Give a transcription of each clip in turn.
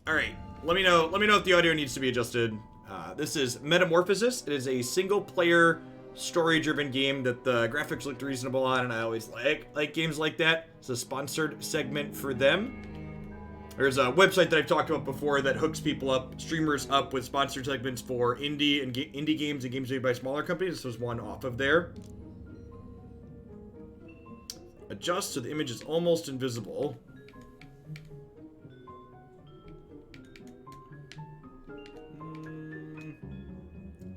All right. Let me know if the audio needs to be adjusted. This is Metamorphosis. It is a single-player, story-driven game that the graphics looked reasonable on, and I always like games like that. It's a sponsored segment for them. There's a website that I've talked about before that hooks people up, streamers up with sponsored segments for indie games and games made by smaller companies. This was one off of there. Adjust so the image is almost invisible.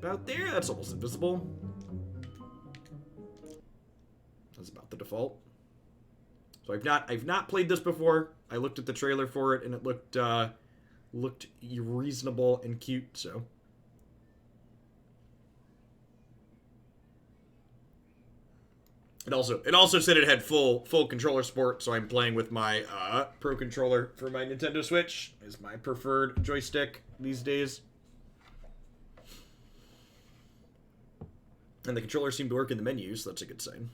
About there, that's almost invisible. That's about the default. So I've not played this before. I looked at the trailer for it and it looked reasonable and cute, so. It also said it had full controller support, so I'm playing with my Pro controller for my Nintendo Switch. Is my preferred joystick these days. And the controller seemed to work in the menu, so that's a good sign.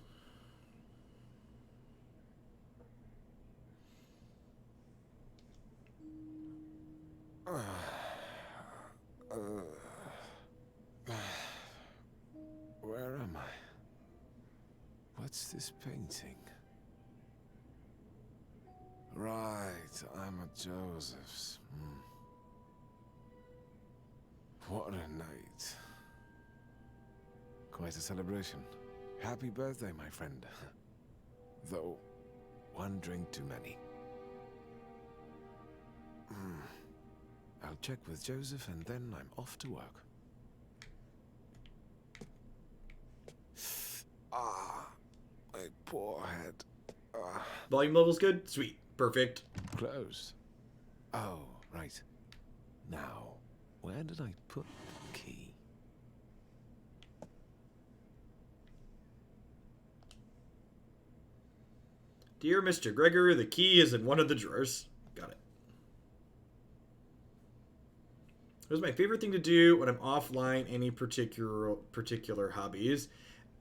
Where am I? What's this painting? Right, I'm at Joseph's. What a night. Quite a celebration. Happy birthday, my friend. Though, one drink too many. I'll check with Joseph and then I'm off to work. My poor head. Volume level's good? Sweet. Perfect. Close. Oh, right. Now, where did I put the key? Dear Mr. Gregor, the key is in one of the drawers. Got it. It was my favorite thing to do when I'm offline. Any particular hobbies?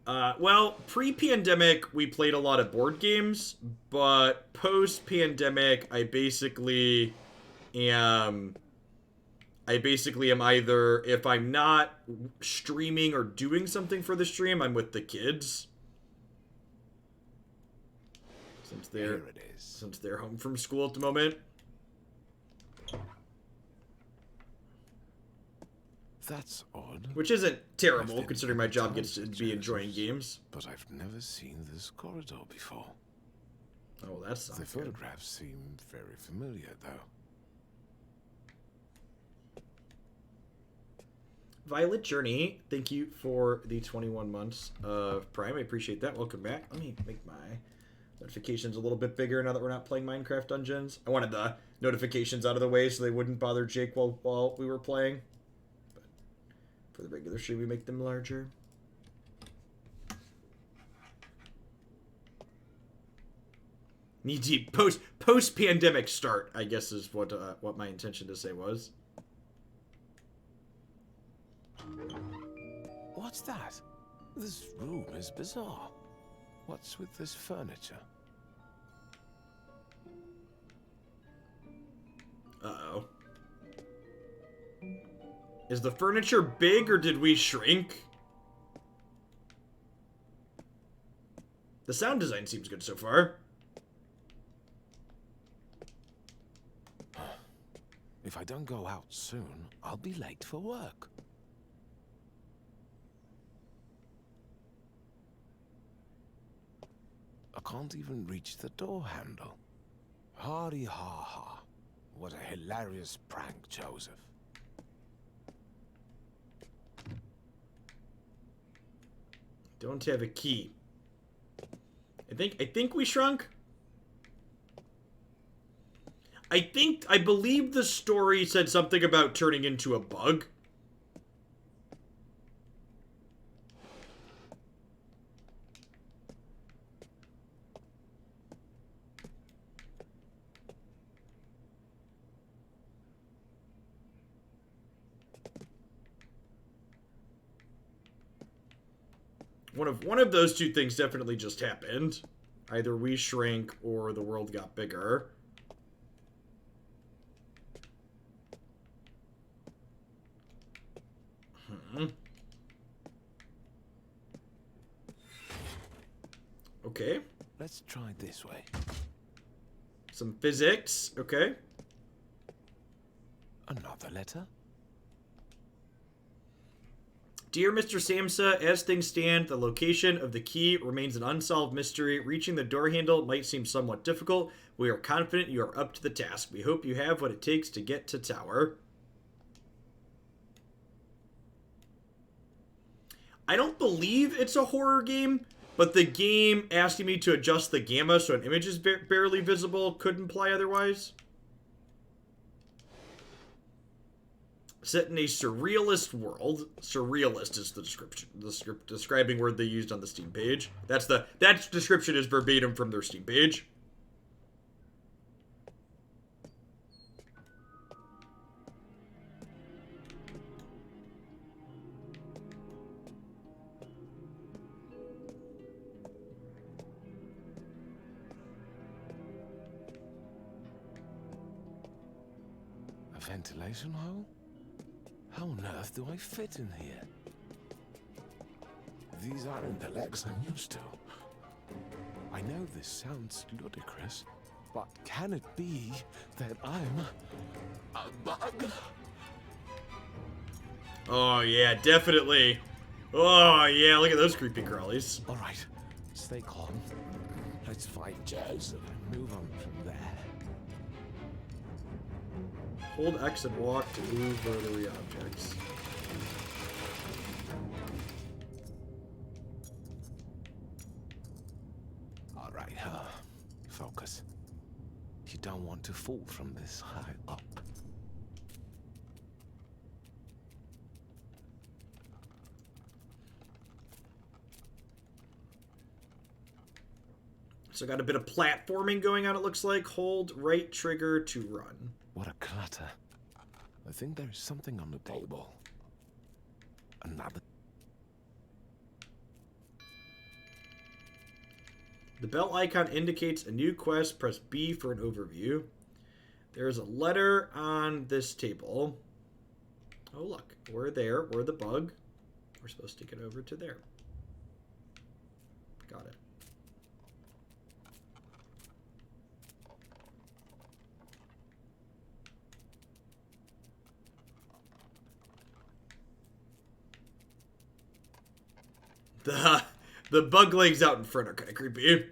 Well, pre-pandemic, we played a lot of board games, but post-pandemic, I basically am either, if I'm not streaming or doing something for the stream, I'm with the kids. Since they're home from school at the moment. That's odd. Which isn't terrible, considering my job gets to be enjoying games. But I've never seen this corridor before. Oh, that sounds good. The photographs seem very familiar, though. Violet Journey, thank you for the 21 months of Prime. I appreciate that. Welcome back. Let me make my notifications a little bit bigger now that we're not playing Minecraft Dungeons. I wanted the notifications out of the way so they wouldn't bother Jake while we were playing. For the regular stream, we make them larger. Knee deep post-pandemic start, I guess, is what my intention to say was. What's that? This room is bizarre. What's with this furniture? Uh-oh. Is the furniture big or did we shrink? The sound design seems good so far. If I don't go out soon, I'll be late for work. I can't even reach the door handle. Hardy ha ha. What a hilarious prank, Joseph. Don't have a key. I think we shrunk. I believe the story said something about turning into a bug. One of those two things definitely just happened. Either we shrank or the world got bigger. Okay. Let's try it this way. Some physics. Okay. Another letter? Dear Mr. Samsa, as things stand, the location of the key remains an unsolved mystery. Reaching the door handle might seem somewhat difficult. We are confident you are up to the task. We hope you have what it takes to get to tower. I don't believe it's a horror game, but the game asking me to adjust the gamma so an image is barely visible could imply otherwise. Set in a surrealist world. Surrealist is the description, the describing word they used on the Steam page. That description is verbatim from their Steam page. A ventilation hole? How on earth do I fit in here? These aren't the legs I'm used to. I know this sounds ludicrous, but can it be that I'm a bug? Oh yeah, definitely. Oh yeah, look at those creepy crawlies. All right, stay calm. Let's find Joseph and move on from there. Hold X and walk to move rotary objects. All right, focus. You don't want to fall from this high up. So got a bit of platforming going on, it looks like. Hold right trigger to run. What a clutter. I think there's something on the table. Another. The bell icon indicates a new quest. Press B for an overview. There's a letter on this table. Oh, look. We're there. We're the bug. We're supposed to get over to there. Got it. The bug legs out in front are kind of creepy.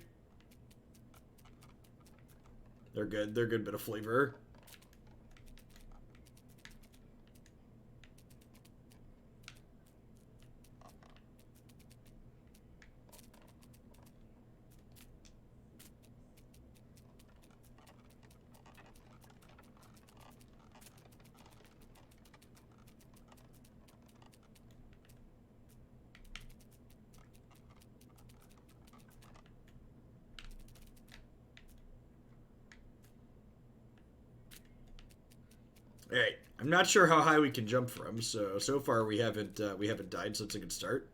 They're good. They're a good bit of flavor. Alright, I'm not sure how high we can jump from, so far we haven't died, so it's a good start.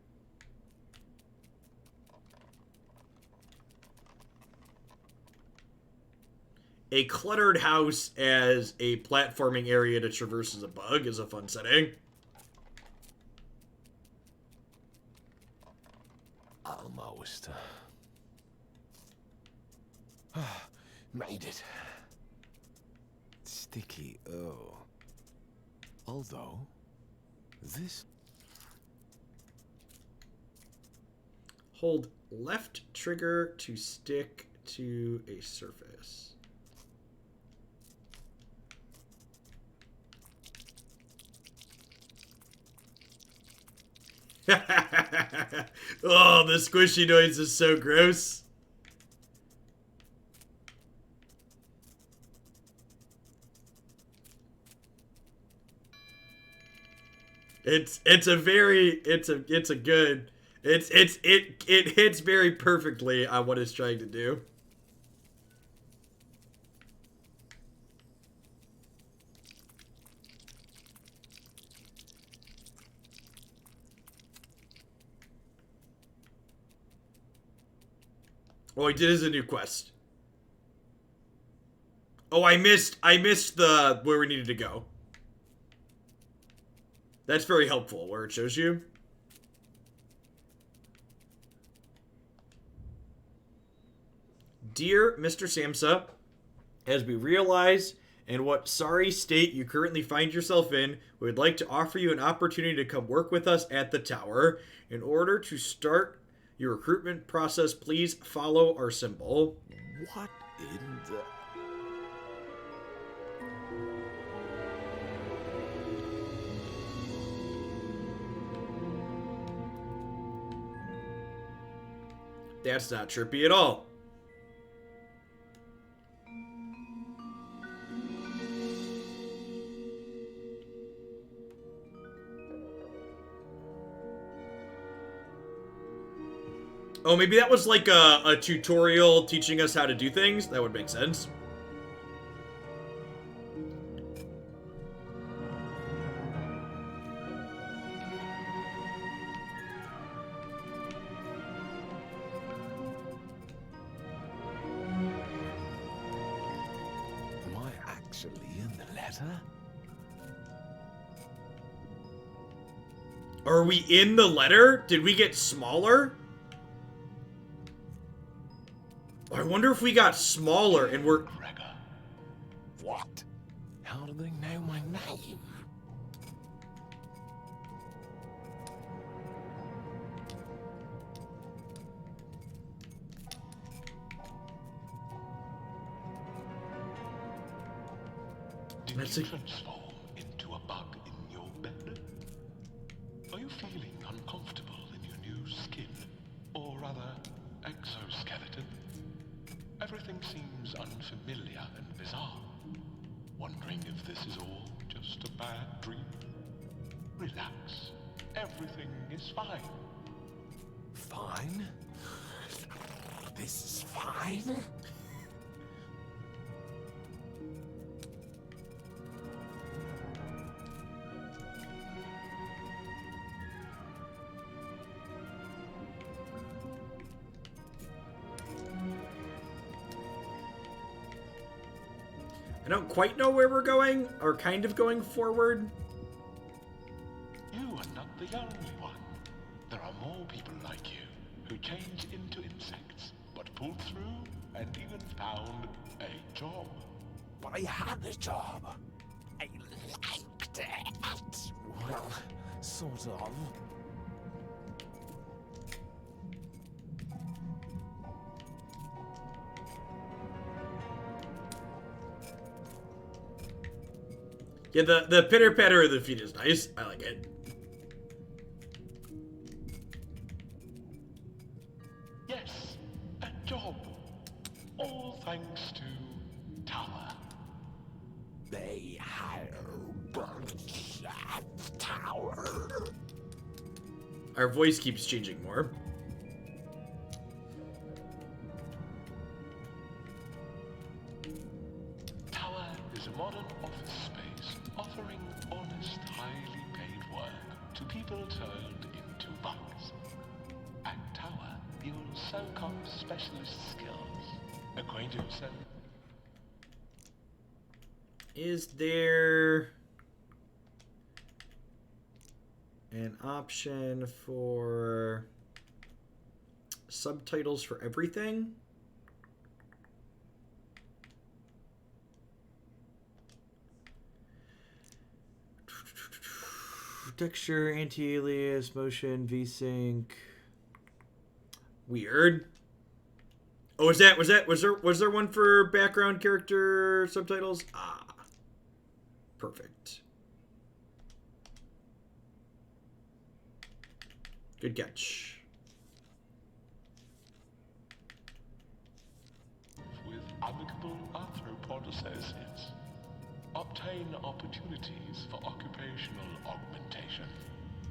A cluttered house as a platforming area to traverse as a bug is a fun setting. Almost. Made it. Sticky, oh. Although, this... Hold left trigger to stick to a surface. Oh, the squishy noise is so gross. It hits very perfectly on what it's trying to do. Oh, I did as a new quest. Oh, I missed the where we needed to go. That's very helpful, where it shows you. Dear Mr. Samsa, as we realize in what sorry state you currently find yourself in, we would like to offer you an opportunity to come work with us at the tower. In order to start your recruitment process, please follow our symbol. What in the... That's not trippy at all. Oh, maybe that was like a tutorial teaching us how to do things? That would make sense. Am I actually in the letter? Are we in the letter? Did we get smaller? I wonder if we got smaller and we're... Gregor. What? How do they know my name? Did That's you a- transform into a bug in your bed? Are you feeling uncomfortable in your new skin? Or rather, exoskeleton? Everything seems unfamiliar and bizarre. Wondering if this is all just a bad dream? Relax. Everything is fine. Fine? This is fine? I don't quite know where we're going, or kind of going forward. You are not the only one. There are more people like you who change into insects, but pulled through and even found a job. But I had a job. I liked it. Well, sort of. Yeah, the pitter-patter of the feet is nice. I like it. Yes, a job. All thanks to Tower. They had a tower. Our voice keeps changing more. Tower is a modern office space offering honest, highly paid work to people turned into bugs. At Tower, you'll soak up specialist skills, acquaint yourself. Is there an option for subtitles for everything? Texture, anti-alias, motion, VSync. Weird. Oh, was there one for background character subtitles? Ah. Perfect. Good catch. With amicable arthropod associates. Obtain opportunities for occupational augmentation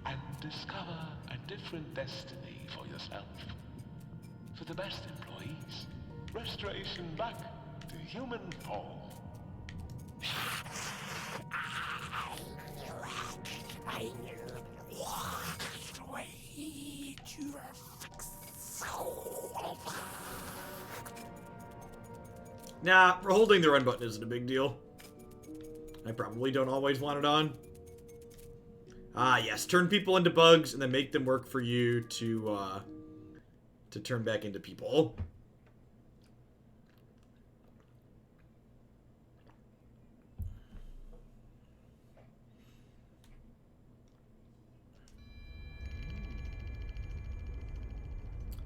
and discover a different destiny for yourself. For the best employees, restoration back to human form. Nah, holding the run button isn't a big deal. I probably don't always want it on. Ah, yes. Turn people into bugs and then make them work for you to turn back into people.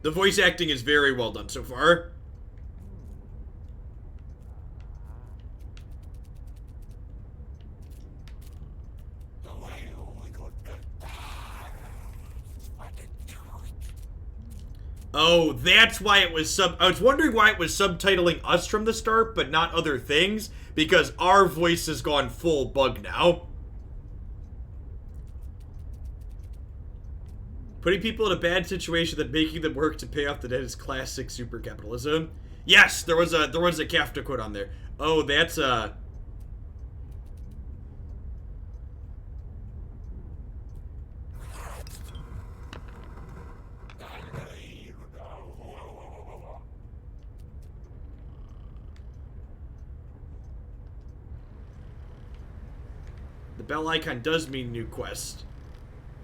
The voice acting is very well done so far. Oh, that's why it was I was wondering why it was subtitling us from the start, but not other things, because our voice has gone full bug now. Putting people in a bad situation that making them work to pay off the debt is classic super capitalism. Yes, there was a Kafka quote on there. Oh, that's the bell icon does mean new quest.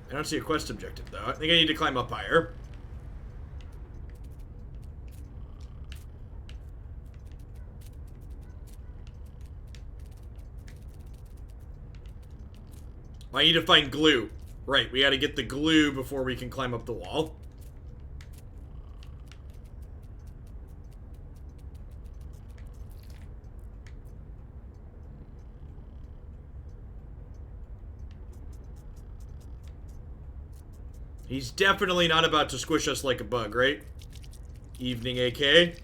I don't see a quest objective, though. I think I need to climb up higher. I need to find glue. Right, we gotta get the glue before we can climb up the wall. He's definitely not about to squish us like a bug, right? Evening, AK.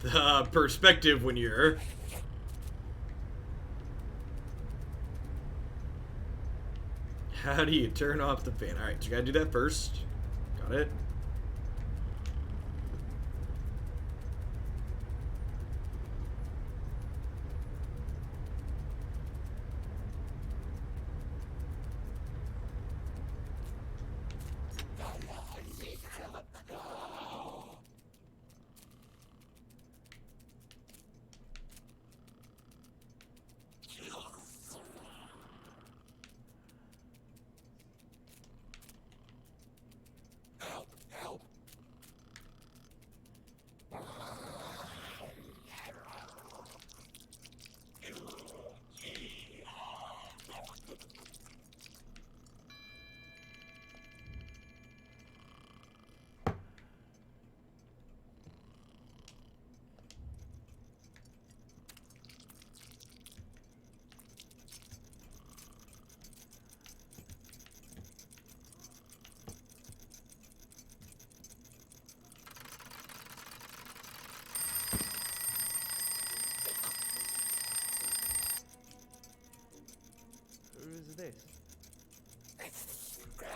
The perspective when you're... How do you turn off the fan? Alright, so you gotta do that first. Got it.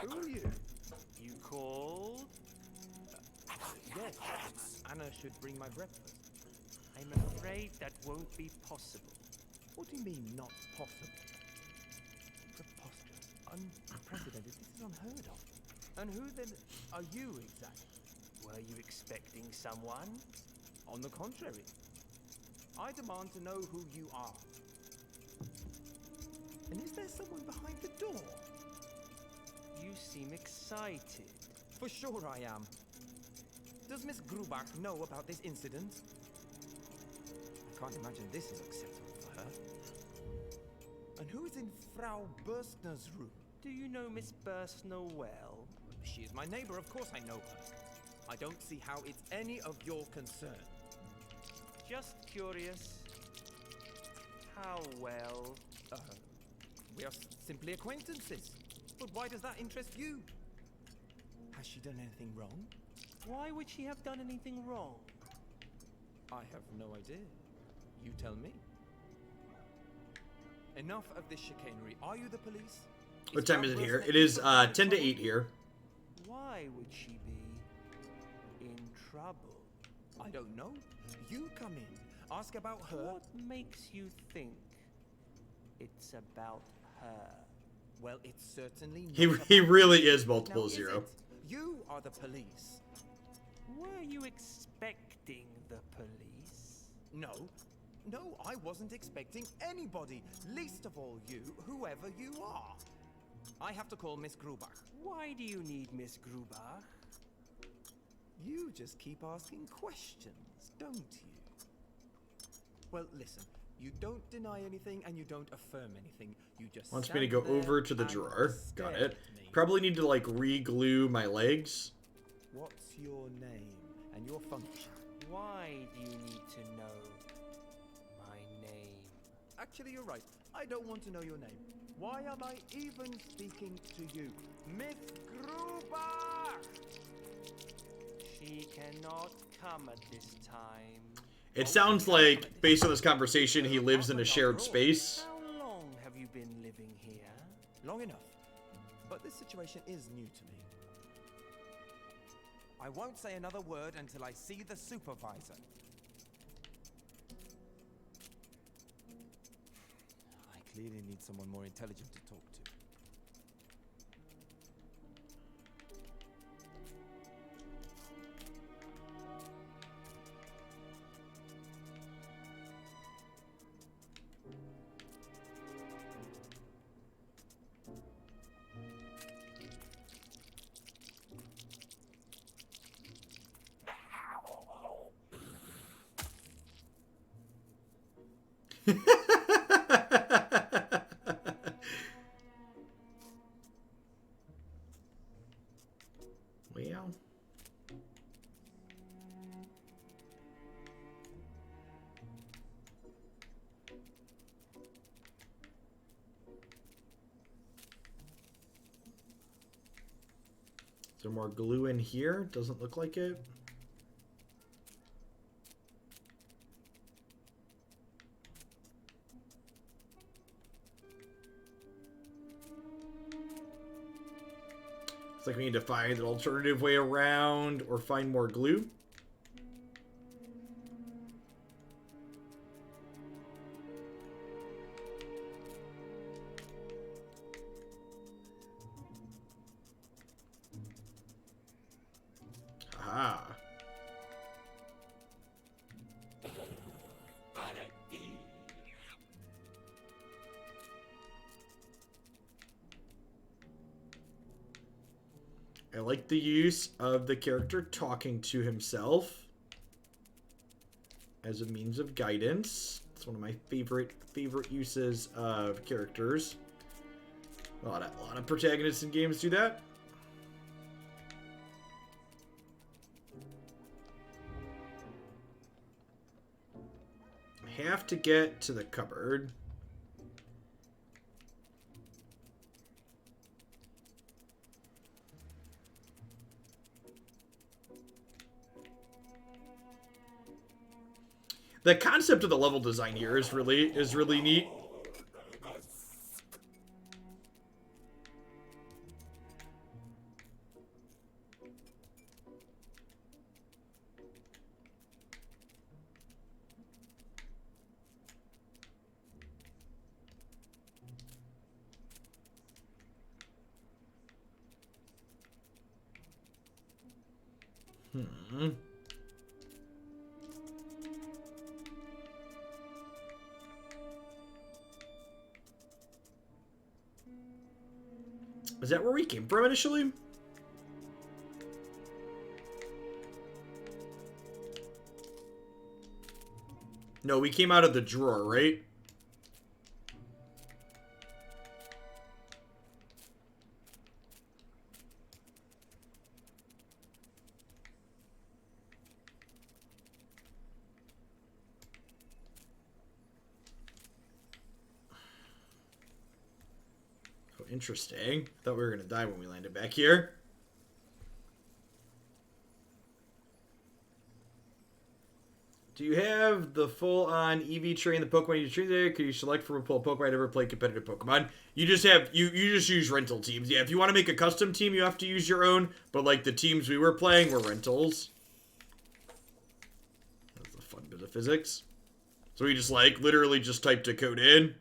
Who are you? You called? Yes, Anna should bring my breakfast. I'm afraid that won't be possible. What do you mean, not possible? Preposterous. Unprecedented. This is unheard of. And who then are you exactly? Were you expecting someone? On the contrary. I demand to know who you are. And is there someone behind the door? You seem excited. For sure I am. Does Miss Grubach know about this incident? I can't imagine this is acceptable for her. And who is in Frau Burstner's room? Do you know Miss Burstner well? She is my neighbor, of course I know her. I don't see how it's any of your concern. Just curious. How well? We are simply acquaintances. But why does that interest you? Has she done anything wrong? Why would she have done anything wrong? I have no idea. You tell me. Enough of this chicanery. Are you the police? What time is it here? It is 10 to 8 here. Why would she be in trouble? I don't know. You come in, ask about her. What makes you think it's about her? Well, it's certainly not He about really is Now, multiple is zero. it? You are the police. Were you expecting the police? No. No, I wasn't expecting anybody, least of all you, whoever you are. I have to call Miss Grubach. Why do you need Miss Grubach? You just keep asking questions, don't you? Well, listen. You don't deny anything and you don't affirm anything. You just Wants me to stand go there over to the and drawer. stare Got it. at me. Probably need to like re-glue my legs. What's your name and your function? Why do you need to know my name? Actually, you're right. I don't want to know your name. Why am I even speaking to you? Miss Gruber! She cannot come at this time. It sounds like, based on this conversation, he lives in a shared space. How long have you been living here? Long enough. But this situation is new to me. I won't say another word until I see the supervisor. I clearly need someone more intelligent to talk to. Well. Is there more glue in here? Doesn't look like it. Looks like we need to find an alternative way around or find more glue. Aha. I like the use of the character talking to himself as a means of guidance. It's one of my favorite uses of characters. A lot of protagonists in games do that. I have to get to the cupboard. The concept of the level design here is really neat. Is that where we came from initially? No, we came out of the drawer, right? Oh, interesting. Thought we were gonna die when we landed back here. Do you have the full-on EV train, the Pokemon you train there? Could you select from a pool of Pokemon? I never played competitive Pokemon. You just have you just use rental teams. Yeah, if you want to make a custom team, you have to use your own. But like the teams we were playing were rentals. That's a fun bit of physics. So we just like literally just typed a code in.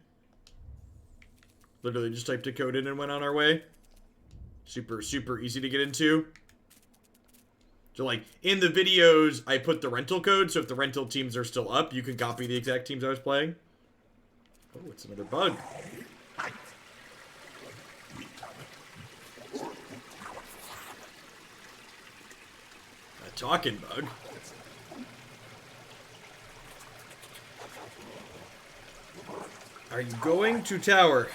Literally just typed a code in and went on our way. Super, super easy to get into. So, like, in the videos, I put the rental code, so if the rental teams are still up, you can copy the exact teams I was playing. Oh, it's another bug. A talking bug. Are you going to tower?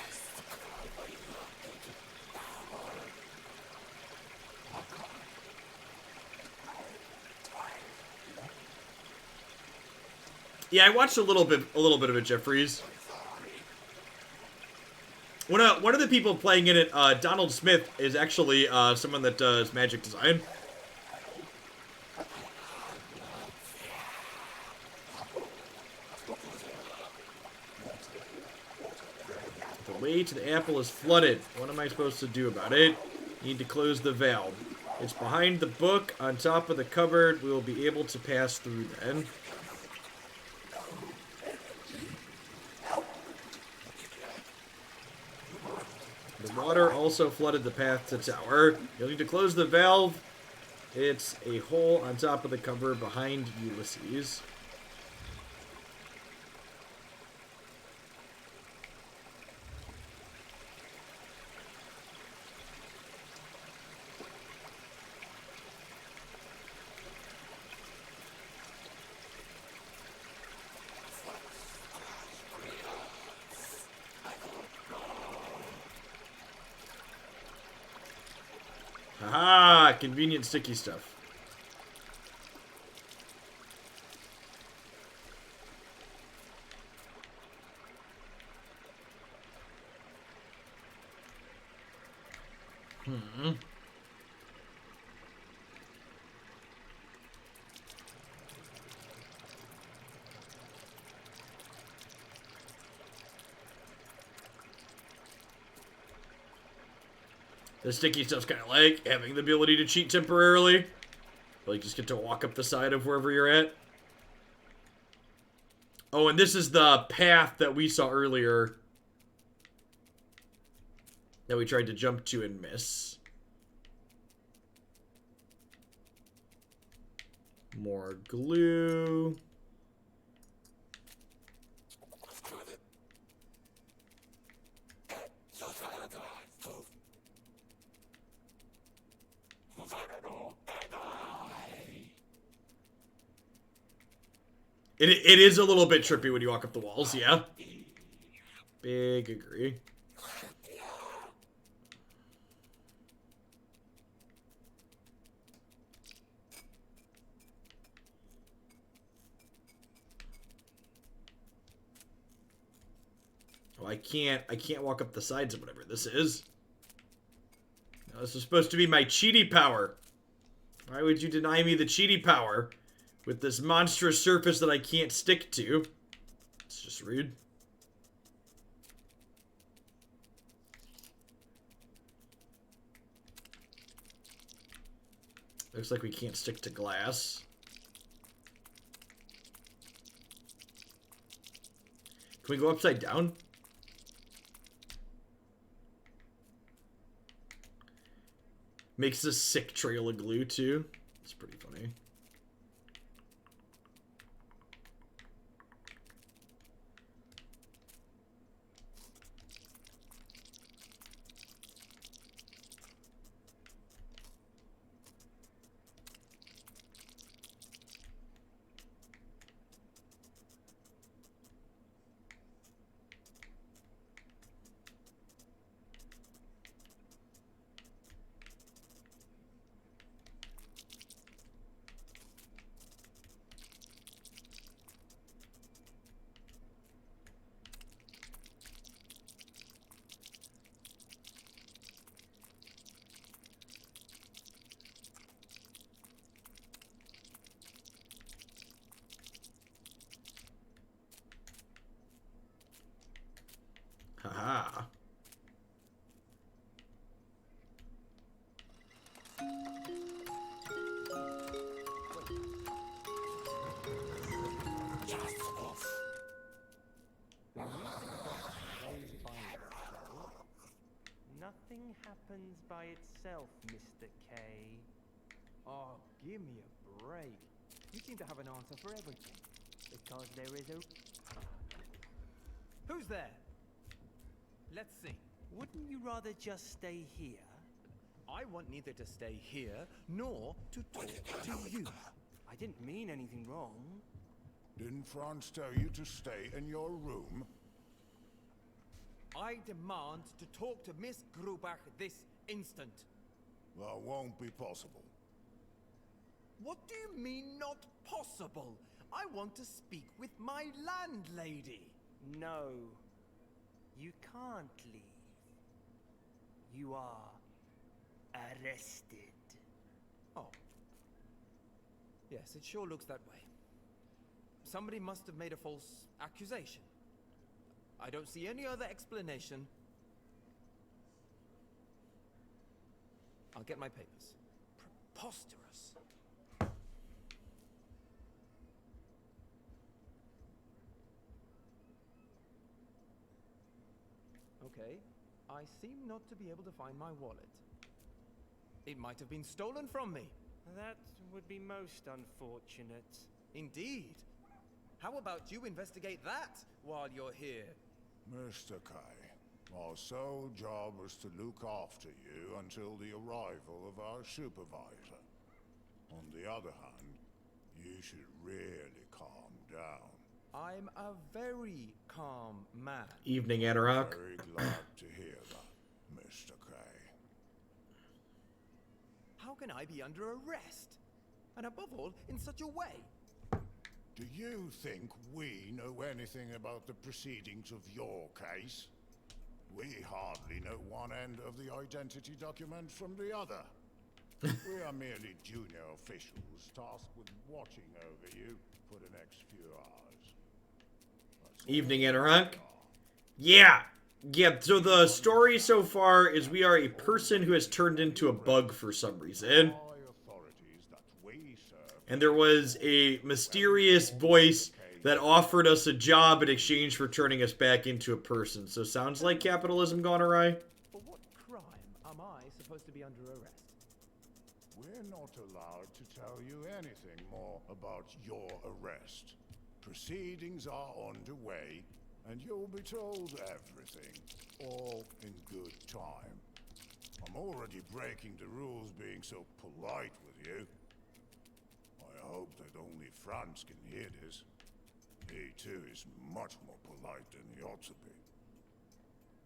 Yeah, I watched a little bit of it, Jeffries. One of the people playing in it, Donald Smith, is actually someone that does magic design. The way to the apple is flooded. What am I supposed to do about it? Need to close the valve. It's behind the book, on top of the cupboard. We will be able to pass through then. The water also flooded the path to tower. You'll need to close the valve. It's a hole on top of the cover behind Ulysses. Haha, convenient sticky stuff. The sticky stuff's kind of like having the ability to cheat temporarily. Like, just get to walk up the side of wherever you're at. Oh, and this is the path that we saw earlier that we tried to jump to and miss. More glue. It is a little bit trippy when you walk up the walls, yeah. Big agree. Oh, I can't walk up the sides of whatever this is. No, this is supposed to be my cheaty power. Why would you deny me the cheaty power with this monstrous surface that I can't stick to? It's just rude. Looks like we can't stick to glass. Can we go upside down? Makes a sick trail of glue, too. It's pretty funny. Nothing happens by itself, Mr. K. Oh, give me a break. You seem to have an answer for everything. Because there is a... Who's there? Let's see. Wouldn't you rather just stay here? I want neither to stay here, nor to talk to you. I didn't mean anything wrong. Didn't Franz tell you to stay in your room? I demand to talk to Miss Grubach this instant. That won't be possible. What do you mean, not possible? I want to speak with my landlady. No, you can't leave. You are arrested. Oh. Yes, it sure looks that way. Somebody must have made a false accusation. I don't see any other explanation. I'll get my papers. Preposterous. Okay, I seem not to be able to find my wallet. It might have been stolen from me. That would be most unfortunate. Indeed. How about you investigate that while you're here? Mr. K, our sole job was to look after you until the arrival of our supervisor. On the other hand, you should really calm down. I'm a very calm man. Evening, Anorak. Very glad to hear that, Mr. K. How can I be under arrest? And above all, in such a way? Do you think we know anything about the proceedings of your case? We hardly know one end of the identity document from the other. We are merely junior officials tasked with watching over you for the next few hours. Evening, Anorak. Yeah. Yeah, so the story so far is we are a person who has turned into a bug for some reason. And there was a mysterious voice that offered us a job in exchange for turning us back into a person. So sounds like capitalism gone awry. For what crime am I supposed to be under arrest? We're not allowed to tell you anything more about your arrest. Proceedings are underway, and you'll be told everything, all in good time. I'm already breaking the rules being so polite with you. I hope that only Franz can hear this. He too is much more polite than he ought to be.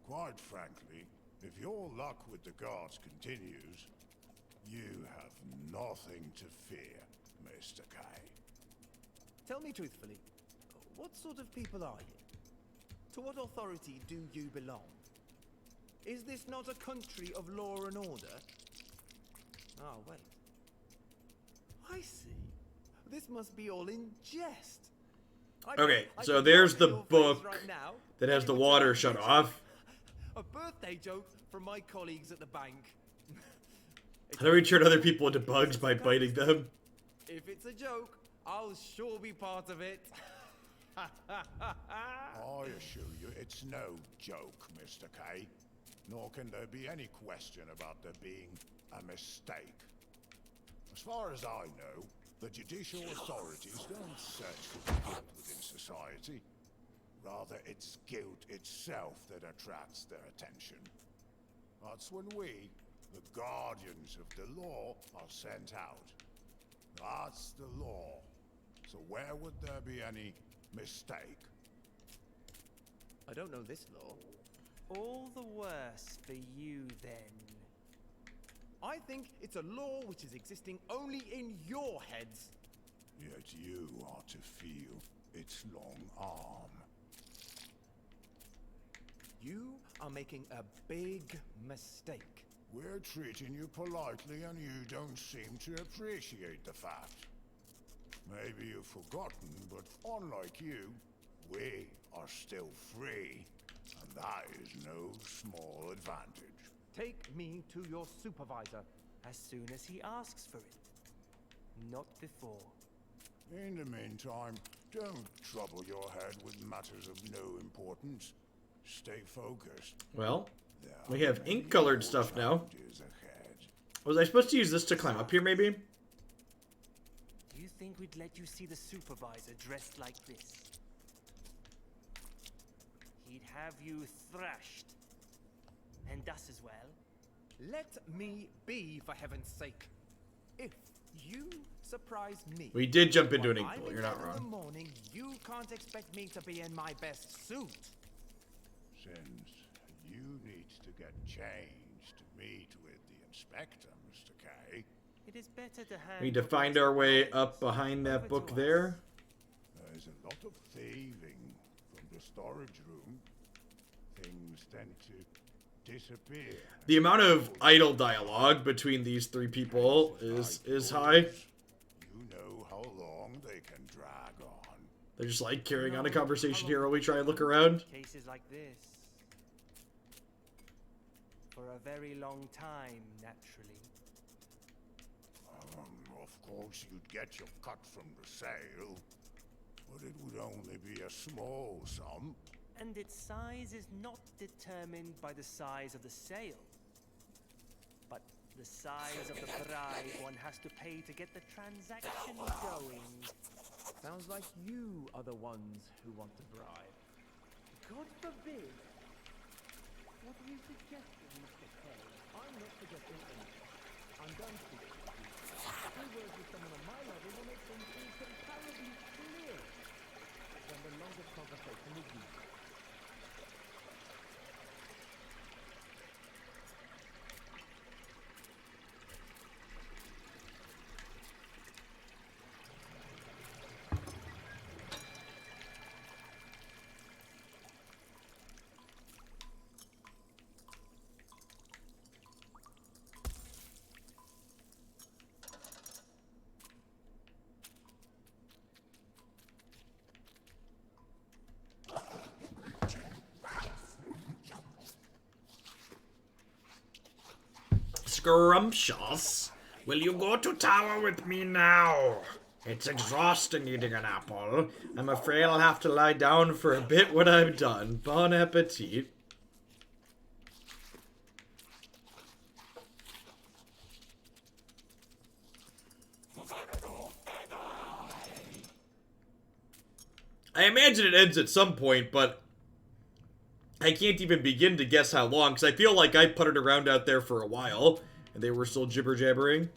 Quite frankly, if your luck with the guards continues, you have nothing to fear, Mr. K. Tell me truthfully, what sort of people are you? To what authority do you belong? Is this not a country of law and order? Oh, wait. I see. This must be all in jest. Okay, so there's the book that has the water shut off. A birthday joke from my colleagues at the bank. And then we turn other people into bugs by biting them. If it's a joke, I'll sure be part of it. I assure you it's no joke, Mr. K. Nor can there be any question about there being a mistake. As far as I know, the judicial authorities don't search for the guilt within society. Rather, it's guilt itself that attracts their attention. That's when we, the guardians of the law, are sent out. That's the law. So where would there be any mistake? I don't know this law. All the worse for you, then. I think it's a law which is existing only in your heads. Yet you are to feel its long arm. You are making a big mistake. We're treating you politely and you don't seem to appreciate the fact. Maybe you've forgotten, but unlike you, we are still free. And that is no small advantage. Take me to your supervisor as soon as he asks for it. Not before. In the meantime, don't trouble your head with matters of no importance. Stay focused. Well, We have ink-colored stuff now. Is ahead. Was I supposed to use this to climb up here, maybe? You think we'd let you see the supervisor dressed like this? He'd have you thrashed. And us as well. Let me be, for heaven's sake. If you surprise me, We did jump into an while ink I'm pool, in you're not bed in the wrong. morning, you can't expect me to be in my best suit. Since you need to get changed to meet with the inspector, Mr. K, It is better to hand We need to find our way up behind that book there. there's a lot of thieving from the storage room. Things tend to disappear. The amount of idle dialogue between these three people is high. You know how long they can drag on. They're just like carrying on a conversation here while we try and look around. Cases like this. For a very long time, naturally. Of course, you'd get your cut from the sale, but it would only be a small sum. And its size is not determined by the size of the sale, but the size of the bribe one has to pay to get the transaction going. Sounds like you are the ones who want to bribe. God forbid. What are you suggesting, Mr. K? I'm not suggesting anything. I'm done speaking. Two words with someone on my level will make things incomparably clearer than the longest conversation with you. Scrumptious. Will you go to tower with me now? It's exhausting eating an apple. I'm afraid I'll have to lie down for a bit when I'm done. Bon appetit. I imagine it ends at some point, but I can't even begin to guess how long, because I feel like I puttered around out there for a while, and they were still jibber-jabbering.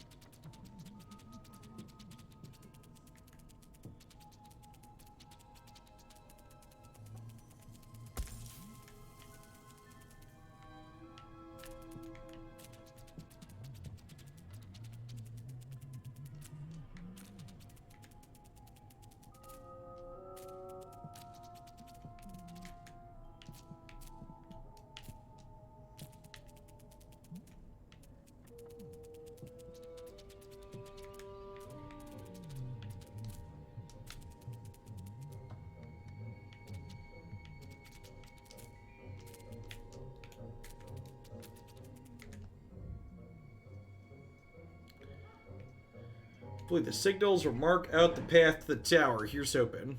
Hopefully the signals will mark out the path to the tower. Here's hoping.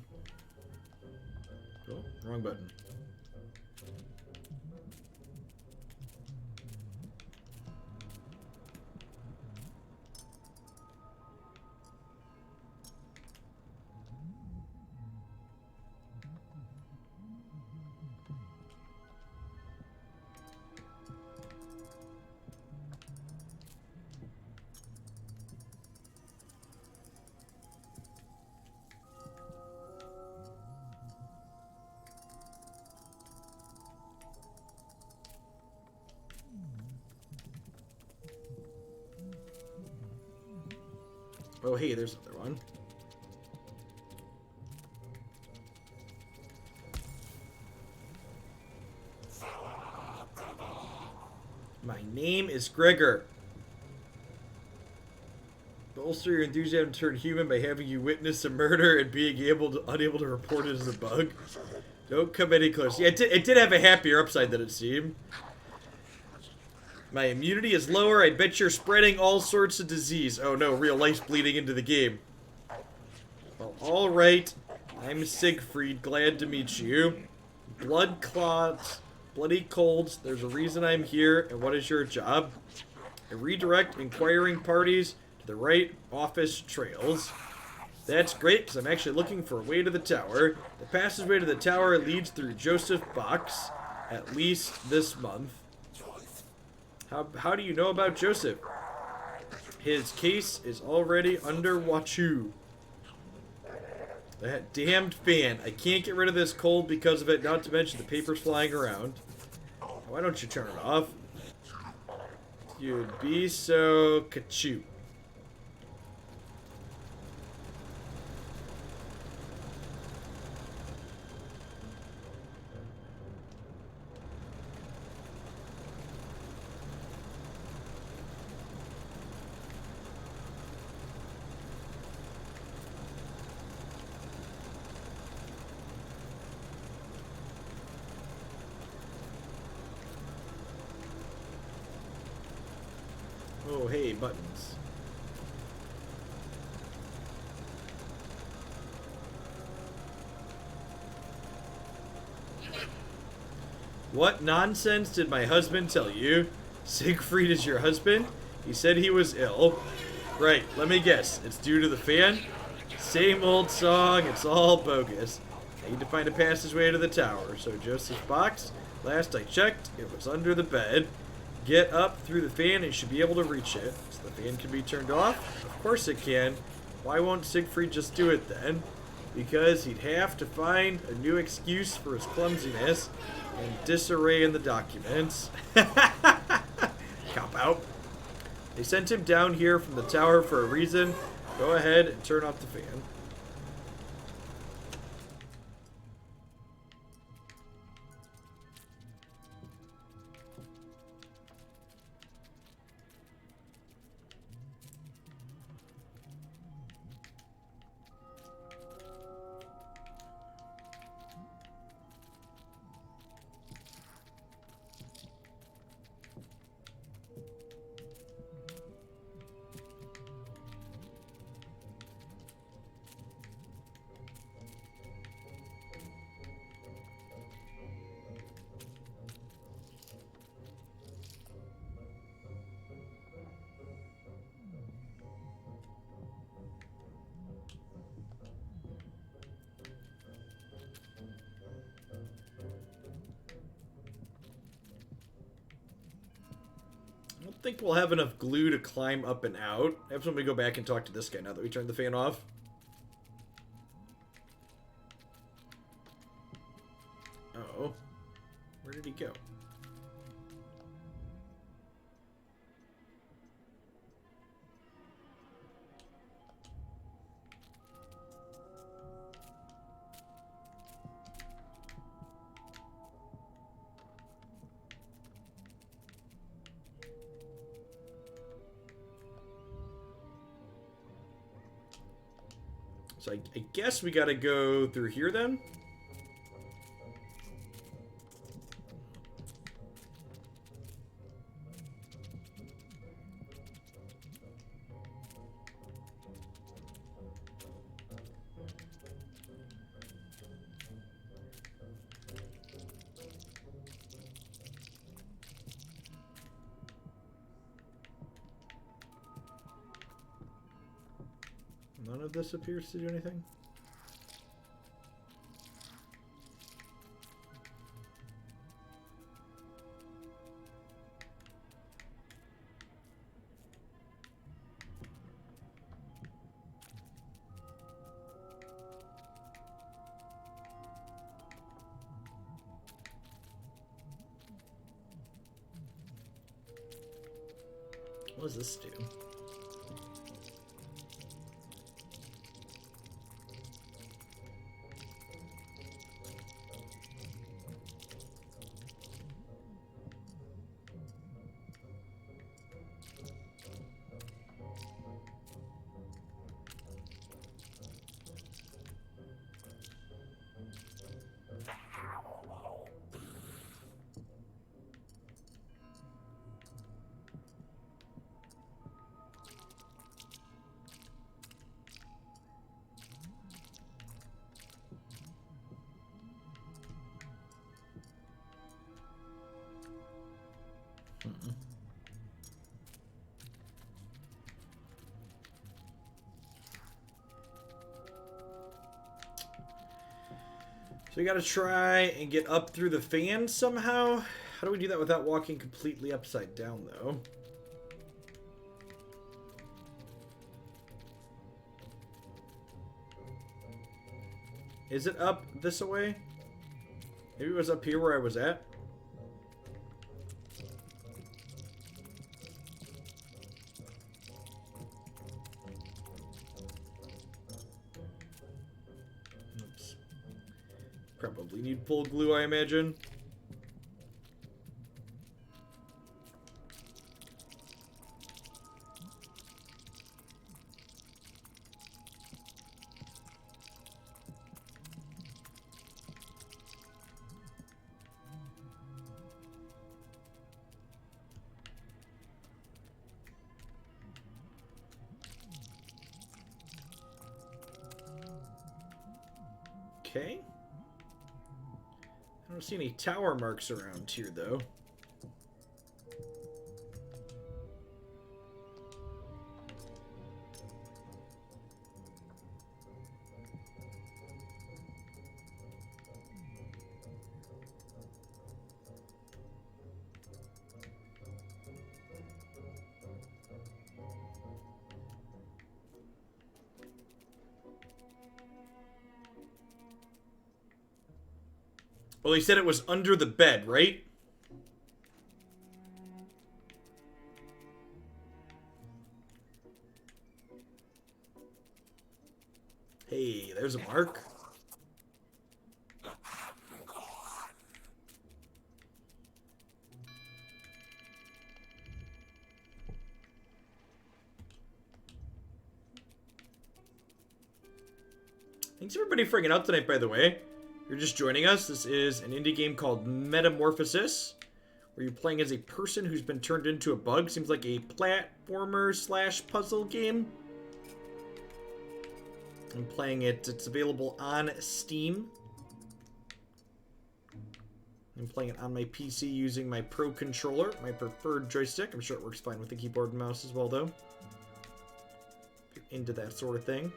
Oh, wrong button. Oh, hey, there's another one. My name is Gregor. Bolster your enthusiasm to turn human by having you witness a murder and being unable to report it as a bug. Don't come any closer. Yeah, it did have a happier upside than it seemed. My immunity is lower. I bet you're spreading all sorts of disease. Oh no, real life's bleeding into the game. Well, alright. I'm Siegfried. Glad to meet you. Blood clots. bloody colds. There's a reason I'm here, and what is your job? I redirect inquiring parties to the right office trails. That's great, because I'm actually looking for a way to the tower. The passageway to the tower leads through Joseph Box, at least this month. How do you know about Joseph? His case is already under watchu. That damned fan. I can't get rid of this cold because of it, not to mention the papers flying around. Why don't you turn it off? You'd be so ka-choo. Oh, hey, buttons. What nonsense did my husband tell you? Siegfried is your husband? He said he was ill. Right, let me guess. It's due to the fan? Same old song, it's all bogus. I need to find a passageway to the tower. So Joseph's box? Last I checked, it was under the bed. Get up through the fan and you should be able to reach it. So the fan can be turned off? Of course it can. Why won't Siegfried just do it then? Because he'd have to find a new excuse for his clumsiness and disarray in the documents. Cop out. They sent him down here from the tower for a reason. Go ahead and turn off the fan. I don't think we'll have enough glue to climb up and out. I have somebody go back and talk to this guy now that we turned the fan off. Uh-oh. Where did he go? So I guess we gotta go through here then? None of this appears to do anything. What does this do? So we gotta try and get up through the fan somehow. How do we do that without walking completely upside down, though? Is it up this way? Maybe it was up here where I was at? Oops. Probably need pull glue, I imagine. Okay. I don't see any tower marks around here, though. Well, he said it was under the bed, right? Hey, there's a mark. Thanks everybody for hanging out tonight, by the way. If you're just joining us, this is an indie game called Metamorphosis, where you're playing as a person who's been turned into a bug. Seems like a platformer / puzzle game. I'm playing it. It's available on Steam. I'm playing it on my PC using my Pro controller, my preferred joystick. I'm sure it works fine with the keyboard and mouse as well, though. If you're into that sort of thing.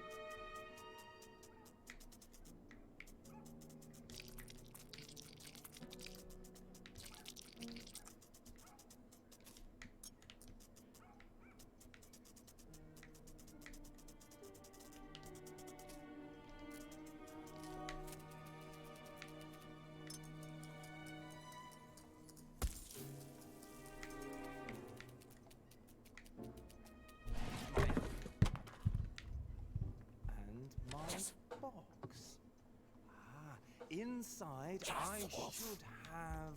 Inside, I should have...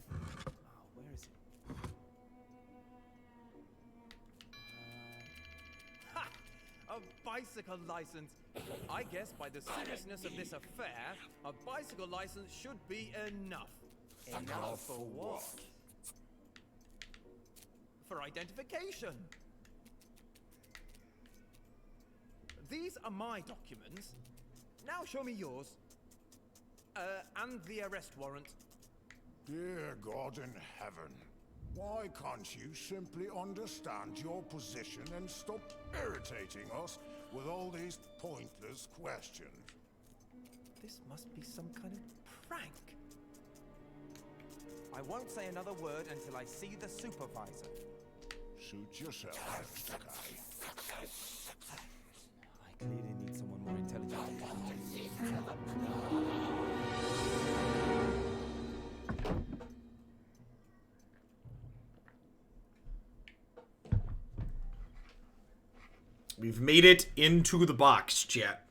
Oh, where is it? Ha! A bicycle license! I guess by the seriousness of this affair, a bicycle license should be enough. Enough for what? For identification. These are my documents. Now show me yours. And the arrest warrant. Dear God in heaven, why can't you simply understand your position and stop irritating us with all these pointless questions? This must be some kind of prank. I won't say another word until I see the supervisor. Suit yourself, guy. I clearly need someone more intelligent. We've made it into the box, chat.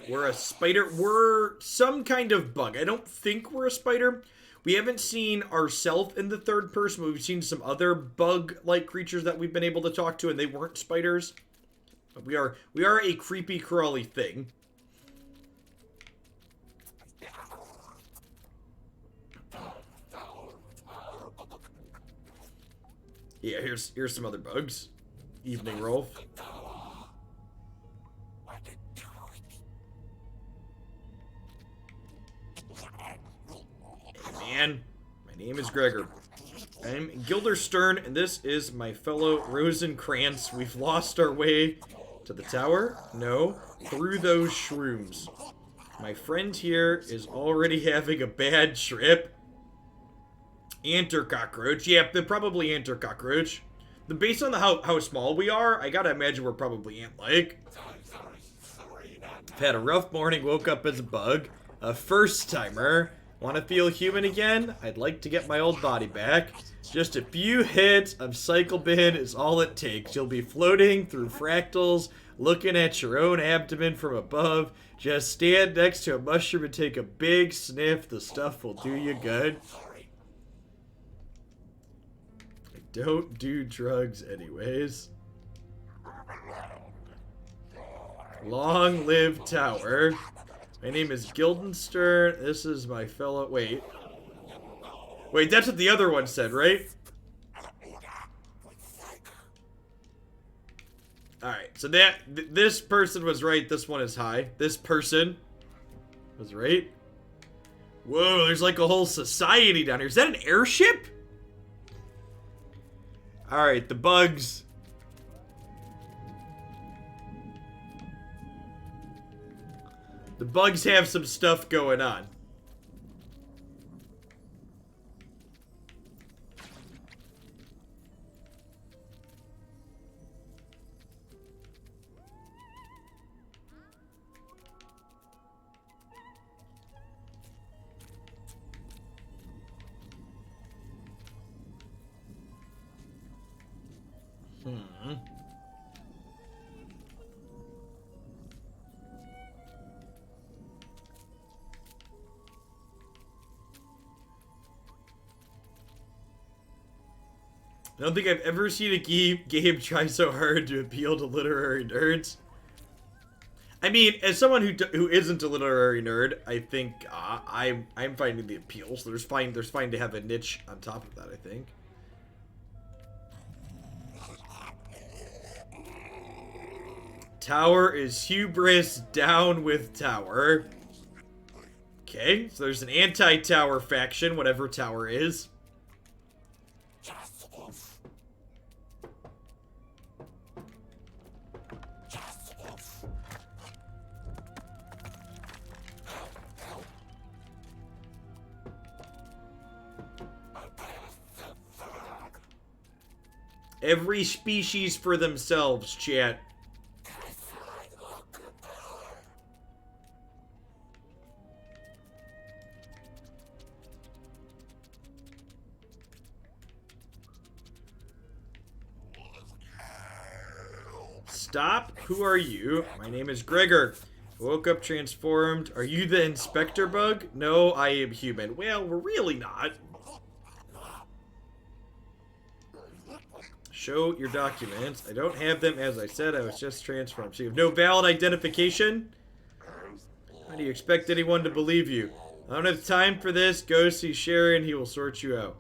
We're a spider. We're some kind of bug. I don't think we're a spider. We haven't seen ourselves in the third person, but we've seen some other bug-like creatures that we've been able to talk to, and they weren't spiders. But we are a creepy, crawly thing. Yeah, here's some other bugs. Evening, Rolf. Hey, man. My name is Gregor. I'm Gilderstern, and this is my fellow Rosencrantz. We've lost our way to the tower? No, through those shrooms. My friend here is already having a bad trip. Ant-cockroach. Yeah, they're probably ant-cockroach. Based on how small we are, I gotta imagine we're probably ant-like. I've had a rough morning, woke up as a bug. A first-timer. Want to feel human again? I'd like to get my old body back. Just a few hits of Cycle Bin is all it takes. You'll be floating through fractals, looking at your own abdomen from above. Just stand next to a mushroom and take a big sniff. The stuff will do you good. I don't do drugs anyways. Long live Tower. My name is Guildenstern. This is my fellow... Wait, that's what the other one said, right? Alright, so this person was right. This one is high. This person was right. Whoa, there's like a whole society down here. Is that an airship? Alright, the bugs. The bugs have some stuff going on. I don't think I've ever seen a game try so hard to appeal to literary nerds. I mean, as someone who isn't a literary nerd, I think I'm finding the appeal. So there's fine to have a niche on top of that, I think. Tower is hubris, down with Tower. Okay, so there's an anti-Tower faction, whatever Tower is. Every species for themselves, chat. Stop. Who are you? My name is Gregor. Woke up transformed. Are you the inspector bug? No, I am human. Well, we're really not. Show your documents. I don't have them, as I said. I was just transformed. So you have no valid identification? How do you expect anyone to believe you? I don't have time for this. Go see Sharon. He will sort you out.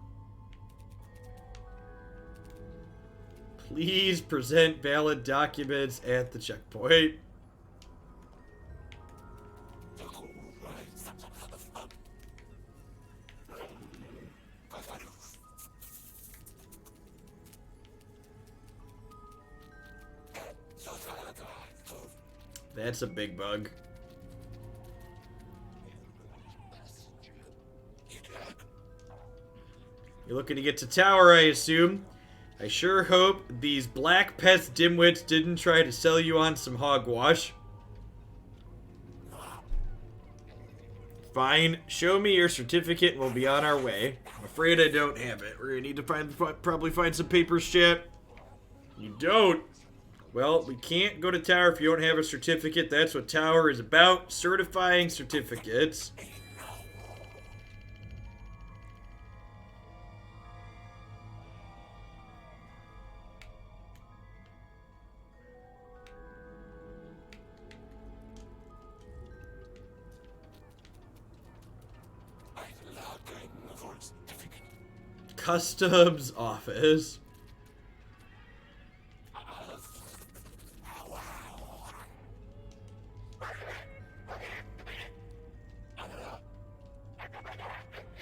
Please present valid documents at the checkpoint. That's a big bug. You're looking to get to Tower, I assume. I sure hope these black pest dimwits didn't try to sell you on some hogwash. Fine. Show me your certificate and we'll be on our way. I'm afraid I don't have it. We're gonna need to probably find some papers, chat. You don't? Well, we can't go to Tower if you don't have a certificate. That's what Tower is about. Certifying certificates. Customs office.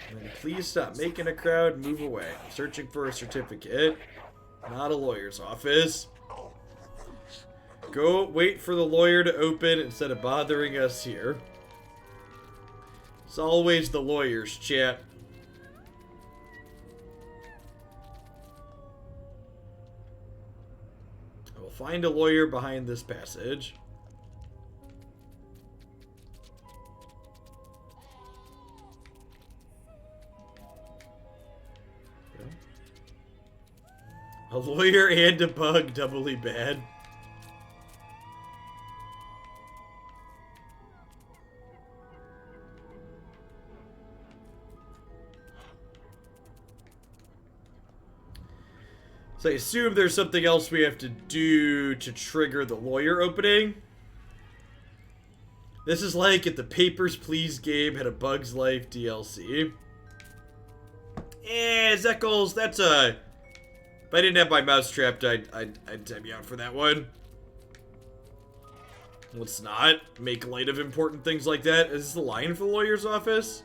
And then please stop making a crowd. Move away. I'm searching for a certificate. Not a lawyer's office. Go wait for the lawyer to open instead of bothering us here. It's always the lawyers, chat. I will find a lawyer behind this passage. A lawyer and a bug, doubly bad. So I assume there's something else we have to do to trigger the lawyer opening. This is like if the Papers, Please game had a Bug's Life DLC. Zeckles, that's a... If I didn't have my mouse trapped, I'd tap you out for that one. Let's not make light of important things like that. Is this the line for the lawyer's office?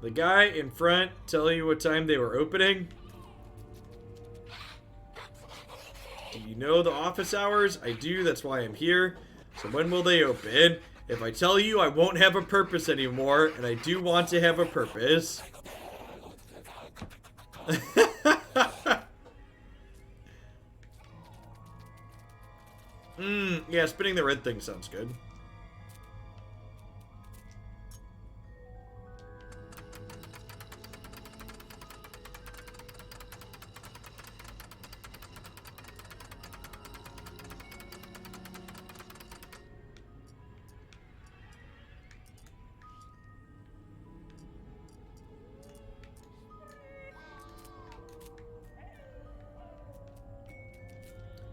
The guy in front tell you what time they were opening? Do you know the office hours? I do, that's why I'm here. So when will they open? If I tell you, I won't have a purpose anymore, and I do want to have a purpose. Yeah, spinning the red thing sounds good.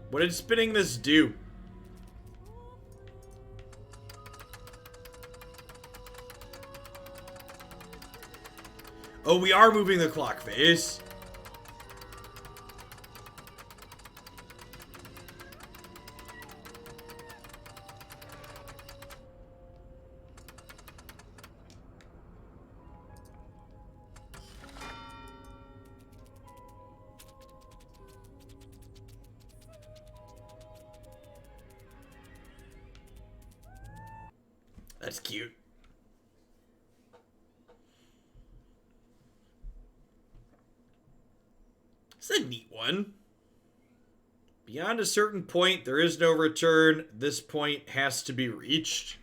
What did spinning this do? Oh, we are moving the clock face. That's cute. It's a neat one. Beyond a certain point, there is no return. This point has to be reached.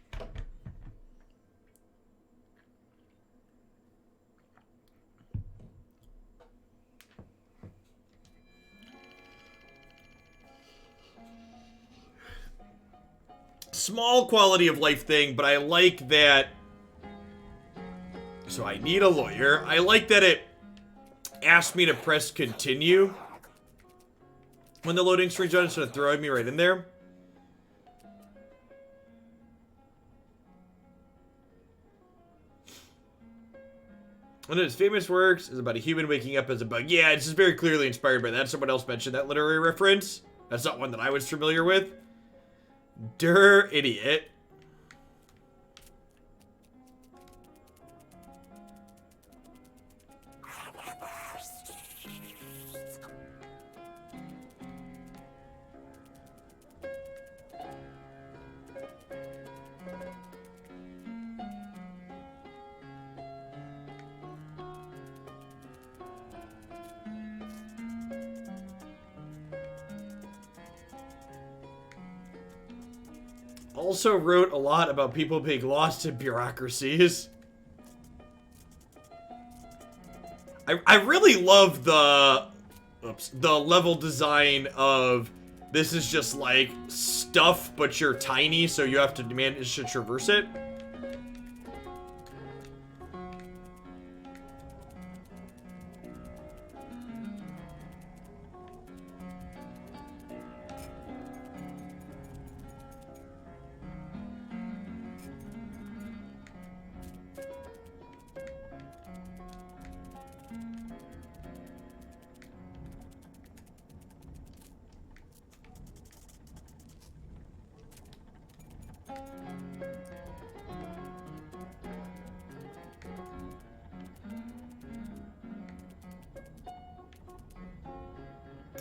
Small quality of life thing, but I like that. So I need a lawyer. I like that it asked me to press continue when the loading screen's done instead of throwing me right in there. One of his famous works is about a human waking up as a bug. Yeah, this is very clearly inspired by that. Someone else mentioned that literary reference. That's not one that I was familiar with. Idiot. Also wrote a lot about people being lost in bureaucracies. I really love the level design of this is just like stuff, but you're tiny, so you have to manage to traverse it.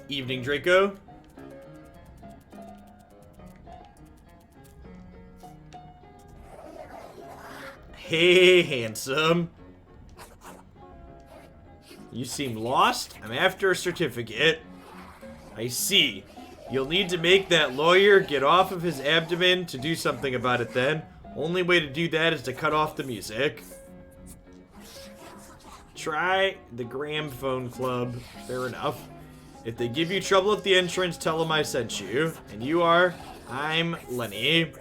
Evening, Draco. Hey, handsome. You seem lost? I'm after a certificate. I see. You'll need to make that lawyer get off of his abdomen to do something about it then. Only way to do that is to cut off the music. Try the gramophone club. Fair enough. If they give you trouble at the entrance, tell them I sent you. And you are? I'm Lenny.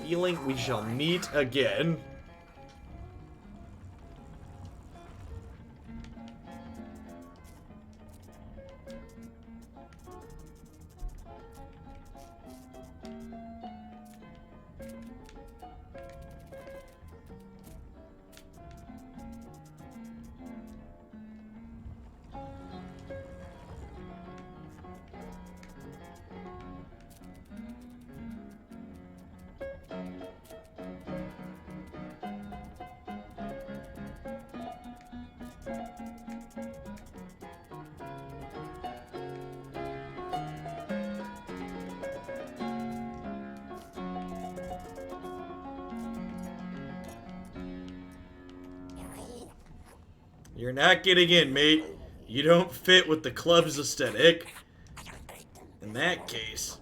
Feeling we shall meet again. You're not getting in, mate. You don't fit with the club's aesthetic. In that case,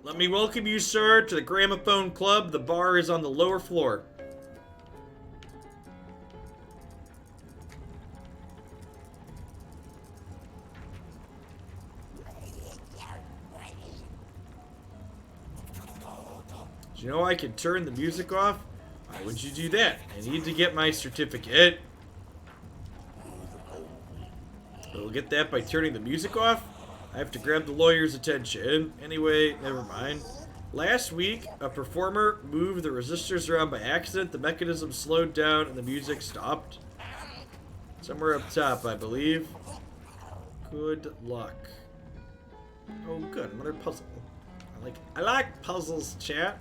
let me welcome you, sir, to the Gramophone Club. The bar is on the lower floor. Do you know I can turn the music off? Why would you do that? I need to get my certificate. We'll get that by turning the music off? I have to grab the lawyer's attention. Anyway, never mind. Last week, a performer moved the resistors around by accident. The mechanism slowed down and the music stopped. Somewhere up top, I believe. Good luck. Oh, good. Another puzzle. I like puzzles, chat.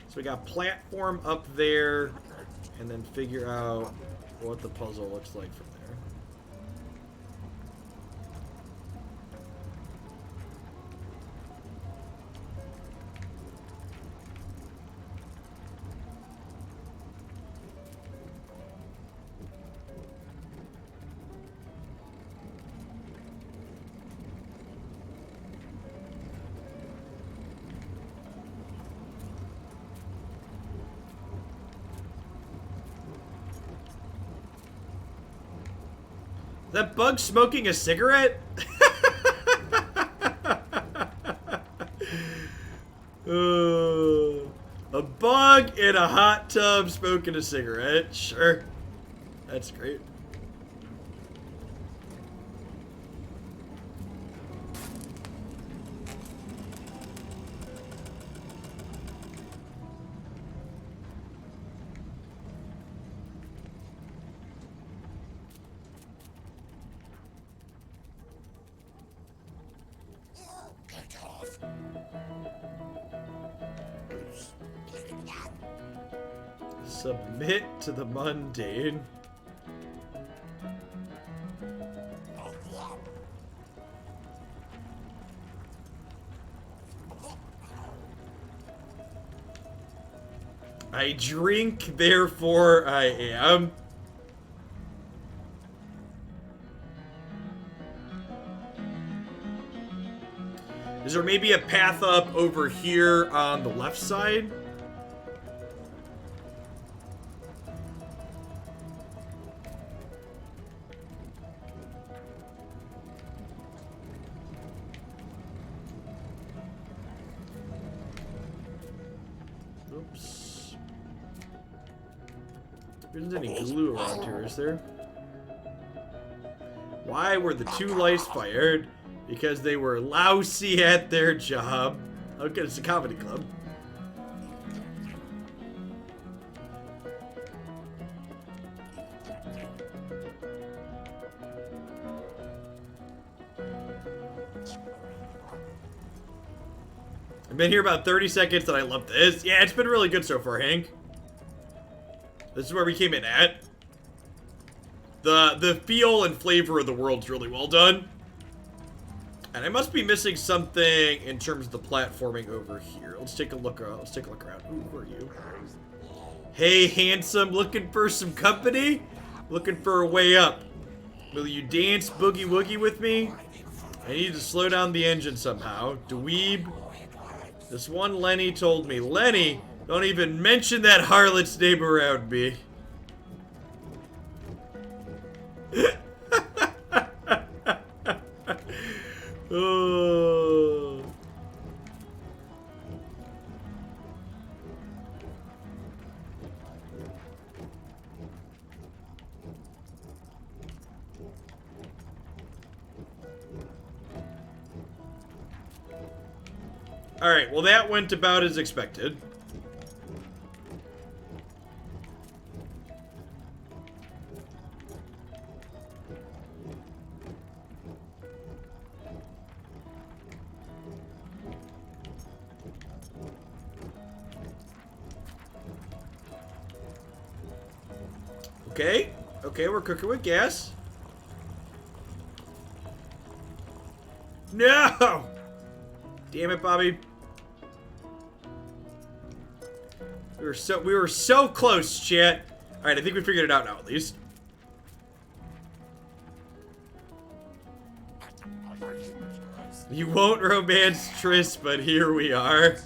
So we got platform up there, and then figure out what the puzzle looks like from there. That bug smoking a cigarette? A bug in a hot tub smoking a cigarette. Sure. That's great. Submit to the mundane. I drink, therefore I am. Is there maybe a path up over here on the left side? Oops. There isn't any glue around here, is there? Why were the two lice fired? Because they were lousy at their job. Okay, it's a comedy club. I've been here about 30 seconds and I love this. Yeah, it's been really good so far, Hank. This is where we came in at. The feel and flavor of the world's really well done. And I must be missing something in terms of the platforming over here. Let's take a look around. Ooh, who are you? Hey, handsome, looking for some company? Looking for a way up. Will you dance boogie woogie with me? I need to slow down the engine somehow. Dweeb. This one Lenny told me. Lenny, don't even mention that harlot's name around me. Oh. Alright, well that went about as expected. Okay, okay, we're cooking with gas. No! Damn it, Bobby. We were so close, chat. Alright, I think we figured it out now, at least. You won't romance Triss, but here we are.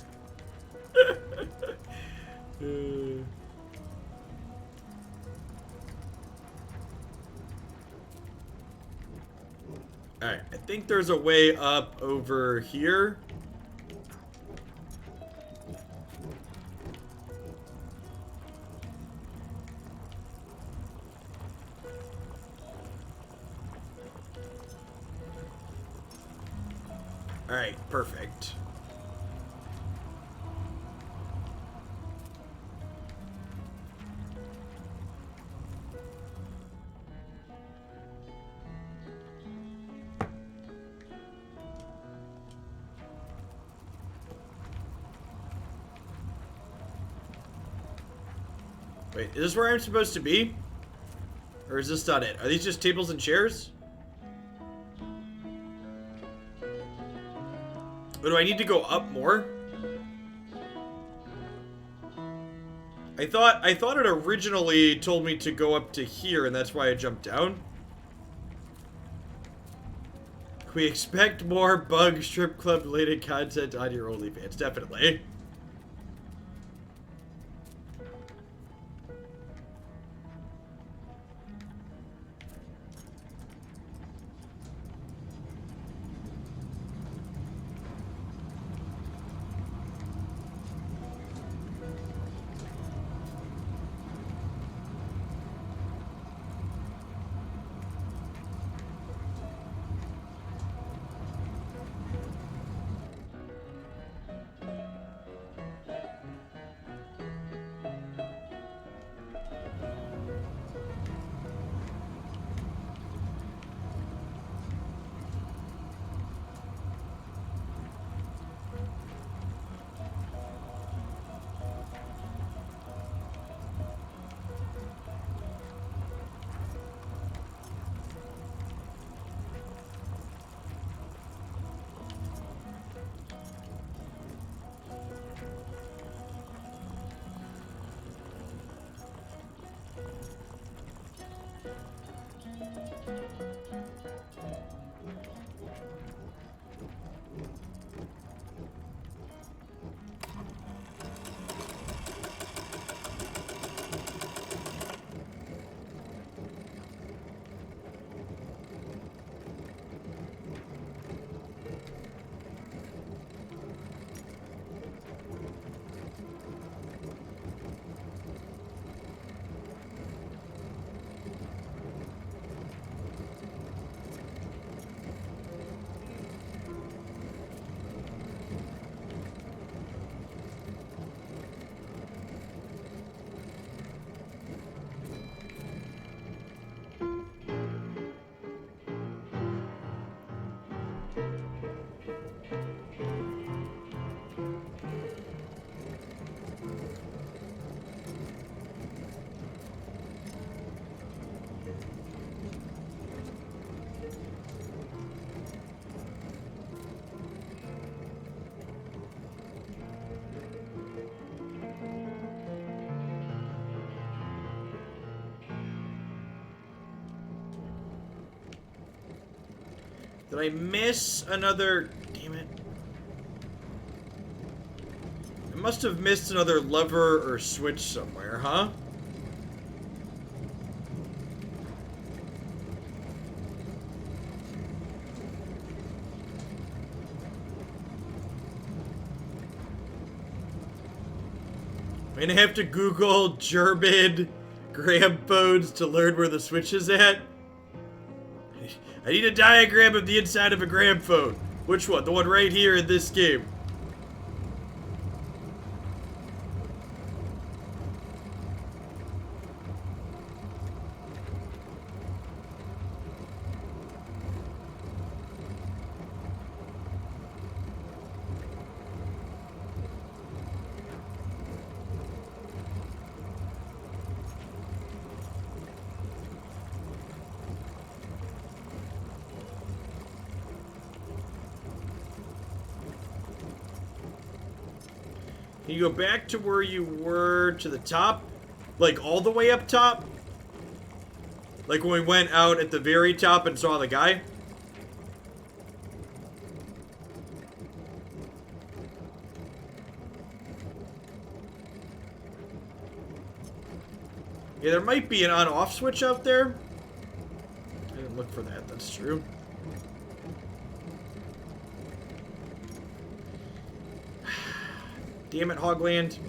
Alright, I think there's a way up over here. Alright, perfect. Wait, is this where I'm supposed to be? Or is this not it? Are these just tables and chairs? Or do I need to go up more? I thought it originally told me to go up to here, and that's why I jumped down. We expect more bug strip club related content on your OnlyFans, definitely. Did I miss another... Damn it. I must have missed another lever or switch somewhere, huh? I'm gonna have to Google German gramophones to learn where the switch is at. I need a diagram of the inside of a gramophone. Which one? The one right here in this game. Can you go back to where you were to the top? Like all the way up top? Like when we went out at the very top and saw the guy? Yeah, there might be an on-off switch out there. I didn't look for that, that's true. Damn it, Hogland.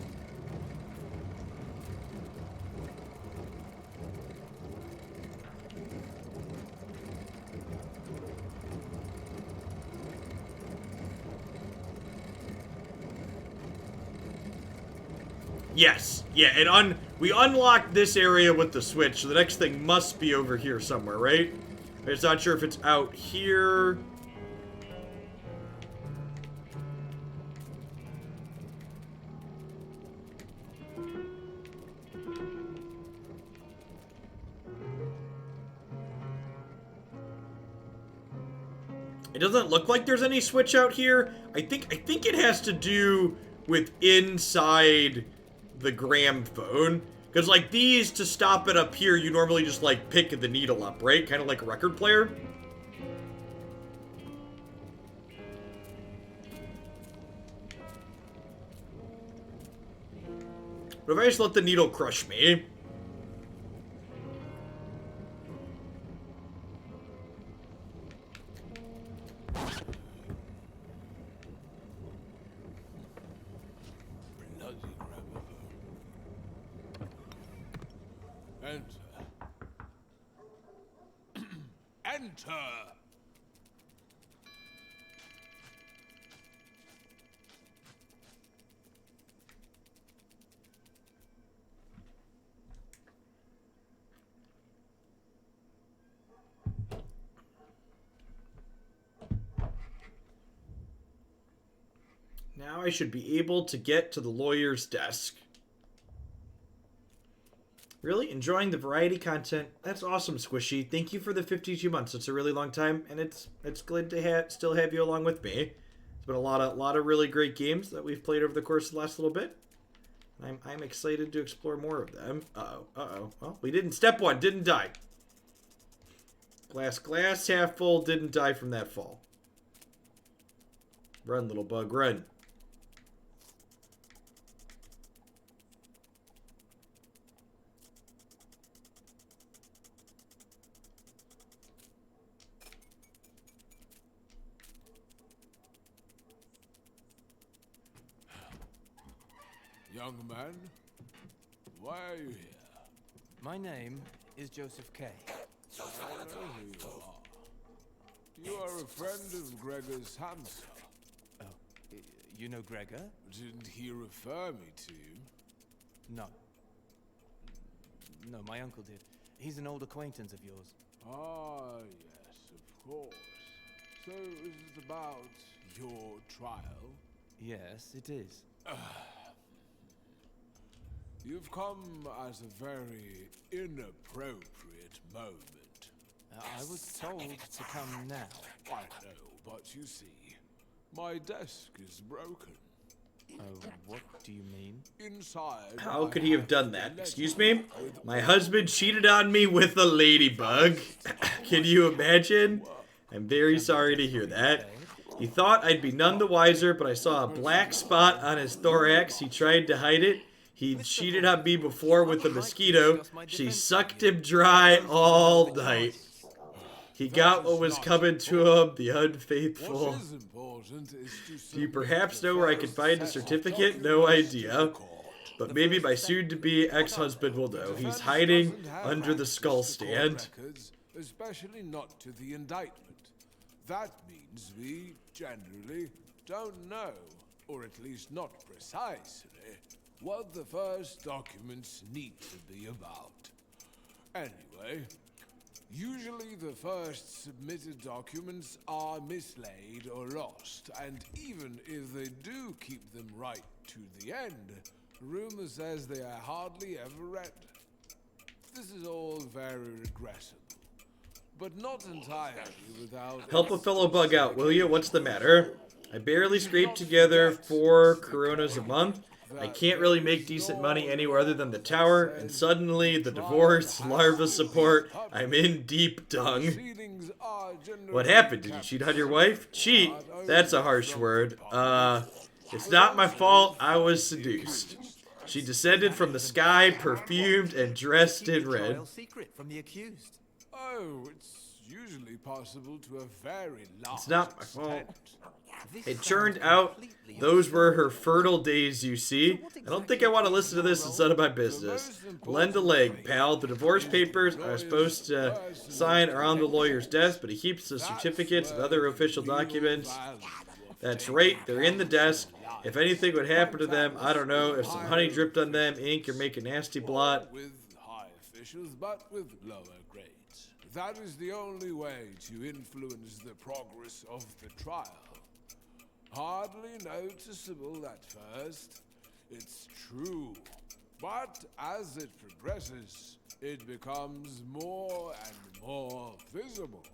Yes. Yeah, and we unlocked this area with the switch, so the next thing must be over here somewhere, right? I'm just not sure if it's out here. It doesn't look like there's any switch out here. I think it has to do with inside the gramophone. Because like these, to stop it up here, you normally just like pick the needle up, right? Kind of like a record player. But if I just let the needle crush me... Enter! Now I should be able to get to the lawyer's desk. Really enjoying the variety content. That's awesome, Squishy. Thank you for the 52 months. It's a really long time, and it's good to still have you along with me. It's been a lot of really great games that we've played over the course of the last little bit. I'm excited to explore more of them. Uh-oh. Well, we didn't. Step one, didn't die. Glass half full, didn't die from that fall. Run, little bug, run. Young man, why are you here? My name is Joseph K. I know who you are. You are a friend of Gregor's Hanser. Oh, you know Gregor? Didn't he refer me to you? No. No, my uncle did. He's an old acquaintance of yours. Ah, yes, of course. So, is it about your trial? Yes, it is. You've come at a very inappropriate moment. I was told to come now. I know, but you see, my desk is broken. Oh, what do you mean? Inside. How could he have done that? Excuse me? My husband cheated on me with a ladybug. Can you imagine? I'm very sorry to hear that. He thought I'd be none the wiser, but I saw a black spot on his thorax. He tried to hide it. He'd cheated on me before with a mosquito. She sucked him dry all night. He got what was coming to him, the unfaithful. Do you perhaps know where I can find a certificate? No idea. But maybe my soon-to-be ex-husband will know. He's hiding under the skull stand. Especially not to the indictment. That means we generally don't know, or at least not precisely, what the first documents need to be about. Anyway, usually the first submitted documents are mislaid or lost, and even if they do keep them right to the end, rumor says they are hardly ever read. This is all very regrettable, but not entirely without... Help a fellow bug out, will you? What's the matter? I barely scrape together 4 coronas a month. I can't really make decent money anywhere other than the tower, and suddenly the divorce, larva support, I'm in deep dung. What happened? Did you cheat on your wife? Cheat? That's a harsh word. It's not my fault. I was seduced. She descended from the sky, perfumed and dressed in red. Secret from the accused. Oh, it's usually possible to a very large It's not my fault. extent. It turned out those were her fertile days, you see. I don't think I want to listen to this instead of my business. Lend a leg, pal. The divorce papers I was supposed to sign are on the lawyer's desk, but he keeps the certificates and other official documents. That's right, they're in the desk. If anything would happen to them, I don't know, if some honey dripped on them, ink, or make a nasty blot. With high officials, but with lower grades. That is the only way to influence the progress of the trial. Hardly noticeable at first, it's true. But as it progresses, it becomes more and more visible.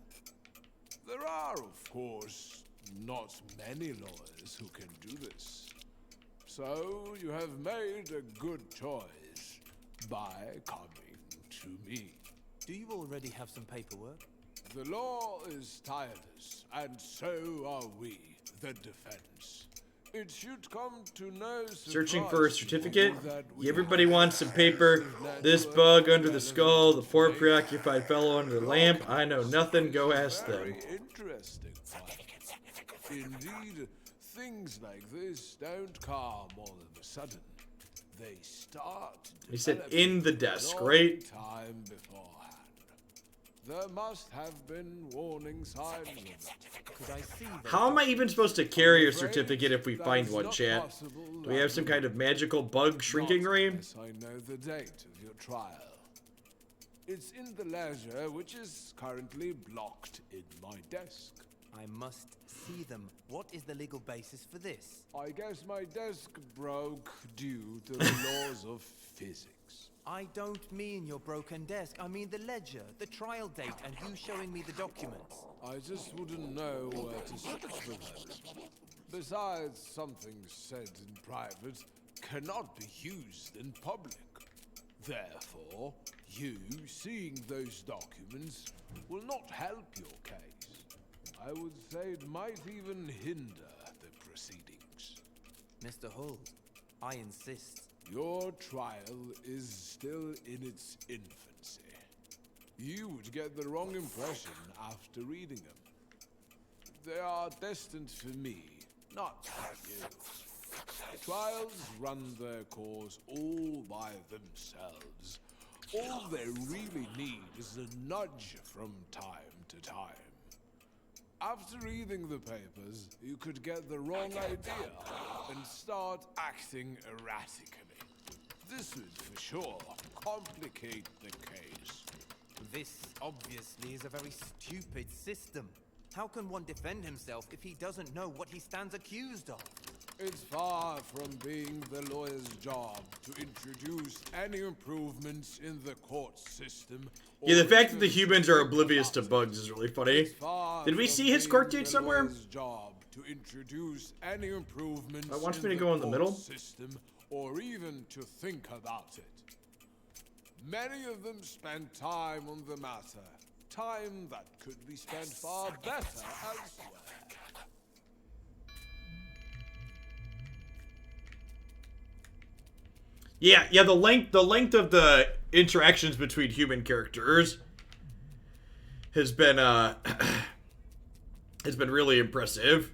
There are, of course, not many lawyers who can do this. So you have made a good choice by coming to me. Do you already have some paperwork? The law is tireless, and so are we, the defense. It should come to no Searching for a surprise certificate? that we Everybody wants some paper. This bug under the skull, the poor preoccupied fellow under the lamp. I know nothing, go ask them. Very interesting find. Indeed, things like this don't come all of a sudden. They start He said developing in the desk, long right? time beforehand. There must have been warning signs of it. Could I see them? How am I even supposed to carry a certificate if we find one, chat? Do we have some kind of magical bug shrinking ray? Unless I know the date of your trial. It's in the ledger, which is currently blocked in my desk. I must see them. What is the legal basis for this? I guess my desk broke due to the laws of physics. I don't mean your broken desk. I mean the ledger, the trial date, and you showing me the documents. I just wouldn't know where to search for them. Besides, something said in private cannot be used in public. Therefore, you seeing those documents will not help your case. I would say it might even hinder the proceedings. Mr. Hull, I insist. Your trial is still in its infancy. You would get the wrong impression after reading them. They are destined for me, not for you. Trials run their course all by themselves. All they really need is a nudge from time to time. After reading the papers, you could get the wrong idea and start acting erratically. This would for sure complicate the case. This obviously is a very stupid system. How can one defend himself if he doesn't know what he stands accused of? It's far from being the lawyer's job to introduce any improvements in the court system. Yeah, the fact that the humans are oblivious to bugs is really funny. Did we see his court date somewhere? Job to introduce any improvements It wants me to go in the middle. system, or even to think about it. Many of them spend time on the matter, time that could be spent far better elsewhere. Yeah, the length of the interactions between human characters has been has been really impressive.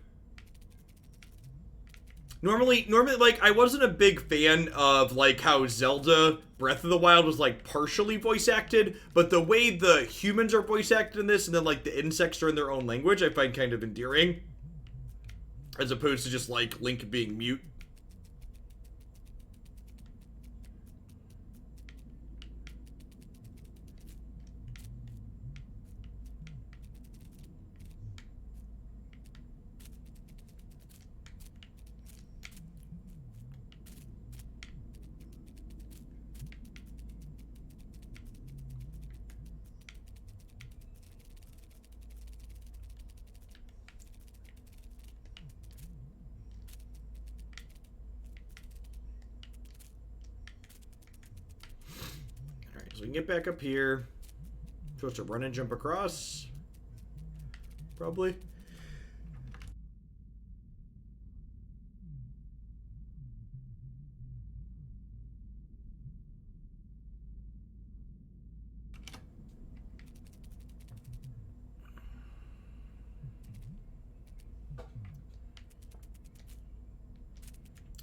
Normally, like, I wasn't a big fan of, like, how Zelda Breath of the Wild was, like, partially voice acted, but the way the humans are voice acted in this, and then, like, the insects are in their own language, I find kind of endearing. As opposed to just, like, Link being mute. So we can get back up here. Supposed to run and jump across. Probably.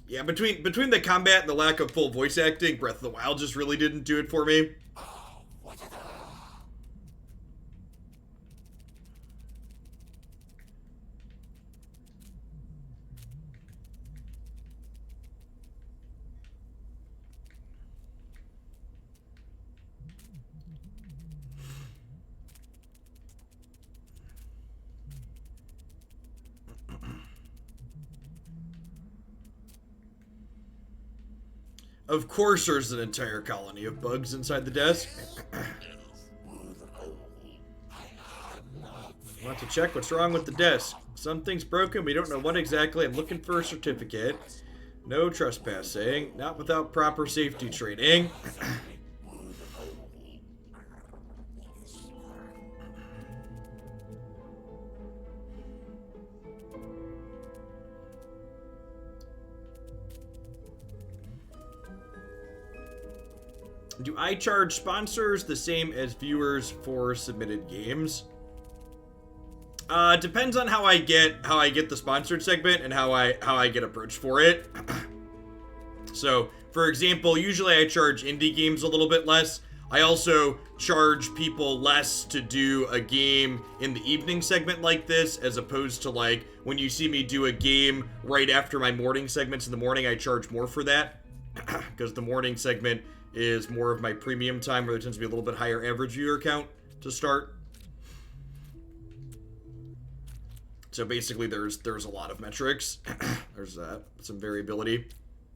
Yeah, between the combat and the lack of full voice acting, Breath of the Wild just really didn't do it for me. Of course there's an entire colony of bugs inside the desk. Want to check what's wrong with the desk. Something's broken, we don't know what exactly. I'm looking for a certificate. No trespassing. Not without proper safety training. Do I charge sponsors the same as viewers for submitted games? Depends on how I get the sponsored segment and how I get approached for it. So, for example, usually I charge indie games a little bit less. I also charge people less to do a game in the evening segment like this, as opposed to, like, when you see me do a game right after my morning segments in the morning, I charge more for that. Because the morning segment is more of my premium time, where there tends to be a little bit higher average viewer count to start. So basically there's a lot of metrics. There's some variability.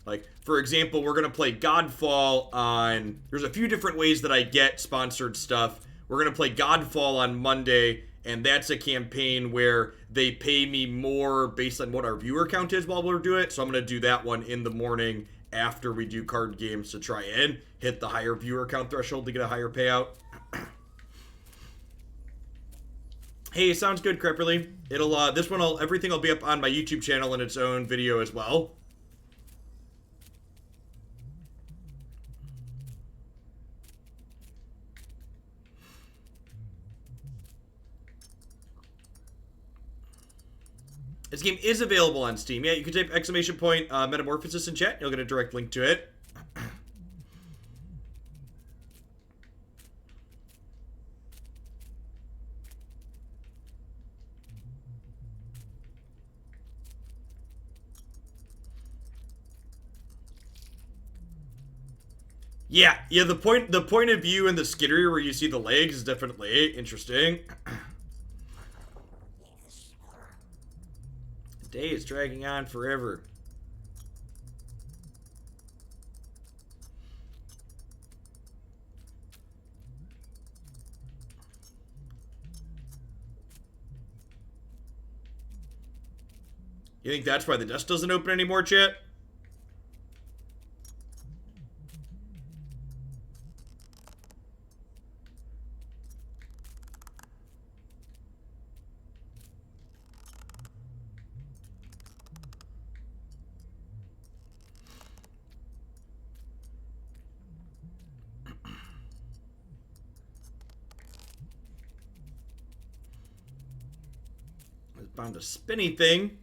Like, for example, we're going to play Godfall on... There's a few different ways that I get sponsored stuff. We're going to play Godfall on Monday, and that's a campaign where they pay me more based on what our viewer count is while we're doing it. So I'm going to do that one in the morning after we do card games to try and hit the higher viewer count threshold to get a higher payout. Hey, sounds good, Crepperly. Everything will be up on my YouTube channel in its own video as well. This game is available on Steam. Yeah, you can type ! Metamorphosis in chat. You'll get a direct link to it. Yeah, the point of view in the skittery where you see the legs is definitely interesting. The day is dragging on forever. You think that's why the desk doesn't open anymore, chat? Found a spinny thing.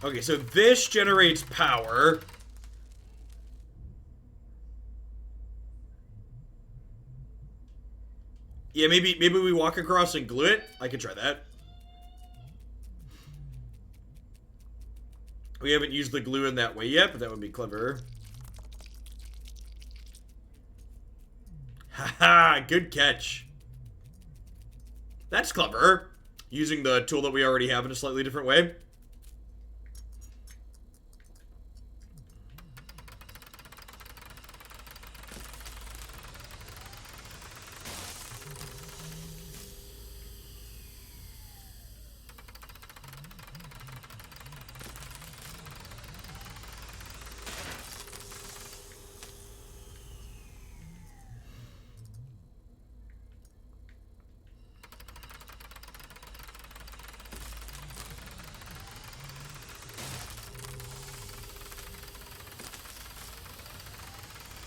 Okay, so this generates power. Yeah, maybe we walk across and glue it. I could try that. We haven't used the glue in that way yet, but that would be clever. Haha, good catch. That's clever. Using the tool that we already have in a slightly different way.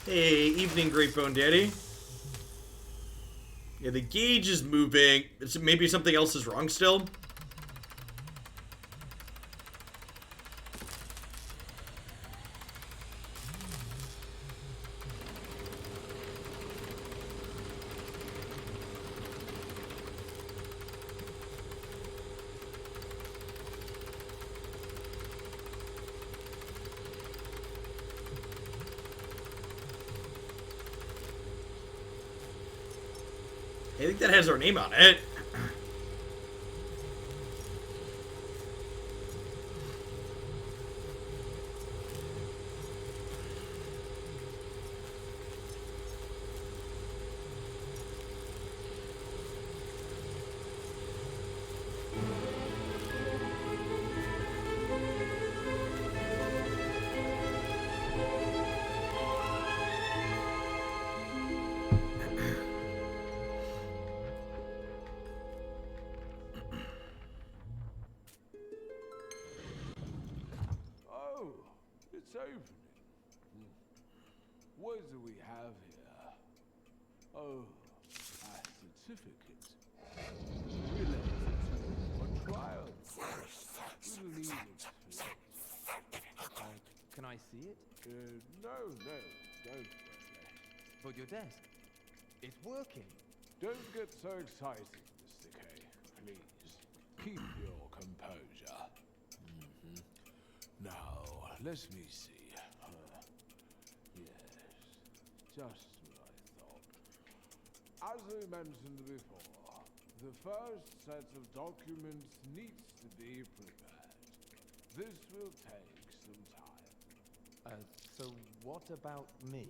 Hey, evening, Great Bone Daddy. Yeah, the gauge is moving. Maybe something else is wrong still. I think that has our name on it. Oh, it's opening. What do we have here? Oh, a certificate. Related to a trial. We'll need it. Can I see it? No, don't worry. But your desk. It's working. Don't get so excited, Mr. K. Please, keep your composure. Now, let me see. Yes, just what I thought. As I mentioned before, the first set of documents needs to be prepared. This will take some time. So what about me?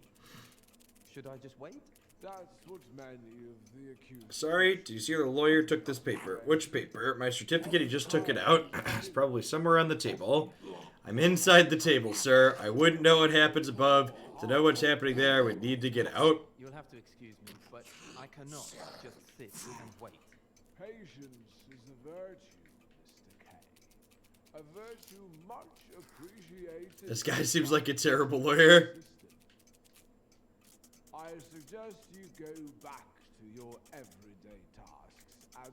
Should I just wait? That's what many of the accused... Sorry, do you see the lawyer took this paper? Which paper? My certificate, he just took it out. It's probably somewhere on the table. I'm inside the table, sir. I wouldn't know what happens above. To know what's happening there, I would need to get out. You'll have to excuse me, but I cannot just sit and wait. Patience is a virtue, Mr. K. A virtue much appreciated... This guy seems like a terrible lawyer. I suggest you go back to your everyday tasks at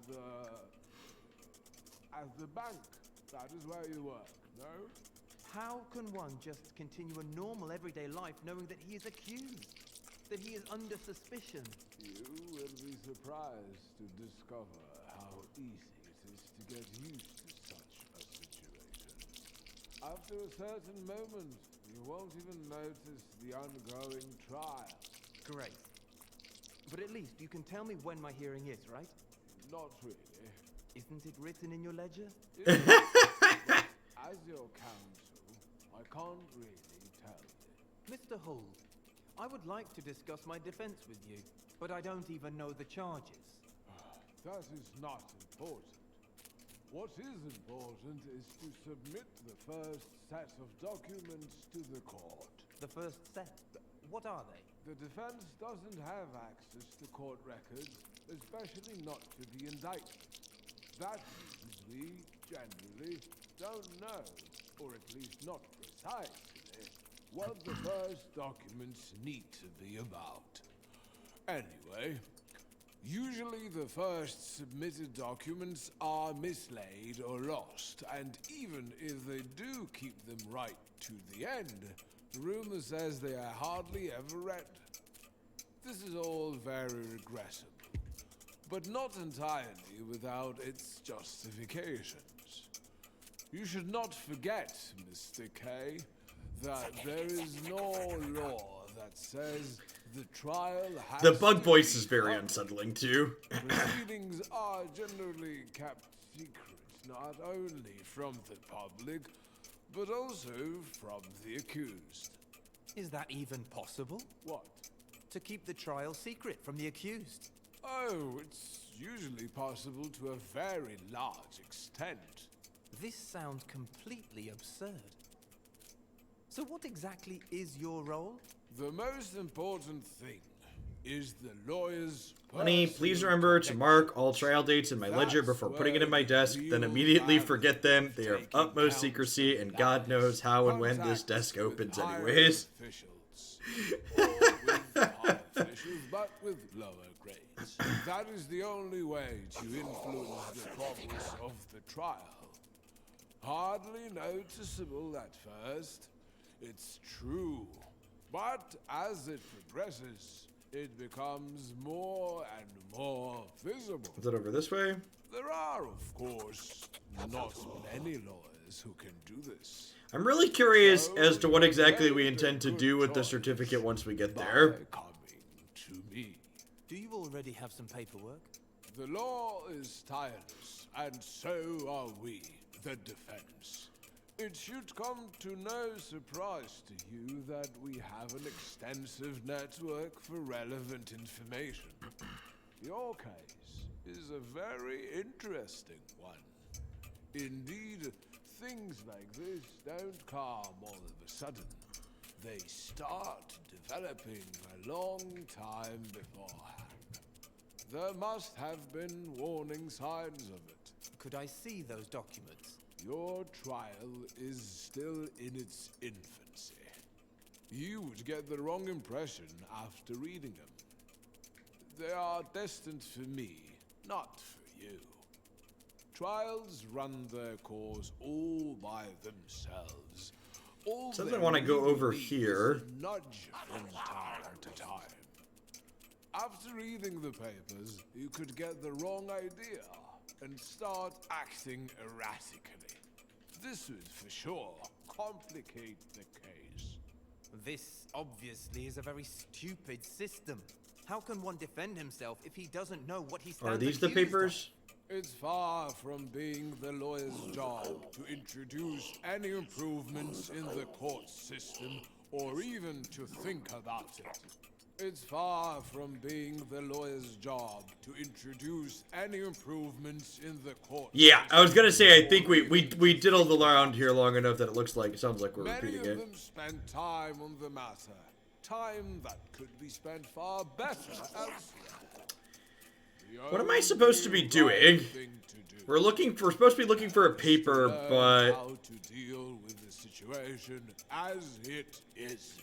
the bank. That is where you work, no? How can one just continue a normal everyday life knowing that he is accused? That he is under suspicion? You will be surprised to discover how easy it is to get used to such a situation. After a certain moment, you won't even notice the ongoing trial. Great. But at least you can tell me when my hearing is, right? Not really. Isn't it written in your ledger? As your counsel, I can't really tell you. Mr. Holt, I would like to discuss my defense with you, but I don't even know the charges. That is not important. What is important is to submit the first set of documents to the court. The first set? What are they? The defense doesn't have access to court records, especially not to the indictment. That means we, generally, don't know, or at least not precisely, what the first documents need to be about. Anyway, usually the first submitted documents are mislaid or lost, and even if they do keep them right to the end, rumor says they are hardly ever read. This is all very regrettable, but not entirely without its justifications. You should not forget, Mr. K, that there is no law that says the trial has The bug to voice be is very public. unsettling too. Proceedings are generally kept secret, not only from the public, but also from the accused. Is that even possible? What? To keep the trial secret from the accused? Oh, it's usually possible to a very large extent. This sounds completely absurd. So what exactly is your role? The most important thing is the lawyer's Honey, please personal remember to protection. mark all trial dates in my ledger That's before putting it in my where desk, the then real immediately value forget them. They are of taking utmost counsel secrecy, and God lies. knows how and when this Contact desk with opens higher anyways. officials. Or with high officials, but with lower grades. That is the only way to influence the progress of the trial. Hardly noticeable at first, it's true. But as it progresses, it becomes more and more visible. Is it over this way? There are, of course, not many lawyers who can do this. I'm really curious as to what exactly we intend to do with the certificate once we get there. By coming to me. Do you already have some paperwork? The law is tireless, and so are we, the defense. It should come to no surprise to you that we have an extensive network for relevant information. Your case is a very interesting one. Indeed, things like this don't come all of a sudden. They start developing a long time beforehand. There must have been warning signs of it. Could I see those documents? Your trial is still in its infancy. You would get the wrong impression after reading them. They are destined for me, not for you. Trials run their course all by themselves. All Says I they wanna go really over need is here. a nudge from time to time. After reading the papers, you could get the wrong idea and start acting erratically. This would for sure complicate the case. This obviously is a very stupid system. How can one defend himself if he doesn't know what he stands Are these the accused of? papers? It's far from being the lawyer's job to introduce any improvements in the court system or even to think about it. It's far from being the lawyer's job to introduce any improvements in the court. Yeah, I was gonna say, I system think or even we to diddled think around about here long enough that it sounds like we're Many repeating of it. them spend time on the matter. Time that could be spent far better elsewhere. What am I supposed to be doing? We're supposed to be looking for a paper, but How to deal with the situation as it is.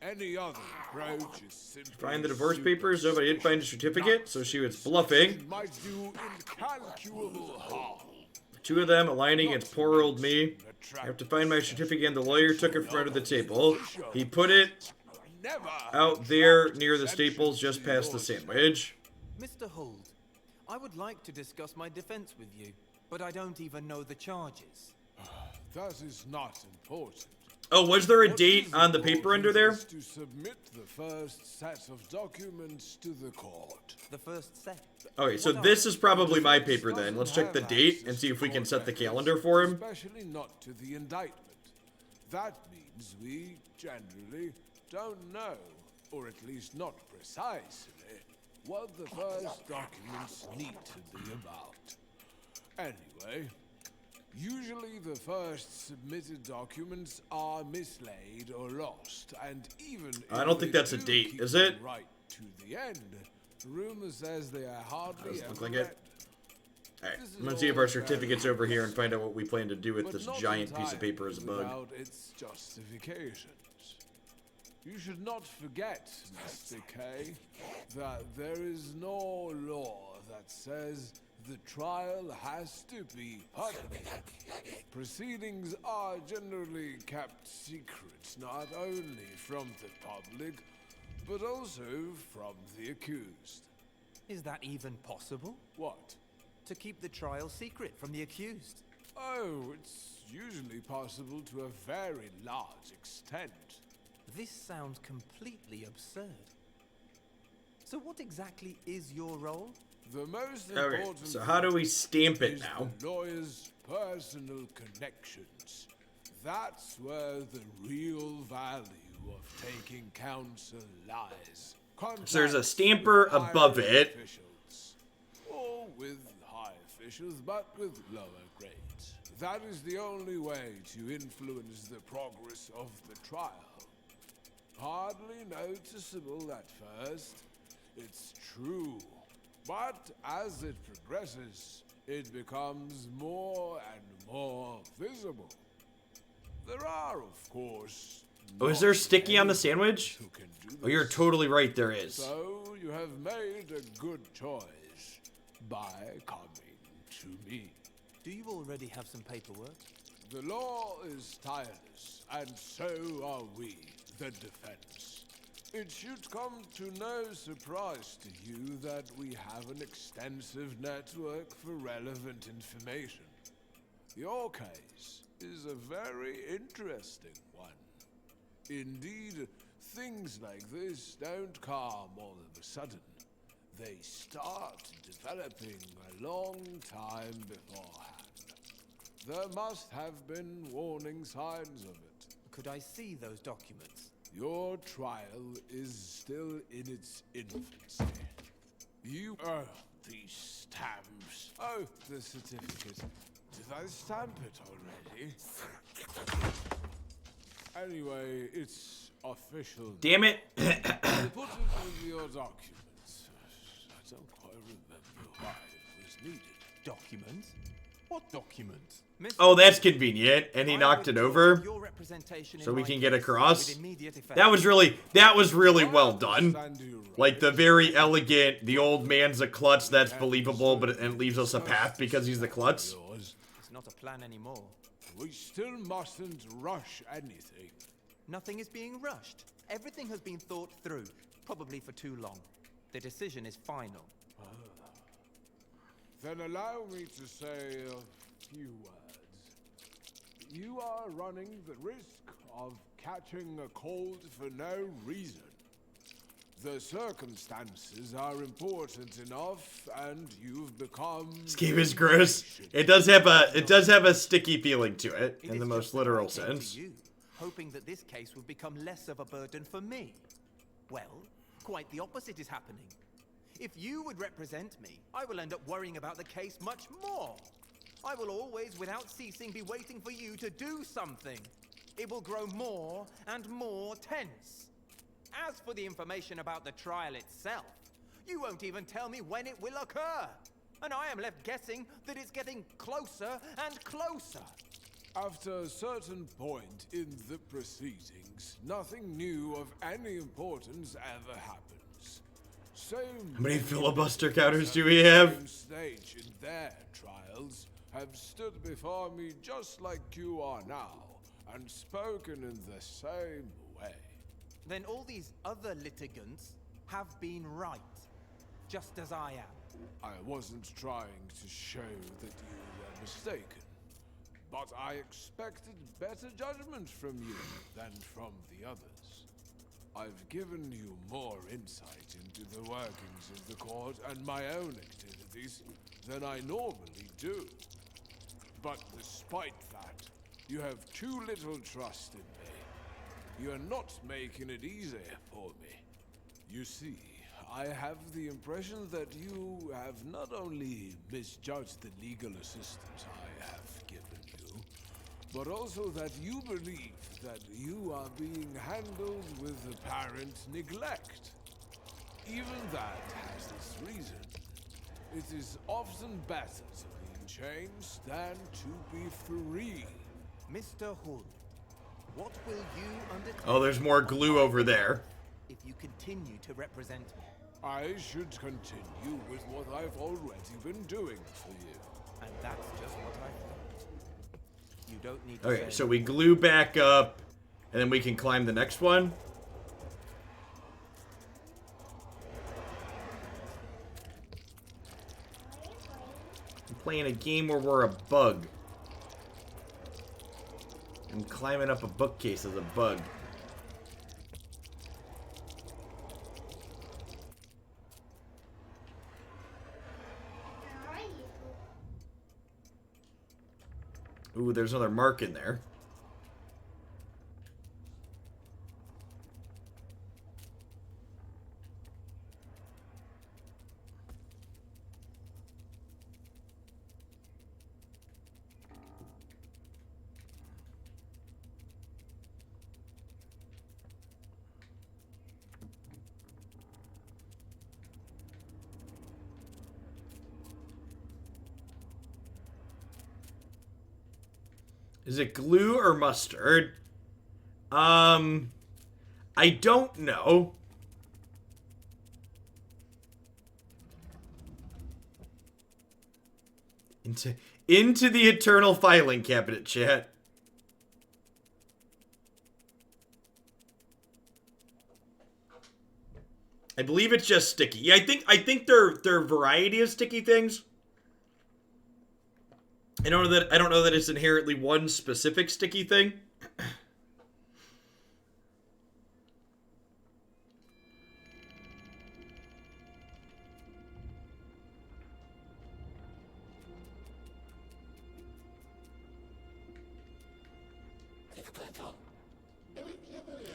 Any other approach is simply find the divorce papers. Nobody did find a certificate, so she was bluffing. might do incalculable harm. Two of them aligning against poor old me. I have to find my certificate, and the lawyer took it from under the table. He put it Never out there near the staples just past the sandwich. Mr. Holt, I would like to discuss my defense with you, but I don't even know the charges. That is not important. Oh, was there a What date is on the paper under there? important is to submit the first set of documents to the court. The first set. Okay, so this is probably my paper then. Let's check the date and see if we can set the calendar for him. Especially not to the indictment. That means we generally don't know, or at least not precisely, what the first documents need to be about. Anyway, usually the first submitted documents are mislaid or lost, and even I if don't think they that's a do date, keep is them it? right to the end, rumor says they are hardly Doesn't ever look like read. it. Alright, This is I'm gonna see if our all certificate's over here and find out what we plan to do with but this not giant piece of paper as a bug. without its justifications. You should not forget, Mr. K, that there is no law that says the trial has to be public. Proceedings are generally kept secret, not only from the public, but also from the accused. Is that even possible? What? To keep the trial secret from the accused? Oh, it's usually possible to a very large extent. This sounds completely absurd. So what exactly is your role? The most Okay, important so how do we stamp it is now? the lawyer's personal connections. That's where the real value of taking counsel lies. So there's a Contacts stamper with above higher it. officials, or with high officials, but with lower grades. That is the only way to influence the progress of the trial. Hardly noticeable at first, it's true. But as it progresses, it becomes more and more visible. There are, of course. Oh, is there not sticky on the many sandwich? who can do Oh, you're this. totally right, there is. So you have made a good choice by coming to me. Do you already have some paperwork? The law is tireless, and so are we, the defense. It should come to no surprise to you that we have an extensive network for relevant information. Your case is a very interesting one. Indeed, things like this don't come all of a sudden. They start developing a long time beforehand. There must have been warning signs of it. Could I see those documents? Your trial is still in its infancy. You... these stamps. Oh, the certificate. Did I stamp it already? Anyway, it's official. Damn it. Put it with your documents. I don't quite remember why it was needed. Documents? What documents? Mr. Oh, that's convenient. And he I knocked it withdraw over. your representation So in we my can get case across. with immediate effect. That was really well done. Like the very elegant, the old man's a klutz, that's believable, but it leaves us a path because he's the klutz. Yours. It's not a plan anymore. We still mustn't rush anything. Nothing is being rushed. Everything has been thought through, probably for too long. The decision is final. Then allow me to say a few words. You are running the risk of catching a cold for no reason. The circumstances are important enough, and you've become... This game is gross. It does have a sticky feeling to it, It in is the most just that I literal came to sense. you, hoping that this case would become less of a burden for me. Well, quite the opposite is happening. If you would represent me, I will end up worrying about the case much more. I will always, without ceasing, be waiting for you to do something. It will grow more and more tense. As for the information about the trial itself, you won't even tell me when it will occur. And I am left guessing that it's getting closer and closer. After a certain point in the proceedings, nothing new of any importance ever happens. So How many filibuster people counters at do we the have? same stage in their trials have stood before me just like you are now, and spoken in the same way. Then all these other litigants have been right, just as I am. I wasn't trying to show that you were mistaken, but I expected better judgment from you than from the others. I've given you more insight into the workings of the court and my own activities than I normally do. But despite that, you have too little trust in me. You are not making it easier for me. You see, I have the impression that you have not only misjudged the legal assistance I have given you, but also that you believe that you are being handled with apparent neglect. Even that has its reason. It is often better to be in chains than to be free. Mr. Hood, what will you undertake? Oh, there's more glue over there. If you continue to represent me. I should continue with what I've already been doing for you. And that's just what I thought. You don't need to Okay, say so we glue back up, and then we can climb the next one. I'm playing a game where we're a bug. I'm climbing up a bookcase as a bug. Ooh, there's another mark in there. Is it glue or mustard? I don't know. Into the eternal filing cabinet, chat. I believe it's just sticky. Yeah, I think there are a variety of sticky things. I don't know that it's inherently one specific sticky thing.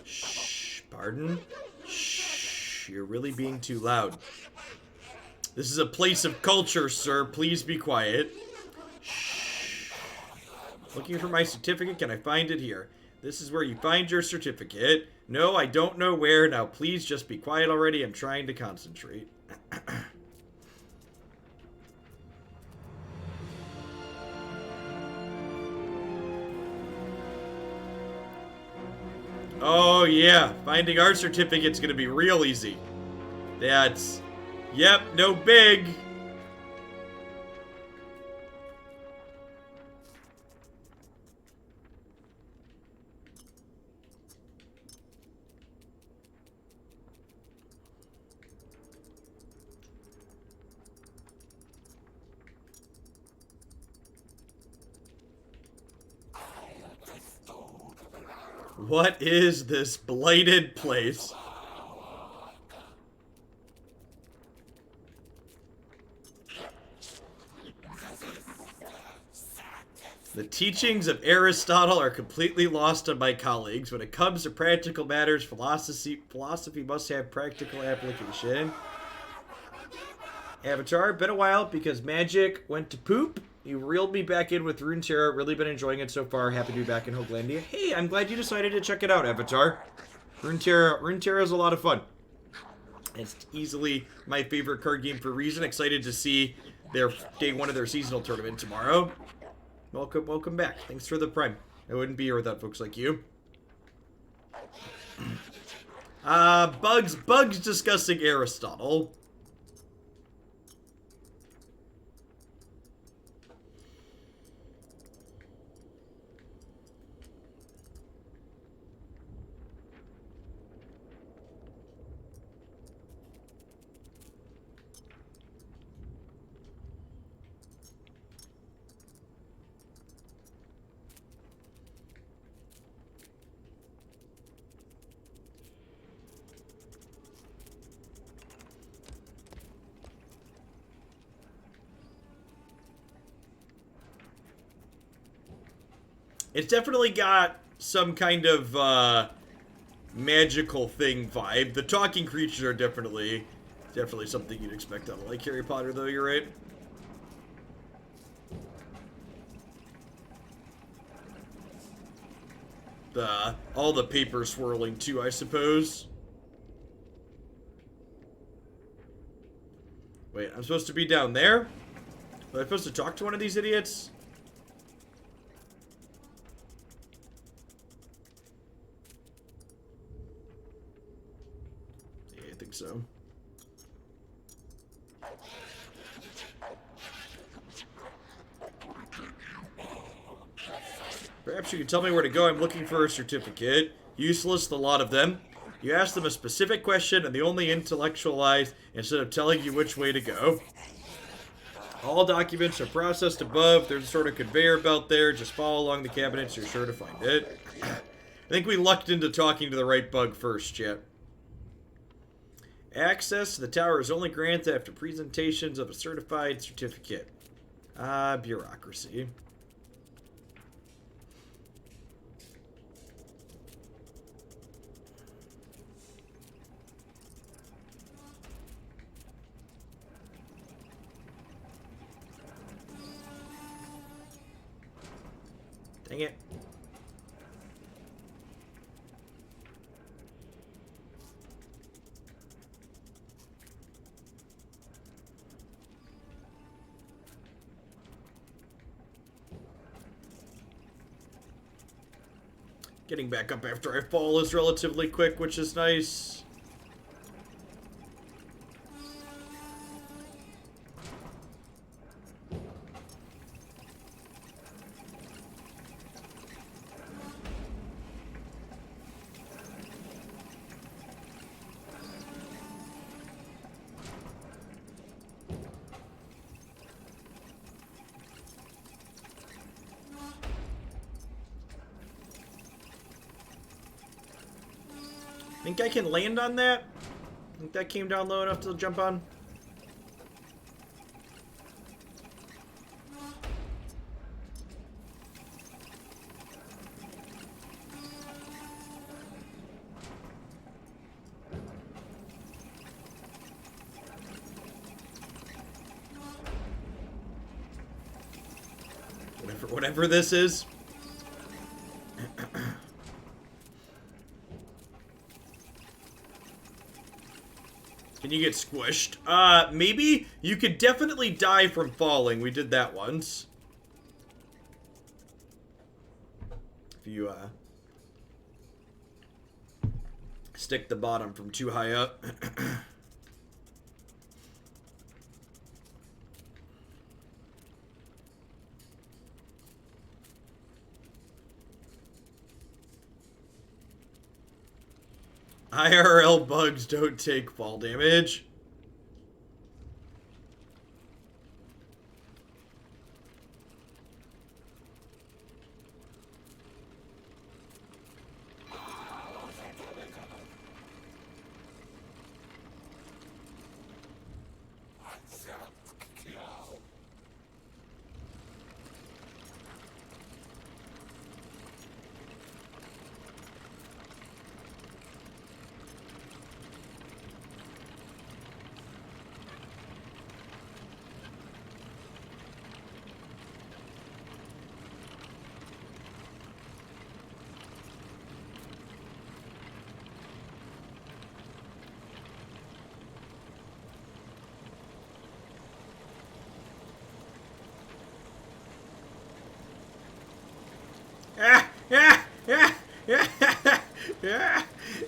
Shh, pardon? Shh, you're really being too loud. This is a place of culture, sir. Please be quiet. Looking for my certificate? Can I find it here? This is where you find your certificate. No, I don't know where. Now, please just be quiet already. I'm trying to concentrate. Oh, yeah. Finding our certificate's gonna be real easy. That's... Yep, no big. What is this blighted place? The teachings of Aristotle are completely lost on my colleagues. When it comes to practical matters, philosophy must have practical application. Avatar, been a while because magic went to poop. You reeled me back in with Runeterra. Really been enjoying it so far. Happy to be back in Hoaglandia. Hey, I'm glad you decided to check it out, Avatar. Runeterra is a lot of fun. It's easily my favorite card game for a reason. Excited to see their day one of their seasonal tournament tomorrow. Welcome back. Thanks for the prime. I wouldn't be here without folks like you. Bugs discussing Aristotle. It's definitely got some kind of magical thing vibe. The talking creatures are definitely something you'd expect out of like Harry Potter, though. You're right. All the paper swirling too, I suppose. Wait, I'm supposed to be down there? Am I supposed to talk to one of these idiots? Yeah, I think so. Perhaps you can tell me where to go. I'm looking for a certificate. Useless, the lot of them. You ask them a specific question and they only intellectualize instead of telling you which way to go. All documents are processed above. There's a sort of conveyor belt there. Just follow along the cabinets. You're sure to find it. I think we lucked into talking to the right bug first, chat. Access to the tower is only granted after presentations of a certified certificate. Bureaucracy. Dang it. Getting back up after I fall is relatively quick, which is nice. Think I can land on that? Think that came down low enough to jump on? Whatever this is. Can you get squished? Maybe? You could definitely die from falling. We did that once. If you, stick the bottom from too high up. IRL bugs don't take fall damage.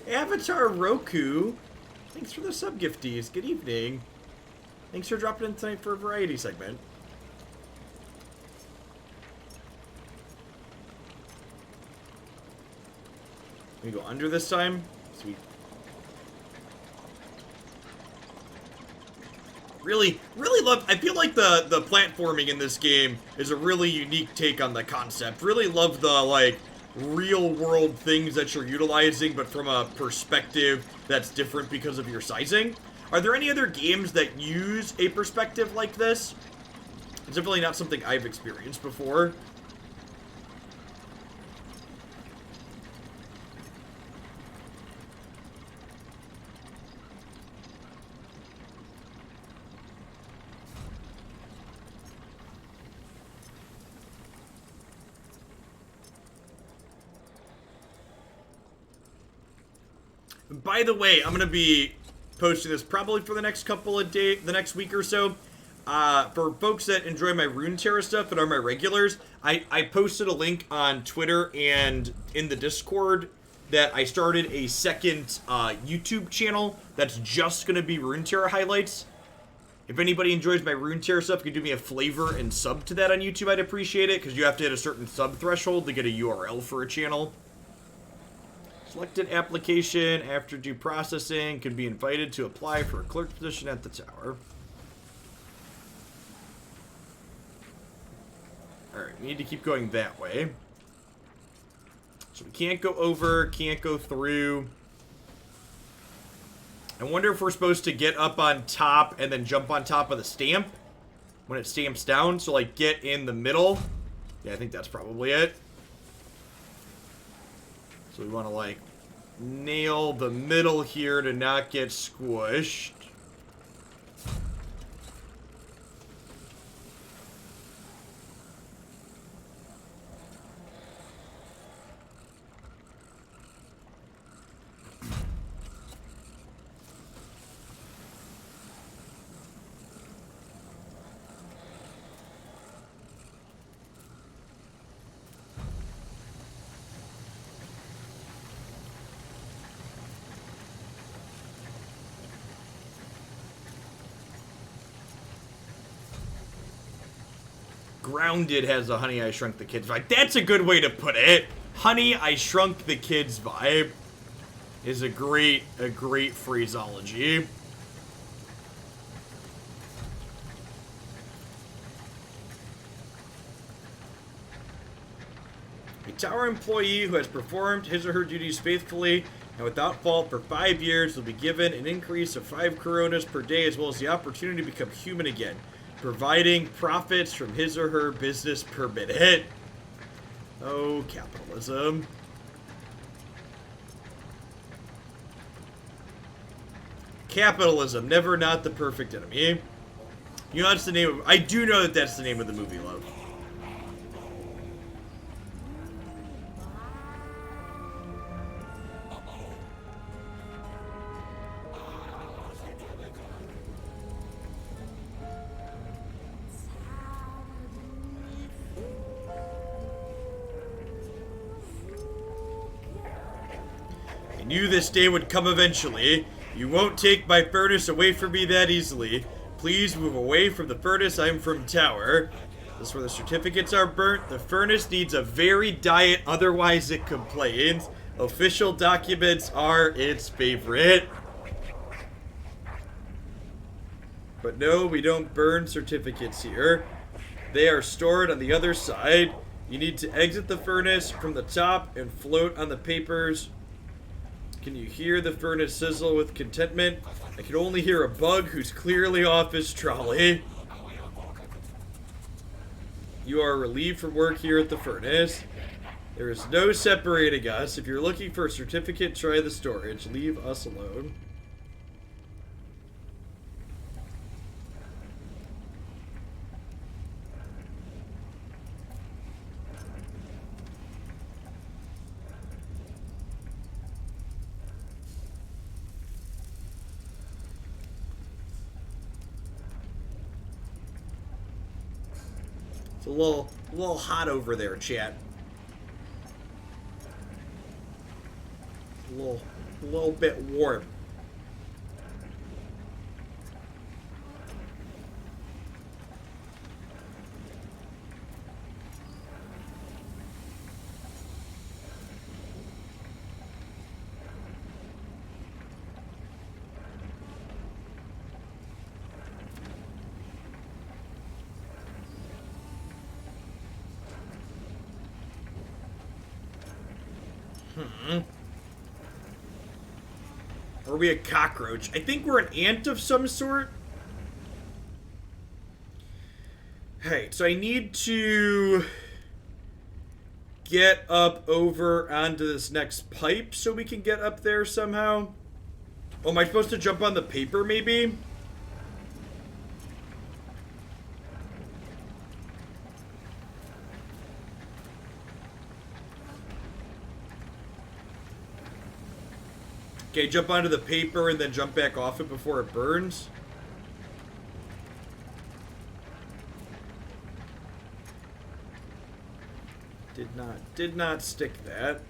Avatar Roku, thanks for the sub gifties. Good evening. Thanks for dropping in tonight for a variety segment. Can we go under this time? Sweet. Really love. I feel like the platforming in this game is a really unique take on the concept. Really love the like real world things that you're utilizing, but from a perspective that's different because of your sizing. Are there any other games that use a perspective like this? It's definitely not something I've experienced before. By the way, I'm gonna be posting this probably for the next couple of days, the next week or so. For folks that enjoy my Runeterra stuff and are my regulars, I posted a link on Twitter and in the Discord that I started a second YouTube channel that's just going to be Runeterra highlights. If anybody enjoys my Runeterra stuff, you can do me a flavor and sub to that on YouTube, I'd appreciate it, because you have to hit a certain sub threshold to get a URL for a channel. Selected application after due processing can be invited to apply for a clerk position at the tower. Alright, we need to keep going that way. So we can't go over, can't go through. I wonder if we're supposed to get up on top and then jump on top of the stamp when it stamps down. So, like, get in the middle. Yeah, I think that's probably it. So we want to, like, nail the middle here to not get squished. Grounded has a Honey, I Shrunk the Kids vibe. That's a good way to put it. Honey, I Shrunk the Kids vibe is a great phraseology. A tower employee who has performed his or her duties faithfully and without fault for 5 years will be given an increase of 5 coronas per day, as well as the opportunity to become human again, providing profits from his or her business per minute. Oh, capitalism. Capitalism, never not the perfect enemy. You know that's the name of... I do know that that's the name of the movie, love. Knew this day would come eventually. You won't take my furnace away from me that easily. Please move away from the furnace. I'm from tower. This is where the certificates are burnt. The furnace needs a varied diet, otherwise it complains. Official documents are its favorite. But no, we don't burn certificates here. They are stored on the other side. You need to exit the furnace from the top and float on the papers. Can you hear the furnace sizzle with contentment? I can only hear a bug who's clearly off his trolley. You are relieved from work here at the furnace. There is no separating us. If you're looking for a certificate, try the storage. Leave us alone. A little hot over there, chat. A little bit warm. Are we a cockroach? I think we're an ant of some sort. Hey, so I need to get up over onto this next pipe so we can get up there somehow. Oh, am I supposed to jump on the paper, maybe? Okay, jump onto the paper and then jump back off it before it burns. Did not stick that.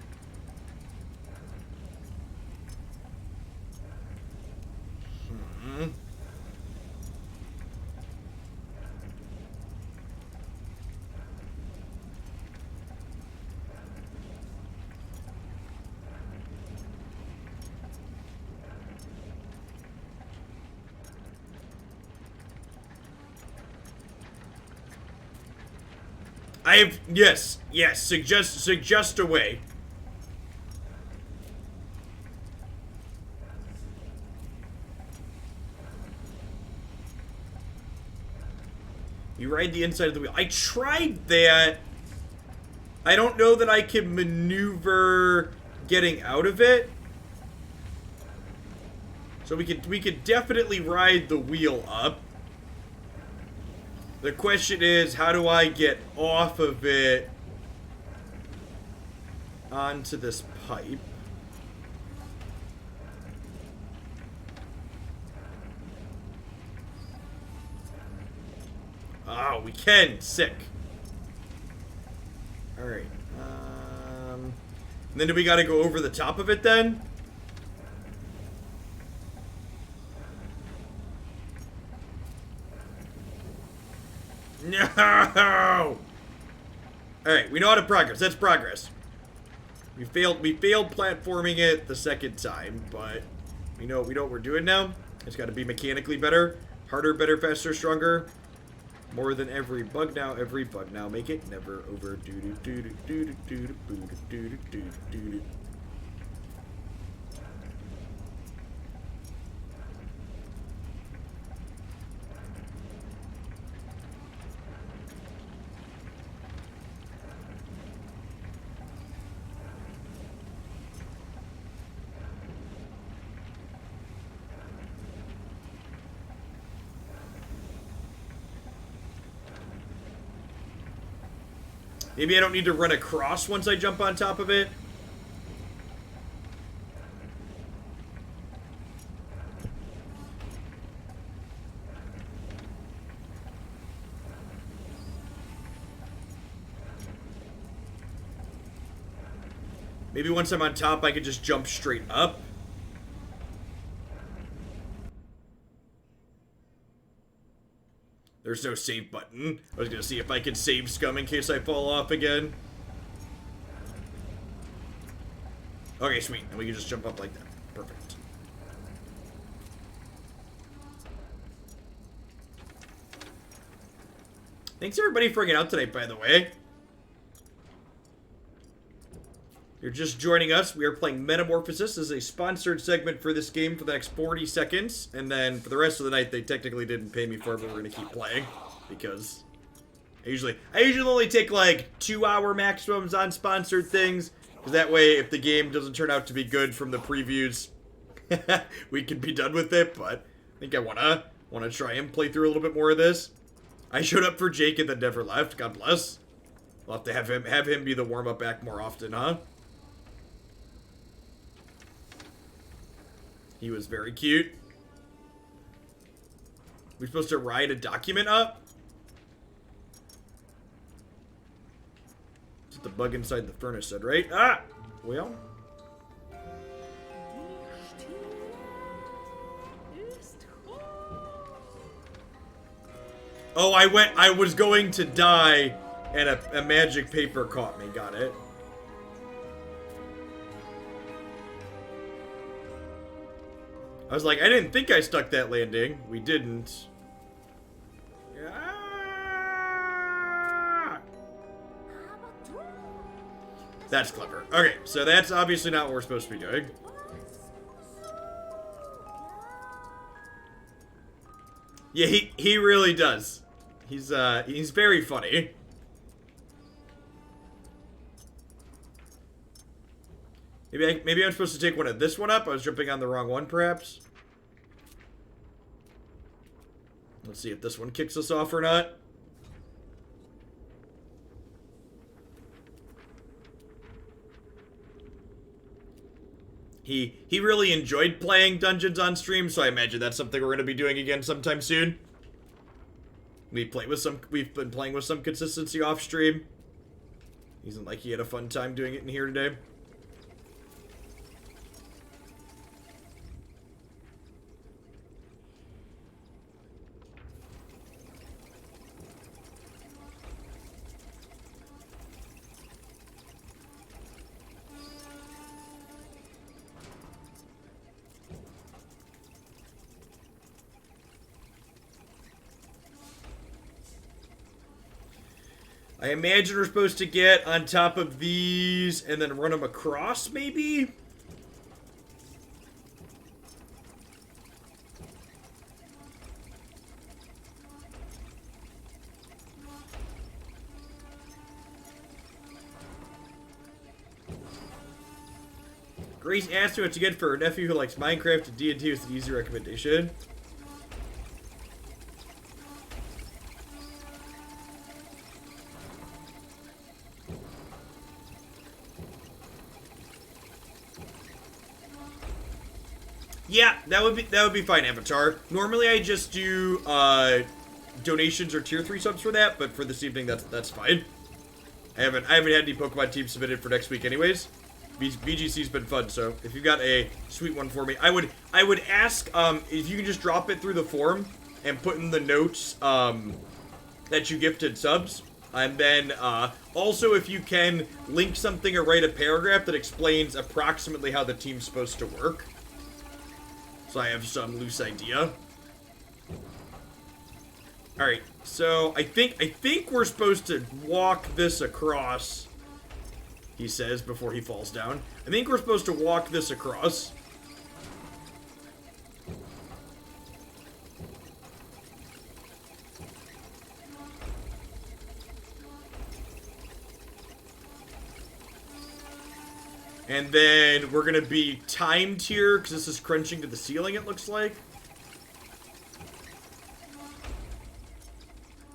Yes, suggest a way. You ride the inside of the wheel. I tried that. I don't know that I can maneuver getting out of it. So we could definitely ride the wheel up. The question is, how do I get off of it onto this pipe? Oh, we can. Sick. Alright. And then do we gotta go over the top of it then? No! Alright, we know how to progress. That's progress. We failed platforming it the second time, but we know what we're doing now. It's gotta be mechanically better. Harder, better, faster, stronger. More than every bug now, make it never over. Maybe I don't need to run across once I jump on top of it. Maybe once I'm on top, I could just jump straight up. There's no save button. I was gonna see if I could save scum in case I fall off again. Okay, sweet. And we can just jump up like that. Perfect. Thanks everybody for hanging out tonight, by the way. You're just joining us. We are playing Metamorphosis. This is a sponsored segment for this game for the next 40 seconds. And then for the rest of the night, they technically didn't pay me for it, but we're going to keep playing. Because I usually only take like 2-hour maximums on sponsored things. Because that way, if the game doesn't turn out to be good from the previews, we can be done with it. But I think I wanna try and play through a little bit more of this. I showed up for Jake and then never left. God bless. We'll have to have him be the warm-up act more often, huh? He was very cute. We're supposed to write a document up? That's what the bug inside the furnace said, right? Ah! Well. Oh, I was going to die, and a magic paper caught me. Got it. I was like, I didn't think I stuck that landing. We didn't. Ah! That's clever. Okay, so that's obviously not what we're supposed to be doing. Yeah, he really does. He's very funny. Maybe I'm supposed to take this one up. I was jumping on the wrong one, perhaps. Let's see if this one kicks us off or not. He really enjoyed playing dungeons on stream, so I imagine that's something we're gonna be doing again sometime soon. We've been playing with some consistency off stream. He seemed like he had a fun time doing it in here today. I imagine we're supposed to get on top of these and then run them across, maybe? Grace asked me what to get for her nephew who likes Minecraft and D&D with an easy recommendation. Yeah, that would be fine, Avatar. Normally I just do donations or tier 3 subs for that, but for this evening that's fine. I haven't had any Pokemon teams submitted for next week anyways. VGC's been fun, so if you've got a sweet one for me, I would ask if you can just drop it through the form and put in the notes that you gifted subs. And then also if you can link something or write a paragraph that explains approximately how the team's supposed to work. So I have some loose idea. Alright, so I think we're supposed to walk this across, he says before he falls down. I think we're supposed to walk this across. And then we're gonna be timed here, because this is crunching to the ceiling, it looks like.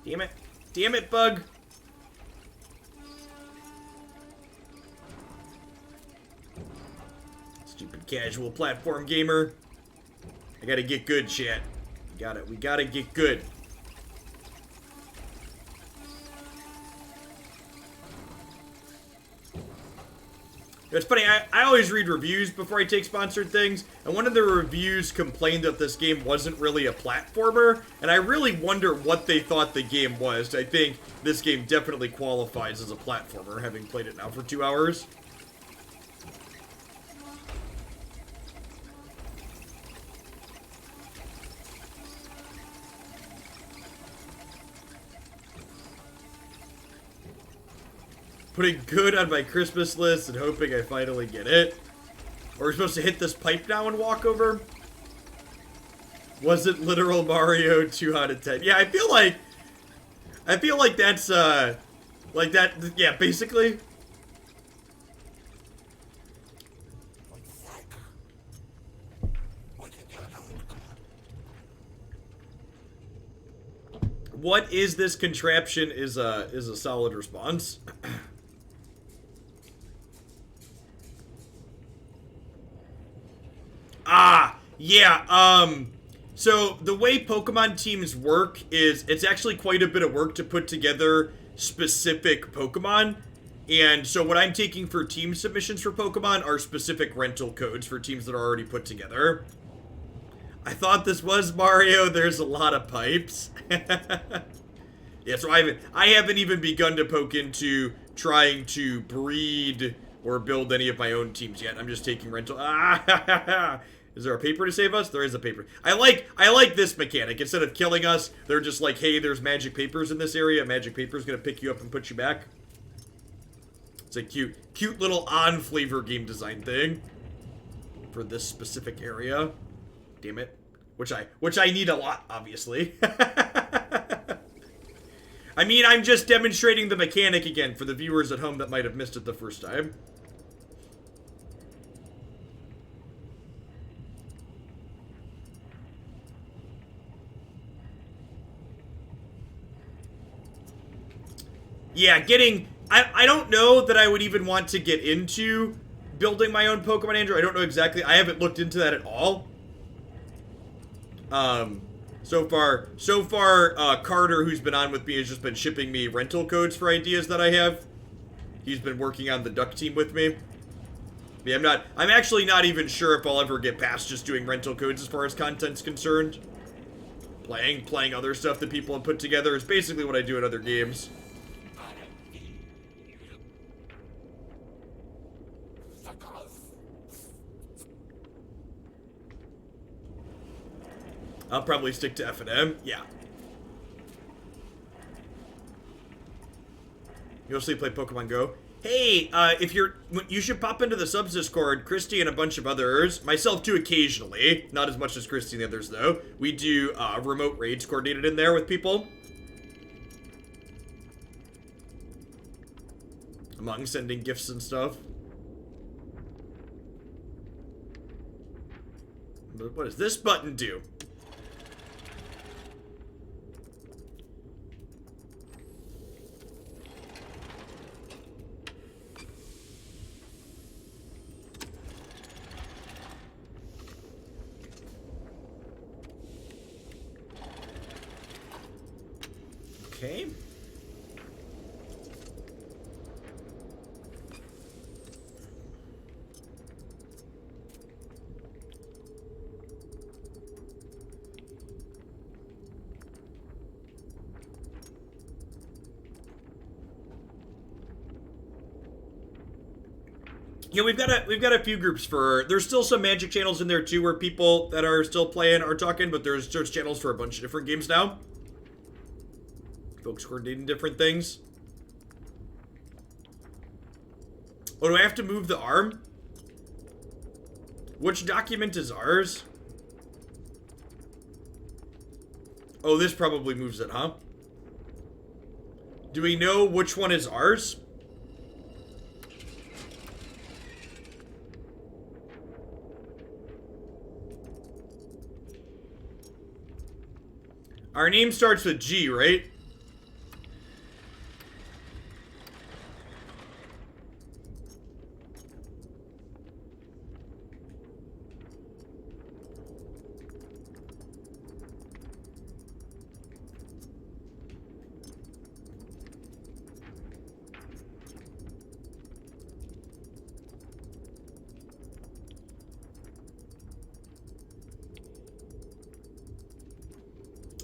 Damn it. Damn it, bug. Stupid casual platform gamer. I gotta get good, chat. We gotta get good. It's funny, I always read reviews before I take sponsored things, and one of the reviews complained that this game wasn't really a platformer, and I really wonder what they thought the game was. I think this game definitely qualifies as a platformer, having played it now for 2 hours. Putting good on my Christmas list and hoping I finally get it. Are we supposed to hit this pipe now and walk over? Was it literal Mario 2 out of 10? Yeah, I feel like that's, like that, yeah, basically. What is this contraption is a solid response. Yeah, so the way Pokemon teams work is it's actually quite a bit of work to put together specific Pokemon. And so what I'm taking for team submissions for Pokemon are specific rental codes for teams that are already put together. I thought this was Mario. There's a lot of pipes. Yeah, so I haven't even begun to poke into trying to breed or build any of my own teams yet. I'm just taking rental. Is there a paper to save us? There is a paper. I like this mechanic. Instead of killing us, they're just like, hey, there's magic papers in this area. Magic paper's gonna pick you up and put you back. It's a cute little on flavor game design thing for this specific area. Damn it. Which I need a lot, obviously. I mean, I'm just demonstrating the mechanic again for the viewers at home that might have missed it the first time. Yeah, I don't know that I would even want to get into building my own Pokemon Android. I don't know exactly. I haven't looked into that at all. So far, Carter, who's been on with me, has just been shipping me rental codes for ideas that I have. He's been working on the Duck team with me. Yeah, I'm actually not even sure if I'll ever get past just doing rental codes as far as content's concerned. Playing other stuff that people have put together is basically what I do in other games. I'll probably stick to F&M. Yeah. You mostly play Pokemon Go. Hey, you should pop into the subs Discord. Christy and a bunch of others, myself too occasionally, not as much as Christy and the others though. We do remote raids coordinated in there with people. Among sending gifts and stuff. But what does this button do? Okay. Yeah, we've got a few groups for. There's still some Magic channels in there too, where people that are still playing are talking, but there's channels for a bunch of different games now. Folks coordinating different things. Oh, do I have to move the arm? Which document is ours? Oh, this probably moves it, huh? Do we know which one is ours? Our name starts with G, right?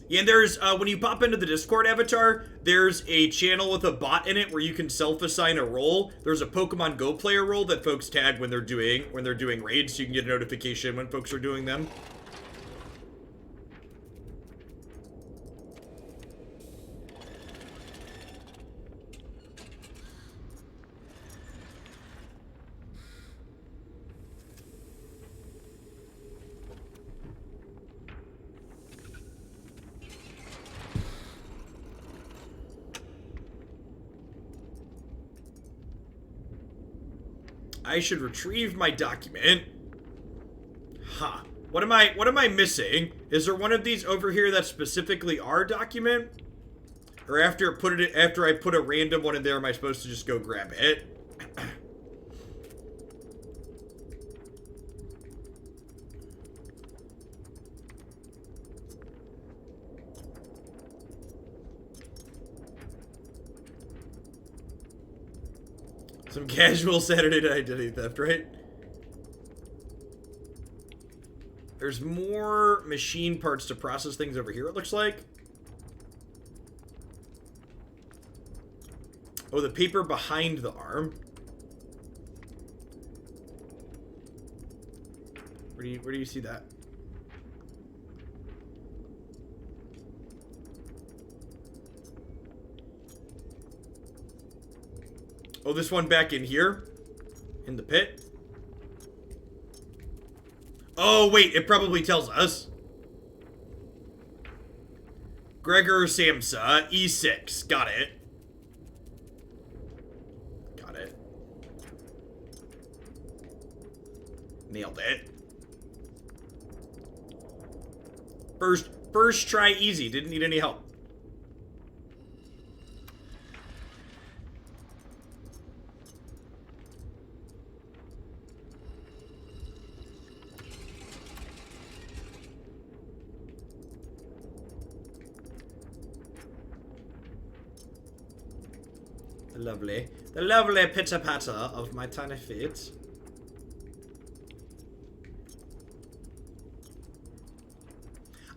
Yeah, and there's, when you pop into the Discord avatar, there's a channel with a bot in it where you can self-assign a role. There's a Pokemon Go player role that folks tag when they're doing raids, so you can get a notification when folks are doing them. I should retrieve my document. Huh. What am I missing? Is there one of these over here that's specifically our document? Or after I put a random one in there, am I supposed to just go grab it? Some casual Saturday night identity theft, right? There's more machine parts to process things over here, it looks like. Oh, the paper behind the arm. Where do you see that? Oh, this one back in here? In the pit? Oh, wait, it probably tells us. Gregor Samsa, E6. Got it. Got it. Nailed it. First try easy. Didn't need any help. The lovely pitter-patter of my tiny feet.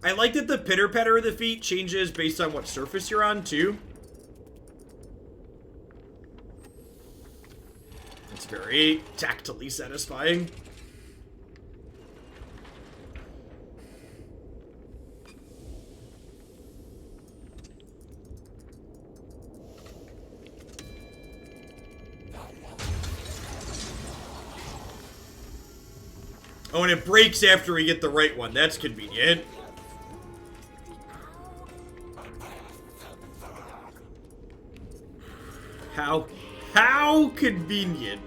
I like that the pitter-patter of the feet changes based on what surface you're on, too. It's very tactily satisfying. Oh, and it breaks after we get the right one. That's convenient. How convenient.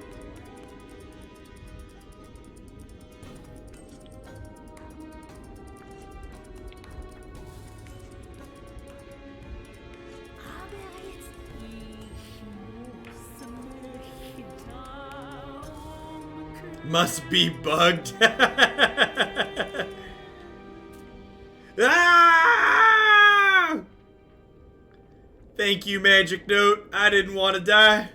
Must be bugged. Ah! Thank you, Magic Note. I didn't want to die.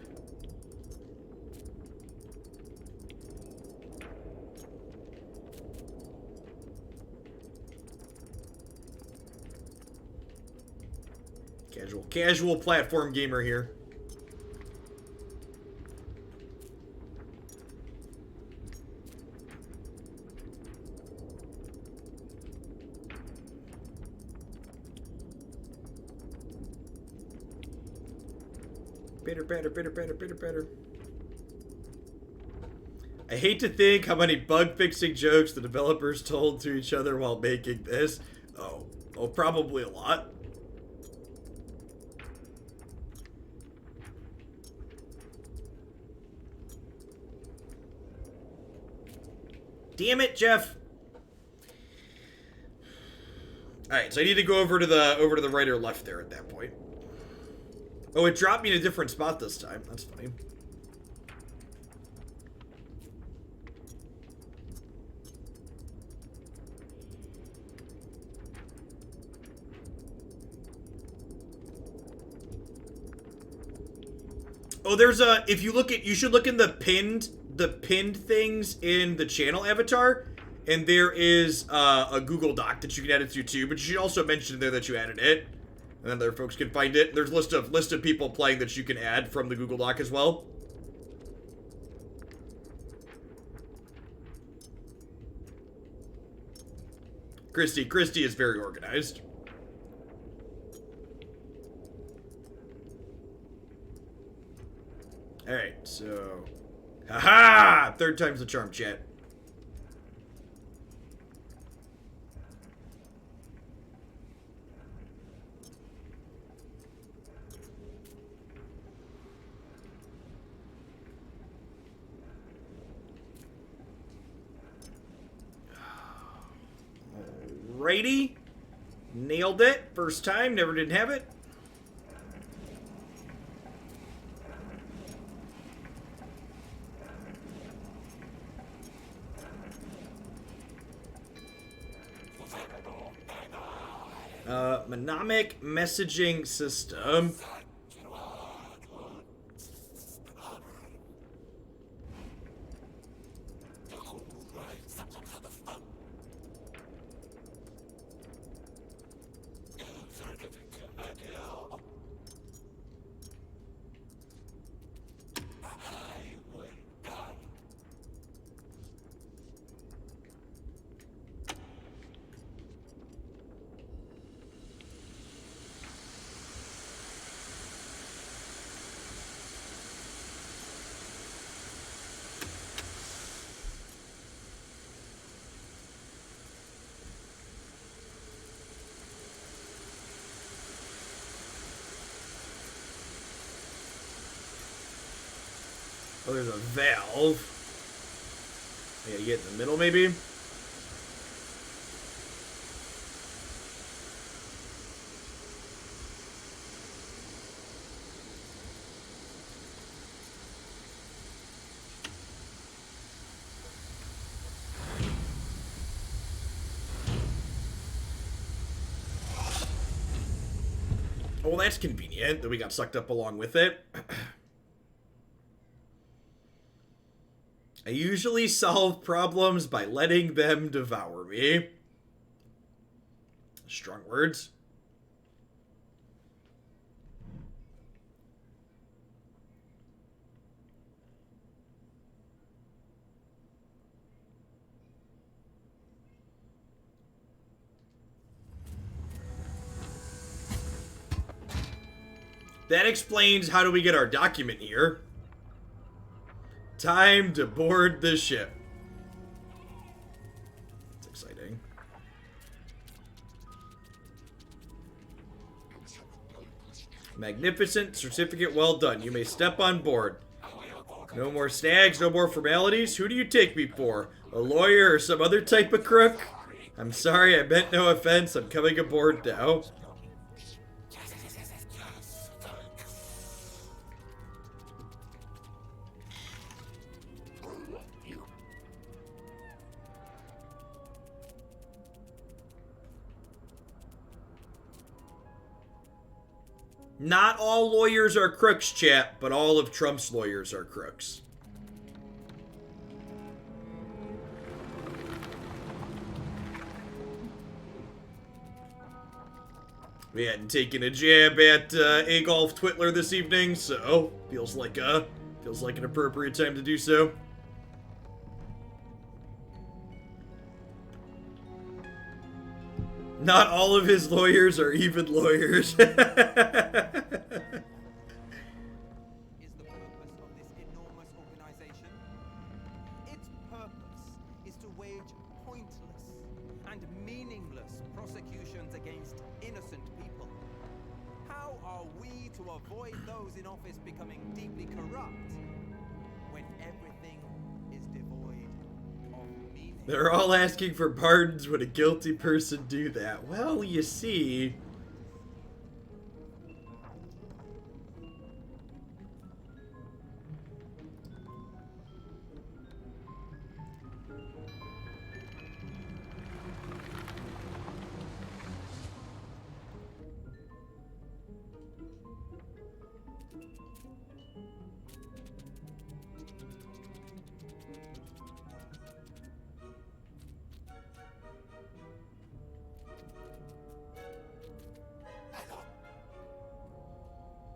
Casual platform gamer here. Bitter. I hate to think how many bug-fixing jokes the developers told to each other while making this. Oh, probably a lot. Damn it, Jeff. Alright, so I need to go over to the right or left there at that point. Oh, it dropped me in a different spot this time. That's funny. Oh, there's a, if you look at, you should look in the pinned things in the channel avatar, and there is a Google Doc that you can add it to too, but you should also mention there that you added it. And then other folks can find it. There's a list of people playing that you can add from the Google Doc as well. Christy is very organized. Alright, so... Haha! Third time's the charm, chat. Alrighty. Nailed it. First time. Never didn't have it. Mnemonic messaging system. Oh, there's a valve. I gotta get in the middle, maybe? Oh, well, that's convenient that we got sucked up along with it. I usually solve problems by letting them devour me. Strong words. That explains how do we get our document here. Time to board the ship. It's exciting. Magnificent certificate, well done. You may step on board. No more snags, no more formalities. Who do you take me for? A lawyer or some other type of crook? I'm sorry, I meant no offense. I'm coming aboard now. Not all lawyers are crooks, chat, but all of Trump's lawyers are crooks. We hadn't taken a jab at Adolf Hitler this evening, so feels like an appropriate time to do so. Not all of his lawyers are even lawyers. Is the purpose of this enormous organization? Its purpose is to wage pointless and meaningless prosecutions against innocent people. How are we to avoid those in office becoming deeply corrupt when everything is devoid of meaning? They're all asking for pardons when a guilty person do that. Well, you see...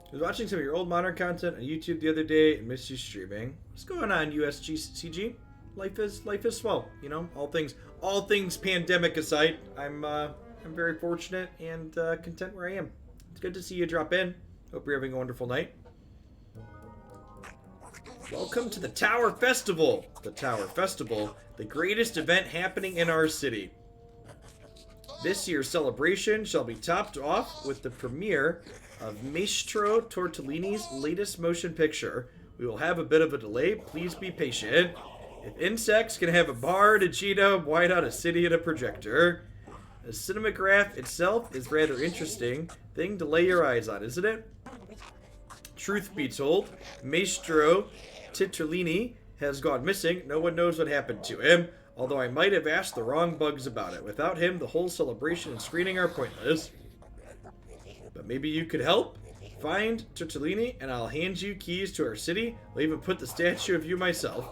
I was watching some of your old modern content on YouTube the other day and missed you streaming. What's going on, USGCG? Life is swell, you know. All things pandemic aside, I'm very fortunate and content where I am. It's good to see you drop in. Hope you're having a wonderful night. Welcome to the Tower Festival. The Tower Festival, the greatest event happening in our city. This year's celebration shall be topped off with the premiere of Maestro Tortellini's latest motion picture. We will have a bit of a delay. Please be patient. If insects can have a bar and a genome, why not a city and a projector? The cinematograph itself is rather interesting thing to lay your eyes on, isn't it? Truth be told, Maestro Tortellini has gone missing. No one knows what happened to him, although I might have asked the wrong bugs about it. Without him, the whole celebration and screening are pointless. But maybe you could help? Find Tortellini, and I'll hand you keys to our city. I'll even put the statue of you myself.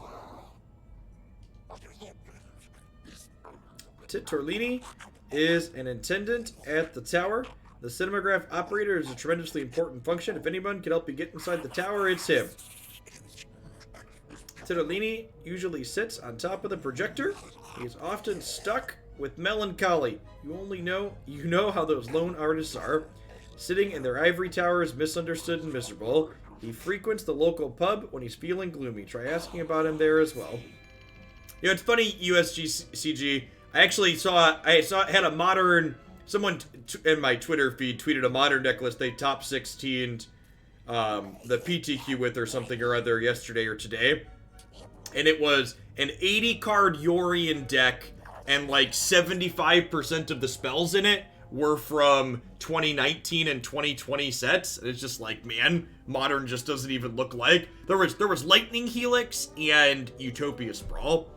Tortellini is an attendant at the tower. The cinematograph operator is a tremendously important function. If anyone can help you get inside the tower, it's him. Tortellini usually sits on top of the projector. He is often stuck with melancholy. You know how those lone artists are. Sitting in their ivory towers, misunderstood and miserable. He frequents the local pub when he's feeling gloomy. Try asking about him there as well. You know, it's funny, USGCG. I actually had a modern, someone in my Twitter feed tweeted a modern necklace they top 16'd the PTQ with or something or other yesterday or today. And it was an 80 card Yorian deck, and like 75% of the spells in it were from 2019 and 2020 sets. And it's just like, man, modern just doesn't even look like. There was Lightning Helix and Utopia Sprawl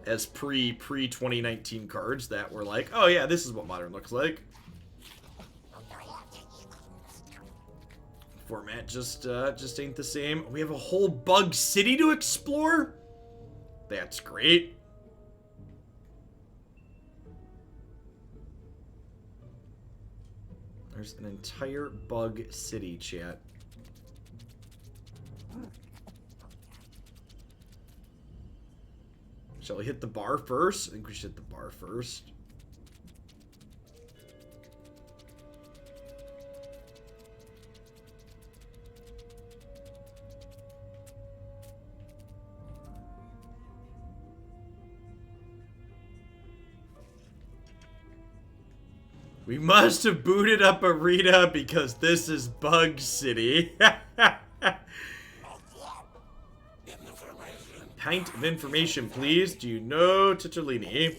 as pre 2019 cards that were like, oh yeah, this is what modern looks like. Format just ain't the same. We have a whole bug city to explore. That's great. There's an entire bug city, chat. Shall we hit the bar first? I think we should hit the bar first. We must have booted up Arena because this is Bug City. Pint of information, please. Do you know Titolini?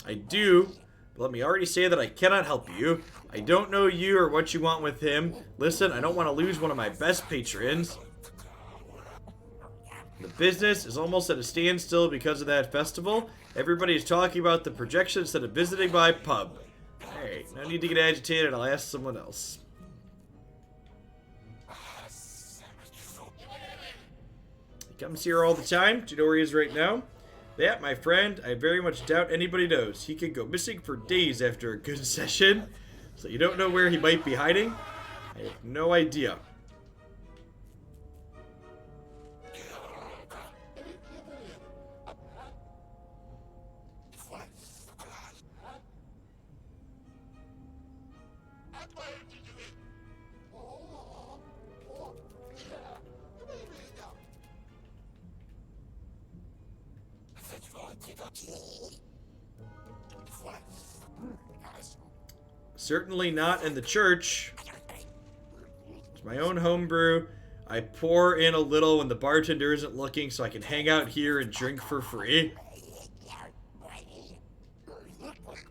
I do, but let me already say that I cannot help you. I don't know you or what you want with him. Listen, I don't want to lose one of my best patrons. The business is almost at a standstill because of that festival. Everybody is talking about the projection instead of visiting my pub. Alright, no need to get agitated. I'll ask someone else. He comes here all the time. Do you know where he is right now? That, my friend, I very much doubt anybody knows. He could go missing for days after a good session. So you don't know where he might be hiding? I have no idea. Certainly not in the church. It's my own homebrew. I pour in a little when the bartender isn't looking so I can hang out here and drink for free.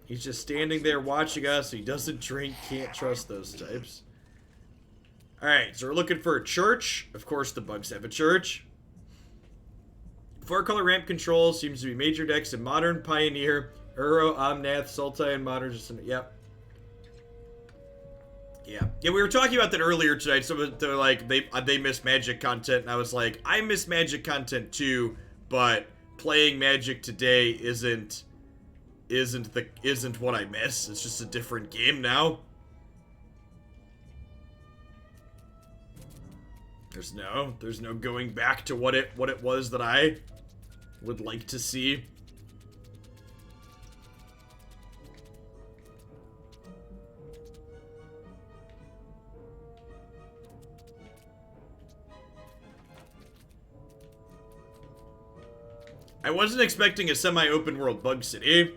He's just standing there watching us. He doesn't drink. Can't trust those types. Alright, so we're looking for a church. Of course, the bugs have a church. 4-color ramp control seems to be major decks in Modern, Pioneer, Uro, Omnath, Sultai, and Modern. Yep. Yeah, we were talking about that earlier tonight. So they're like, they miss Magic content, and I was like, I miss Magic content too, but playing Magic today isn't what I miss. It's just a different game now. There's no going back to what it was that I would like to see. I wasn't expecting a semi-open world Bug City.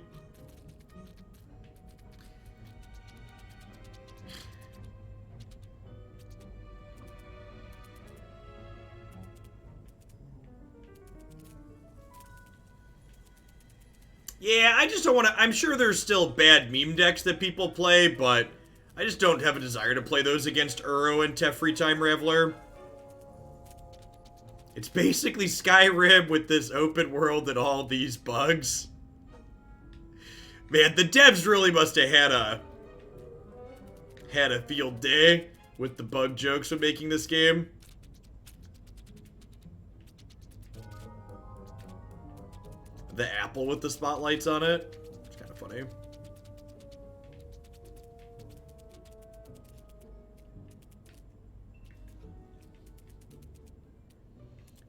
Yeah, I just don't want to... I'm sure there's still bad meme decks that people play, but I just don't have a desire to play those against Uro and Teferi Time Raveler. It's basically Skyrim with this open world and all these bugs. Man, the devs really must have had a field day with the bug jokes when making this game. The apple with the spotlights on it. It's kind of funny.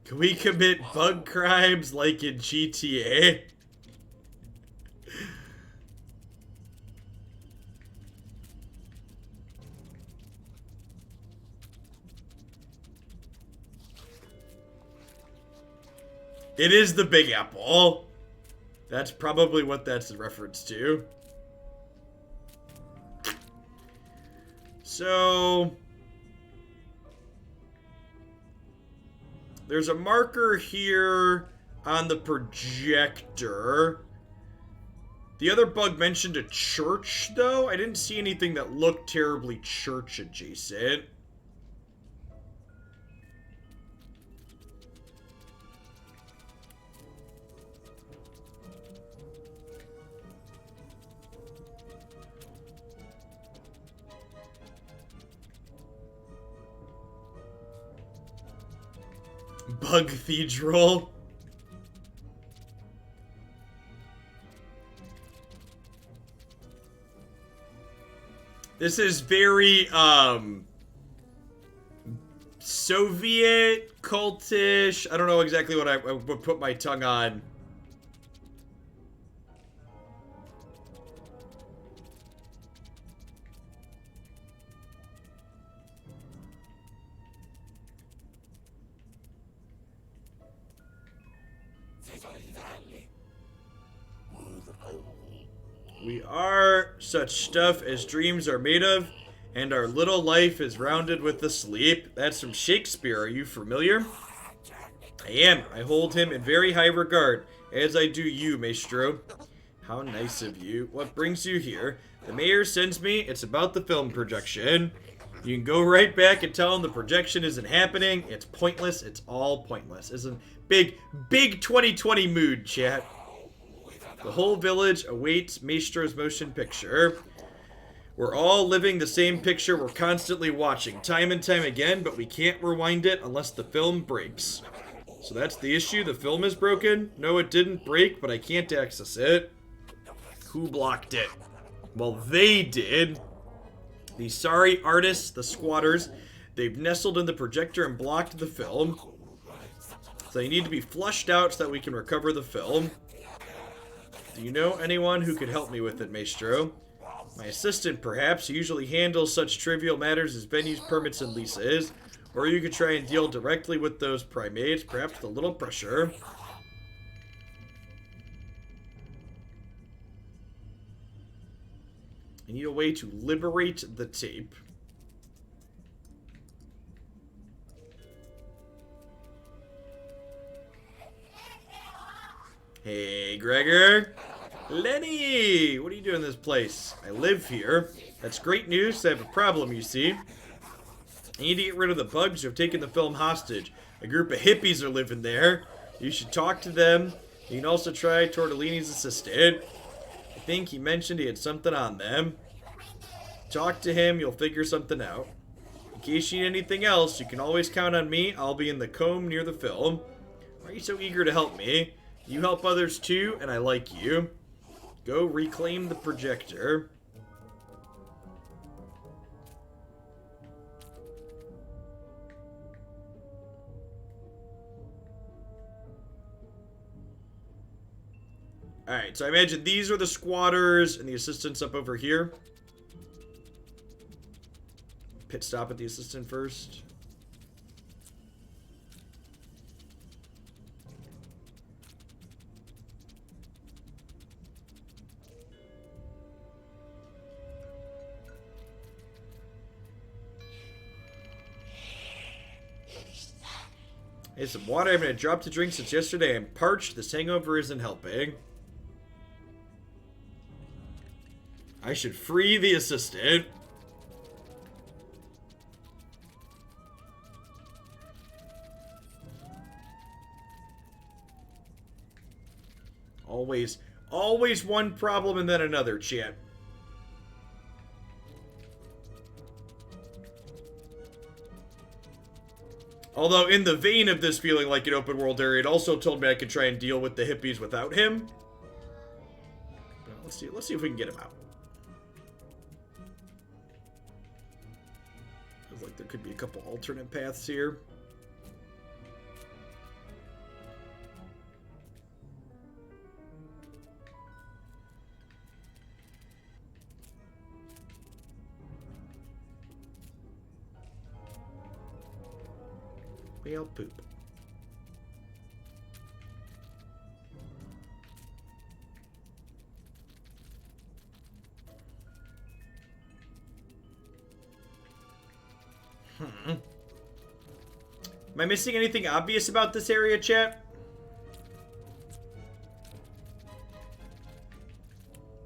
Can we commit bug crimes like in GTA? It is the Big Apple. That's probably what that's a reference to. So... there's a marker here on the projector. The other bug mentioned a church, though. I didn't see anything that looked terribly church adjacent. Bug Cathedral. This is very, Soviet, cultish. I don't know exactly what I would put my tongue on. We are such stuff as dreams are made of, and our little life is rounded with the sleep. That's from Shakespeare. Are you familiar? I am. I hold him in very high regard, as I do you, Maestro. How nice of you. What brings you here? The mayor sends me. It's about the film projection. You can go right back and tell him the projection isn't happening. It's pointless. It's all pointless. It's a big 2020 mood, chat. The whole village awaits Maestro's motion picture. We're all living the same picture we're constantly watching, time and time again, but we can't rewind it unless the film breaks. So that's the issue. The film is broken. No, it didn't break, but I can't access it. Who blocked it? Well, they did. The sorry artists, the squatters, they've nestled in the projector and blocked the film. So they need to be flushed out so that we can recover the film. Do you know anyone who could help me with it, Maestro? My assistant, perhaps, who usually handles such trivial matters as venues, permits, and leases. Or you could try and deal directly with those primates, perhaps with a little pressure. I need a way to liberate the tape. Hey, Gregor. Lenny! What are you doing in this place? I live here. That's great news. I have a problem, you see. I need to get rid of the bugs who have taken the film hostage. A group of hippies are living there. You should talk to them. You can also try Tortellini's assistant. I think he mentioned he had something on them. Talk to him. You'll figure something out. In case you need anything else, you can always count on me. I'll be in the comb near the film. Why are you so eager to help me? You help others too, and I like you. Go reclaim the projector. Alright, so I imagine these are the squatters and the assistants up over here. Pit stop at the assistant first. Hey, some water. I haven't had a drop to drink since yesterday. I'm parched. This hangover isn't helping. I should free the assistant. Always one problem and then another, chat. Although, in the vein of this feeling like an open world area, it also told me I could try and deal with the hippies without him. Well, let's see if we can get him out. Feels like there could be a couple alternate paths here. Whale poop. Am I missing anything obvious about this area, chat?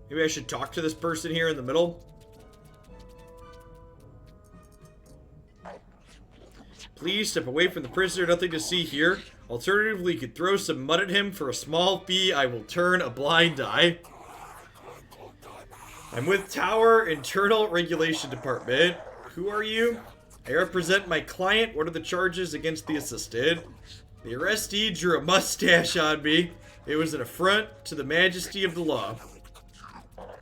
Maybe I should talk to this person here in the middle. Please step away from the prisoner. Nothing to see here. Alternatively, you could throw some mud at him for a small fee. I will turn a blind eye. I'm with Tower Internal Regulation Department. Who are you? I represent my client. What are the charges against the assisted? The arrestee drew a mustache on me. It was an affront to the majesty of the law.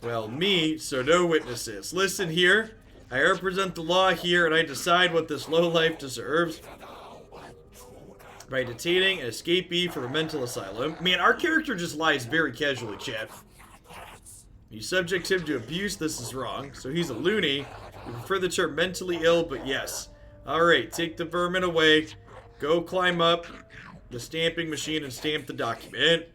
Well, me, so no witnesses. Listen here. I represent the law here, and I decide what this lowlife deserves by detaining an escapee from a mental asylum. Man, our character just lies very casually, chat. You subject him to abuse, this is wrong. So he's a loony. We prefer the term mentally ill, but yes. Alright, take the vermin away. Go climb up the stamping machine and stamp the document.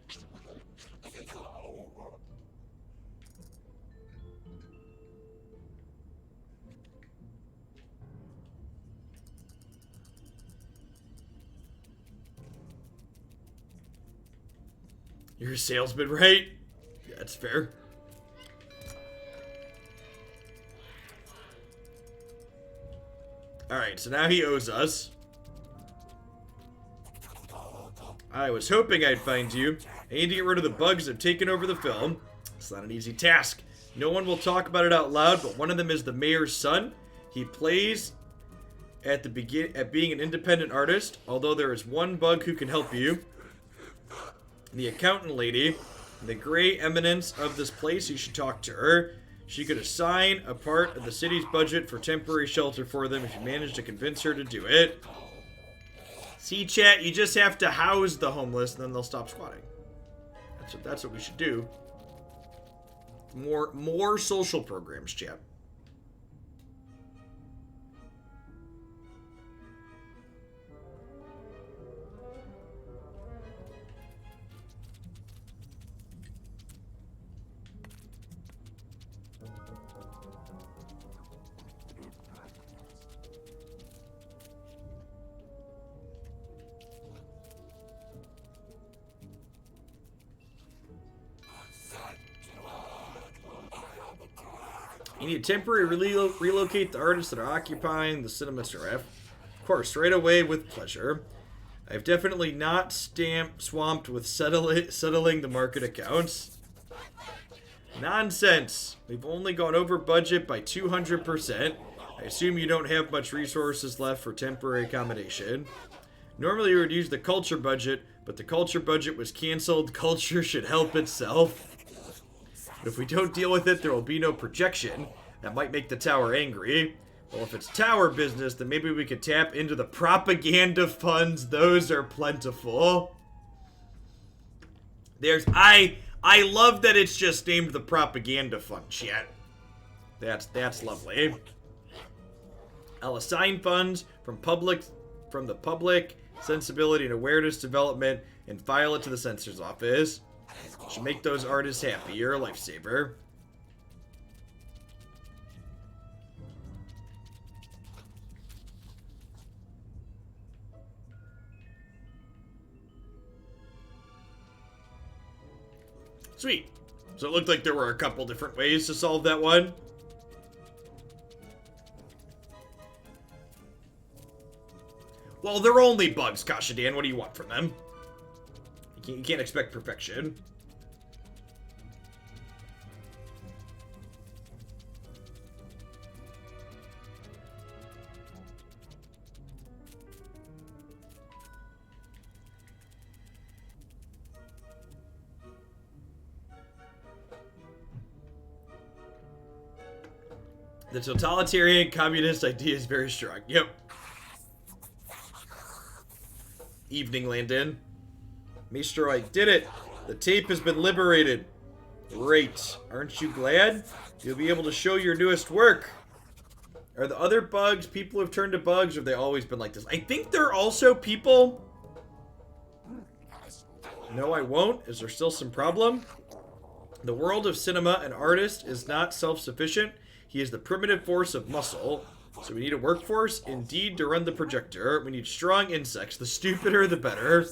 You're a salesman, right? Yeah, that's fair. Alright, so now he owes us. I was hoping I'd find you. I need to get rid of the bugs that have taken over the film. It's not an easy task. No one will talk about it out loud, but one of them is the mayor's son. He plays at being an independent artist, although there is one bug who can help you. The accountant lady, the gray eminence of this place, you should talk to her. She could assign a part of the city's budget for temporary shelter for them if you manage to convince her to do it. See, chat, you just have to house the homeless and then they'll stop squatting. That's what we should do. More social programs, chat. You need to temporarily relocate the artists that are occupying the cinema serif. Of course, right away with pleasure. I've definitely not swamped with settling the market accounts. Nonsense. We've only gone over budget by 200%. I assume you don't have much resources left for temporary accommodation. Normally we would use the culture budget, but the culture budget was canceled. Culture should help itself. But if we don't deal with it, there will be no projection. That might make the tower angry. Well, if it's tower business, then maybe we could tap into the propaganda funds. Those are plentiful. I love that it's just named the propaganda fund, chat. That's lovely. I'll assign funds from the public sensibility and awareness development and file it to the censor's office. Should make those artists happy. You're a lifesaver. Sweet. So it looked like there were a couple different ways to solve that one. Well, they're only bugs, Kashadan. What do you want from them? You can't expect perfection. The totalitarian communist idea is very strong. Yep. Evening, Landon. Maestro, I did it. The tape has been liberated. Great. Aren't you glad? You'll be able to show your newest work. Are the other bugs people who have turned to bugs, or have they always been like this? I think they're also people. No, I won't. Is there still some problem? The world of cinema, an artist is not self-sufficient. He is the primitive force of muscle. So we need a workforce, indeed, to run the projector. We need strong insects. The stupider, the better.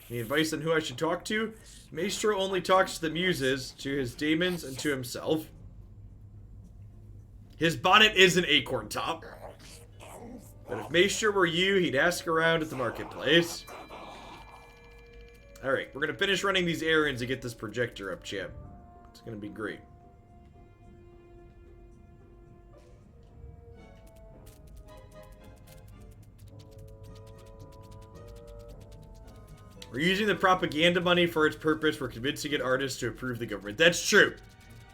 Any advice on who I should talk to? Maestro only talks to the muses, to his daemons, and to himself. His bonnet is an acorn top. But if Maestro were you, he'd ask around at the marketplace. Alright, we're going to finish running these errands and get this projector up, champ. It's going to be great. We're using the propaganda money for its purpose. We're convincing an artist to approve the government. That's true.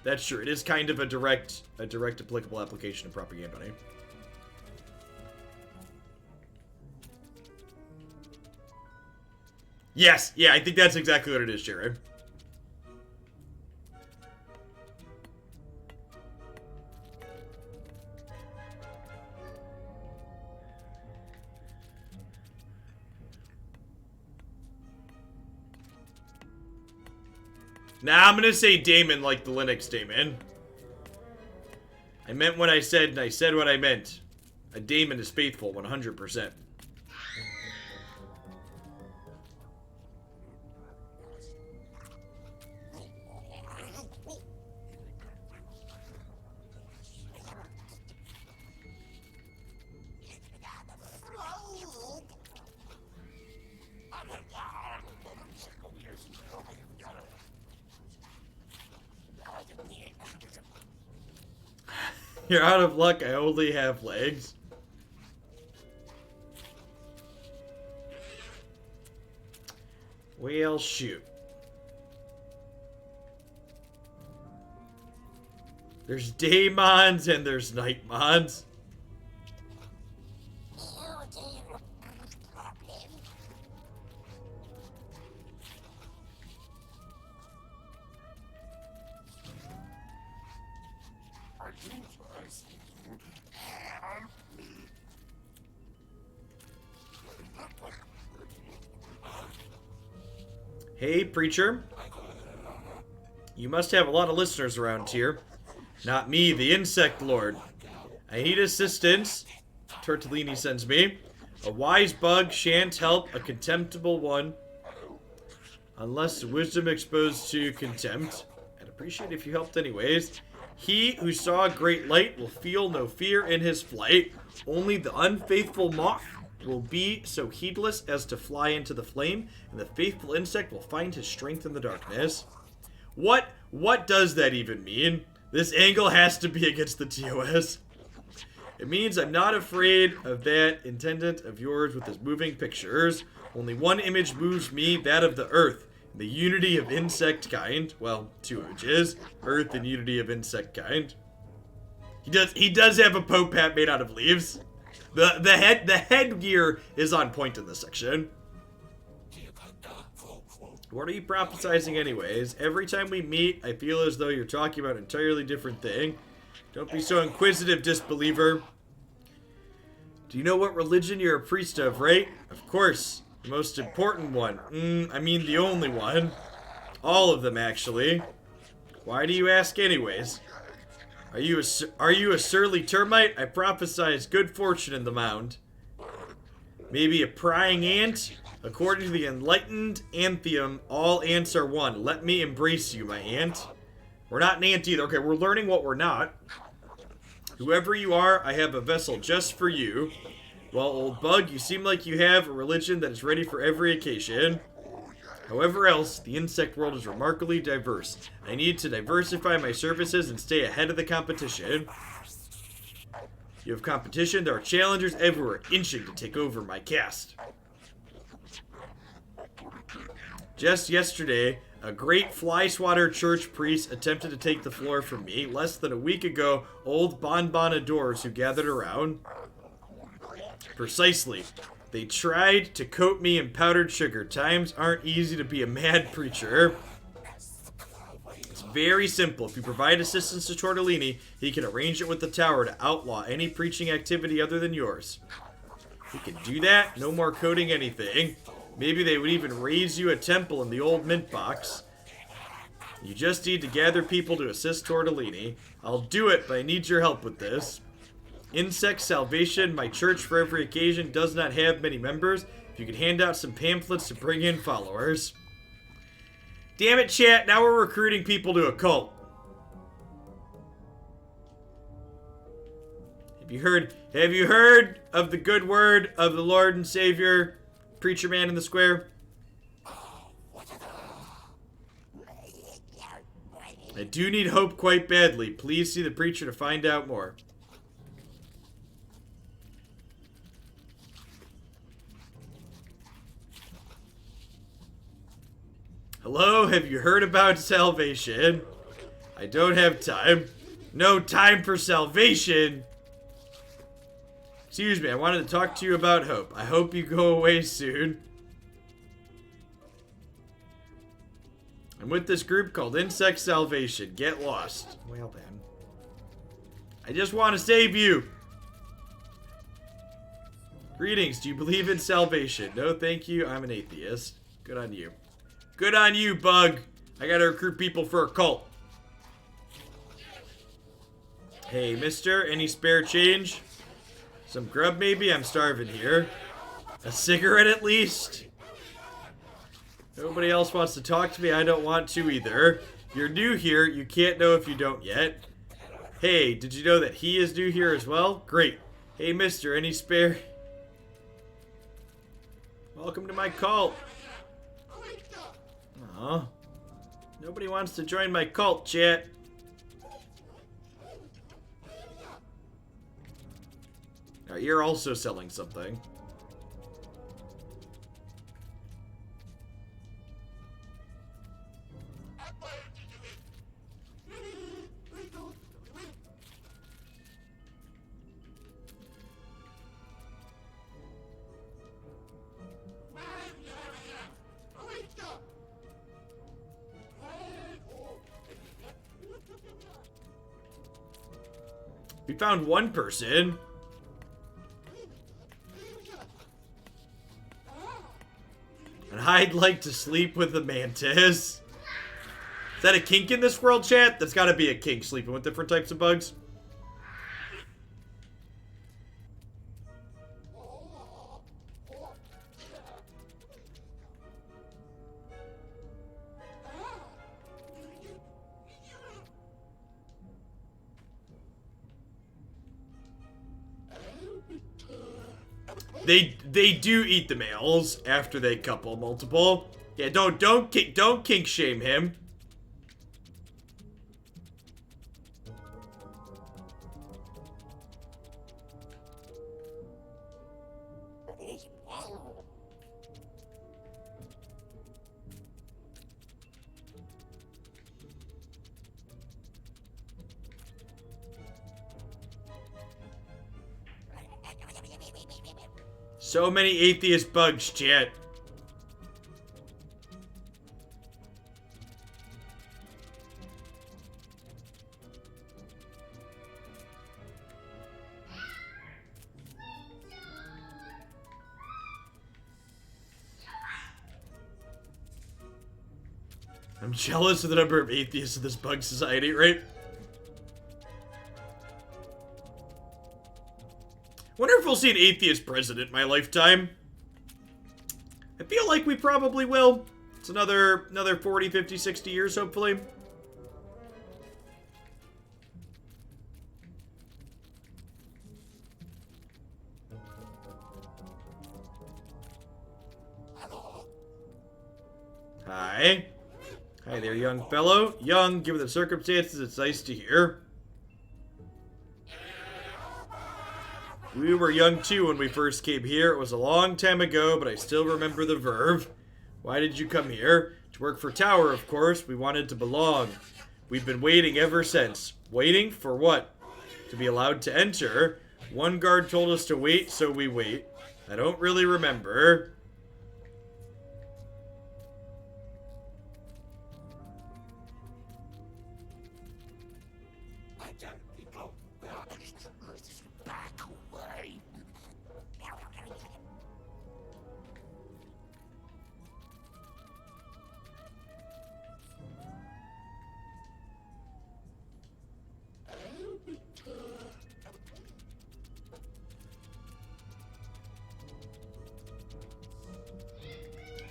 That's true. It is kind of a direct applicable application of propaganda money. Yes, yeah, I think that's exactly what it is, Jared. Nah, I'm gonna say daemon like the Linux daemon. I meant what I said, and I said what I meant. A daemon is faithful 100%. You're out of luck, I only have legs. Well, shoot. There's day mons and there's night mons. Hey, preacher. You must have a lot of listeners around here. Not me, the insect lord. I need assistance. Tortellini sends me. A wise bug shan't help a contemptible one. Unless wisdom exposed to contempt. I'd appreciate if you helped anyways. He who saw great light will feel no fear in his flight. Only the unfaithful moth will be so heedless as to fly into the flame, and the faithful insect will find his strength in the darkness. What does that even mean? This angle has to be against the TOS. It means I'm not afraid of that intendant of yours with his moving pictures. Only one image moves me, that of the earth. The unity of insect kind. Well, two images. Earth and unity of insect kind. He does have a Pope hat made out of leaves. The headgear is on point in this section. What are you prophesizing anyways? Every time we meet, I feel as though you're talking about an entirely different thing. Don't be so inquisitive, disbeliever. Do you know what religion you're a priest of, right? Of course. The most important one. I mean the only one. All of them, actually. Why do you ask anyways? Are you a surly termite? I prophesize good fortune in the mound. Maybe a prying ant? According to the enlightened anthem, all ants are one. Let me embrace you, my ant. We're not an ant either. Okay, we're learning what we're not. Whoever you are, I have a vessel just for you. Well, old bug, you seem like you have a religion that is ready for every occasion. However else, the insect world is remarkably diverse. I need to diversify my services and stay ahead of the competition. You have competition, there are challengers everywhere inching to take over my caste. Just yesterday, a great fly-swatter church priest attempted to take the floor from me. Less than a week ago, old bonbonadors who gathered around. Precisely. They tried to coat me in powdered sugar. Times aren't easy to be a mad preacher. It's very simple. If you provide assistance to Tortellini, he can arrange it with the tower to outlaw any preaching activity other than yours. He can do that. No more coating anything. Maybe they would even raise you a temple in the old mint box. You just need to gather people to assist Tortellini. I'll do it, but I need your help with this. Insect Salvation, my church for every occasion, does not have many members. If you could hand out some pamphlets to bring in followers. Damn it, chat, now we're recruiting people to a cult. Have you heard of the good word of the Lord and Savior, Preacher Man in the Square? I do need hope quite badly. Please see the preacher to find out more. Hello, have you heard about salvation? I don't have time. No time for salvation. Excuse me, I wanted to talk to you about hope. I hope you go away soon. I'm with this group called Insect Salvation. Get lost. Well then. I just want to save you. Greetings, do you believe in salvation? No, thank you. I'm an atheist. Good on you. Good on you, Bug. I gotta recruit people for a cult. Hey, mister, any spare change? Some grub, maybe? I'm starving here. A cigarette, at least? Nobody else wants to talk to me. I don't want to either. You're new here. You can't know if you don't yet. Hey, did you know that he is new here as well? Great. Hey, mister, any spare... Welcome to my cult. Aw. Nobody wants to join my cult, chat. Now, you're also selling something. We found one person. And I'd like to sleep with the mantis. Is that a kink in this world, chat? That's gotta be a kink, sleeping with different types of bugs. They do eat the males after they couple multiple. Yeah, don't kink shame him. So many atheist bugs, chat. I'm jealous of the number of atheists in this bug society, right? Wonder if we'll see an atheist president in my lifetime. I feel like we probably will. It's another 40, 50, 60 years, hopefully. Hi. Hi there, young fellow. Young, given the circumstances, it's nice to hear. We were young too when we first came here. It was a long time ago, but I still remember the verve. Why did you come here? To work for Tower, of course. We wanted to belong. We've been waiting ever since. Waiting for what? To be allowed to enter. One guard told us to wait, so we wait. I don't really remember.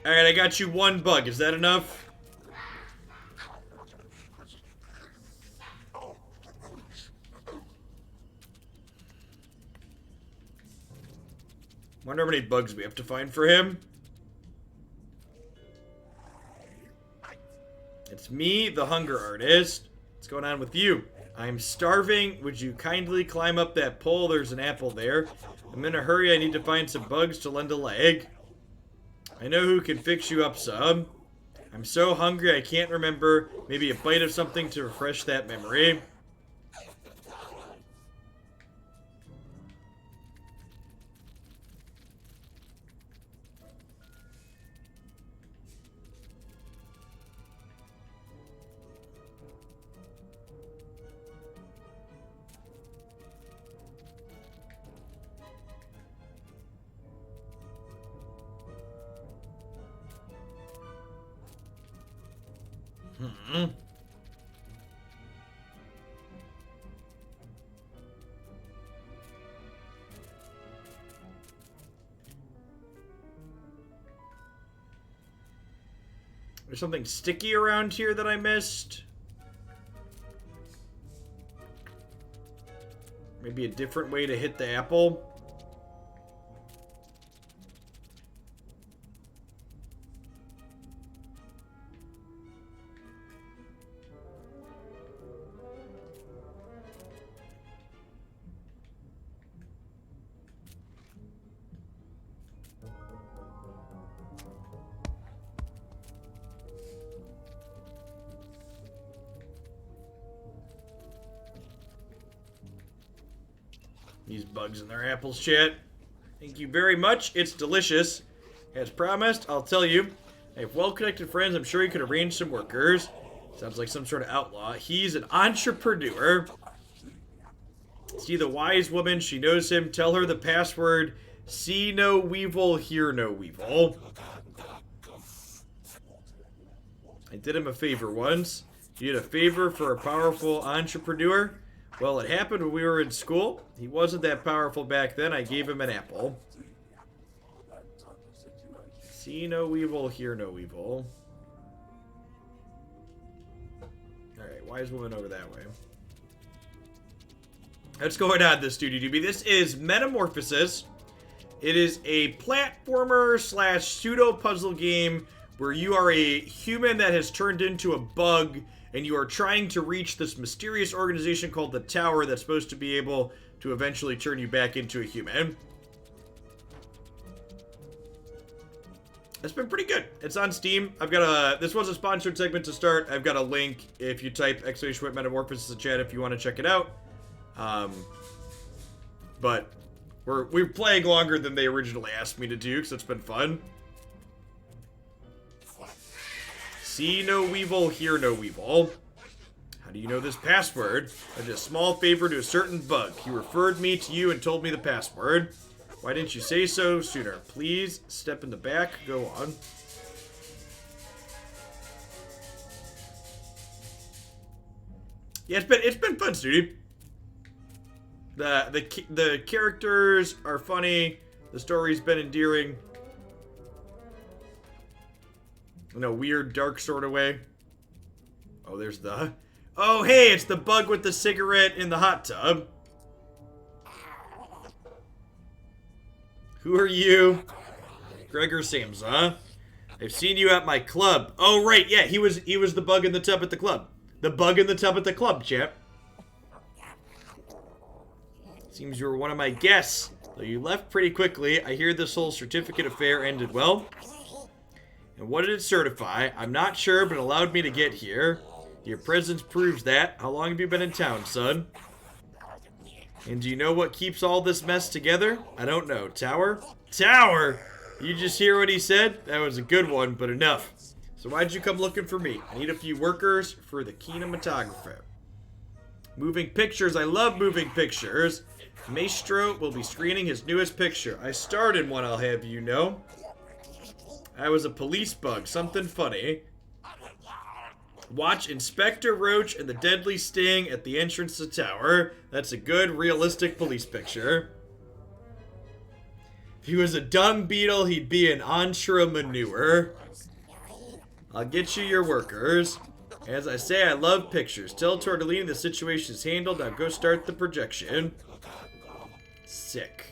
Alright, I got you one bug. Is that enough? Wonder how many bugs we have to find for him. It's me, the hunger artist. What's going on with you? I'm starving. Would you kindly climb up that pole? There's an apple there. I'm in a hurry. I need to find some bugs to lend a leg. I know who can fix you up some. I'm so hungry I can't remember. Maybe a bite of something to refresh that memory. There's something sticky around here that I missed. Maybe a different way to hit the apple. These bugs in their apples, chat. Thank you very much. It's delicious. As promised, I'll tell you. I have well-connected friends. I'm sure he could arrange some workers. Sounds like some sort of outlaw. He's an entrepreneur. See the wise woman. She knows him. Tell her the password. See no weevil, hear no weevil. I did him a favor once. You did a favor for a powerful entrepreneur? Well, it happened when we were in school. He wasn't that powerful back then. I gave him an apple. See no weevil, hear no weevil. Alright, wise woman over that way. What's going on this Studio Doobie? This is Metamorphosis. It is a platformer slash pseudo puzzle game where you are a human that has turned into a bug and you are trying to reach this mysterious organization called the Tower that's supposed to be able to eventually turn you back into a human. It's been pretty good. It's on Steam. I've got a... This was a sponsored segment to start. I've got a link if you type !Metamorphosis in chat if you want to check it out. But we're playing longer than they originally asked me to do, because it's been fun. See no weevil, hear no weevil. How do you know this password? I did a small favor to a certain bug. He referred me to you and told me the password. Why didn't you say so sooner? Please step in the back. Go on. Yeah, it's been fun, Studio. The characters are funny. The story's been endearing. In a weird, dark sort of way. Oh, there's the... Oh, hey, it's the bug with the cigarette in the hot tub. Who are you? Gregor Sams, huh? I've seen you at my club. Oh, right, yeah, he was the bug in the tub at the club. The bug in the tub at the club, chap. Seems you were one of my guests. Though you left pretty quickly, I hear this whole certificate affair ended well. And what did it certify? I'm not sure, but it allowed me to get here. Your presence proves that. How long have you been in town, son? And do you know what keeps all this mess together? I don't know. Tower? Tower! You just hear what he said? That was a good one, but enough. So why'd you come looking for me? I need a few workers for the kinematographer. Moving pictures. I love moving pictures. Maestro will be screening his newest picture. I starred in one, I'll have you know. I was a police bug, something funny. Watch Inspector Roach and the Deadly Sting at the entrance to the tower. That's a good, realistic police picture. If he was a dung beetle, he'd be an entrepreneur. I'll get you your workers. As I say, I love pictures. Tell Tortellini the situation is handled. Now go start the projection. Sick.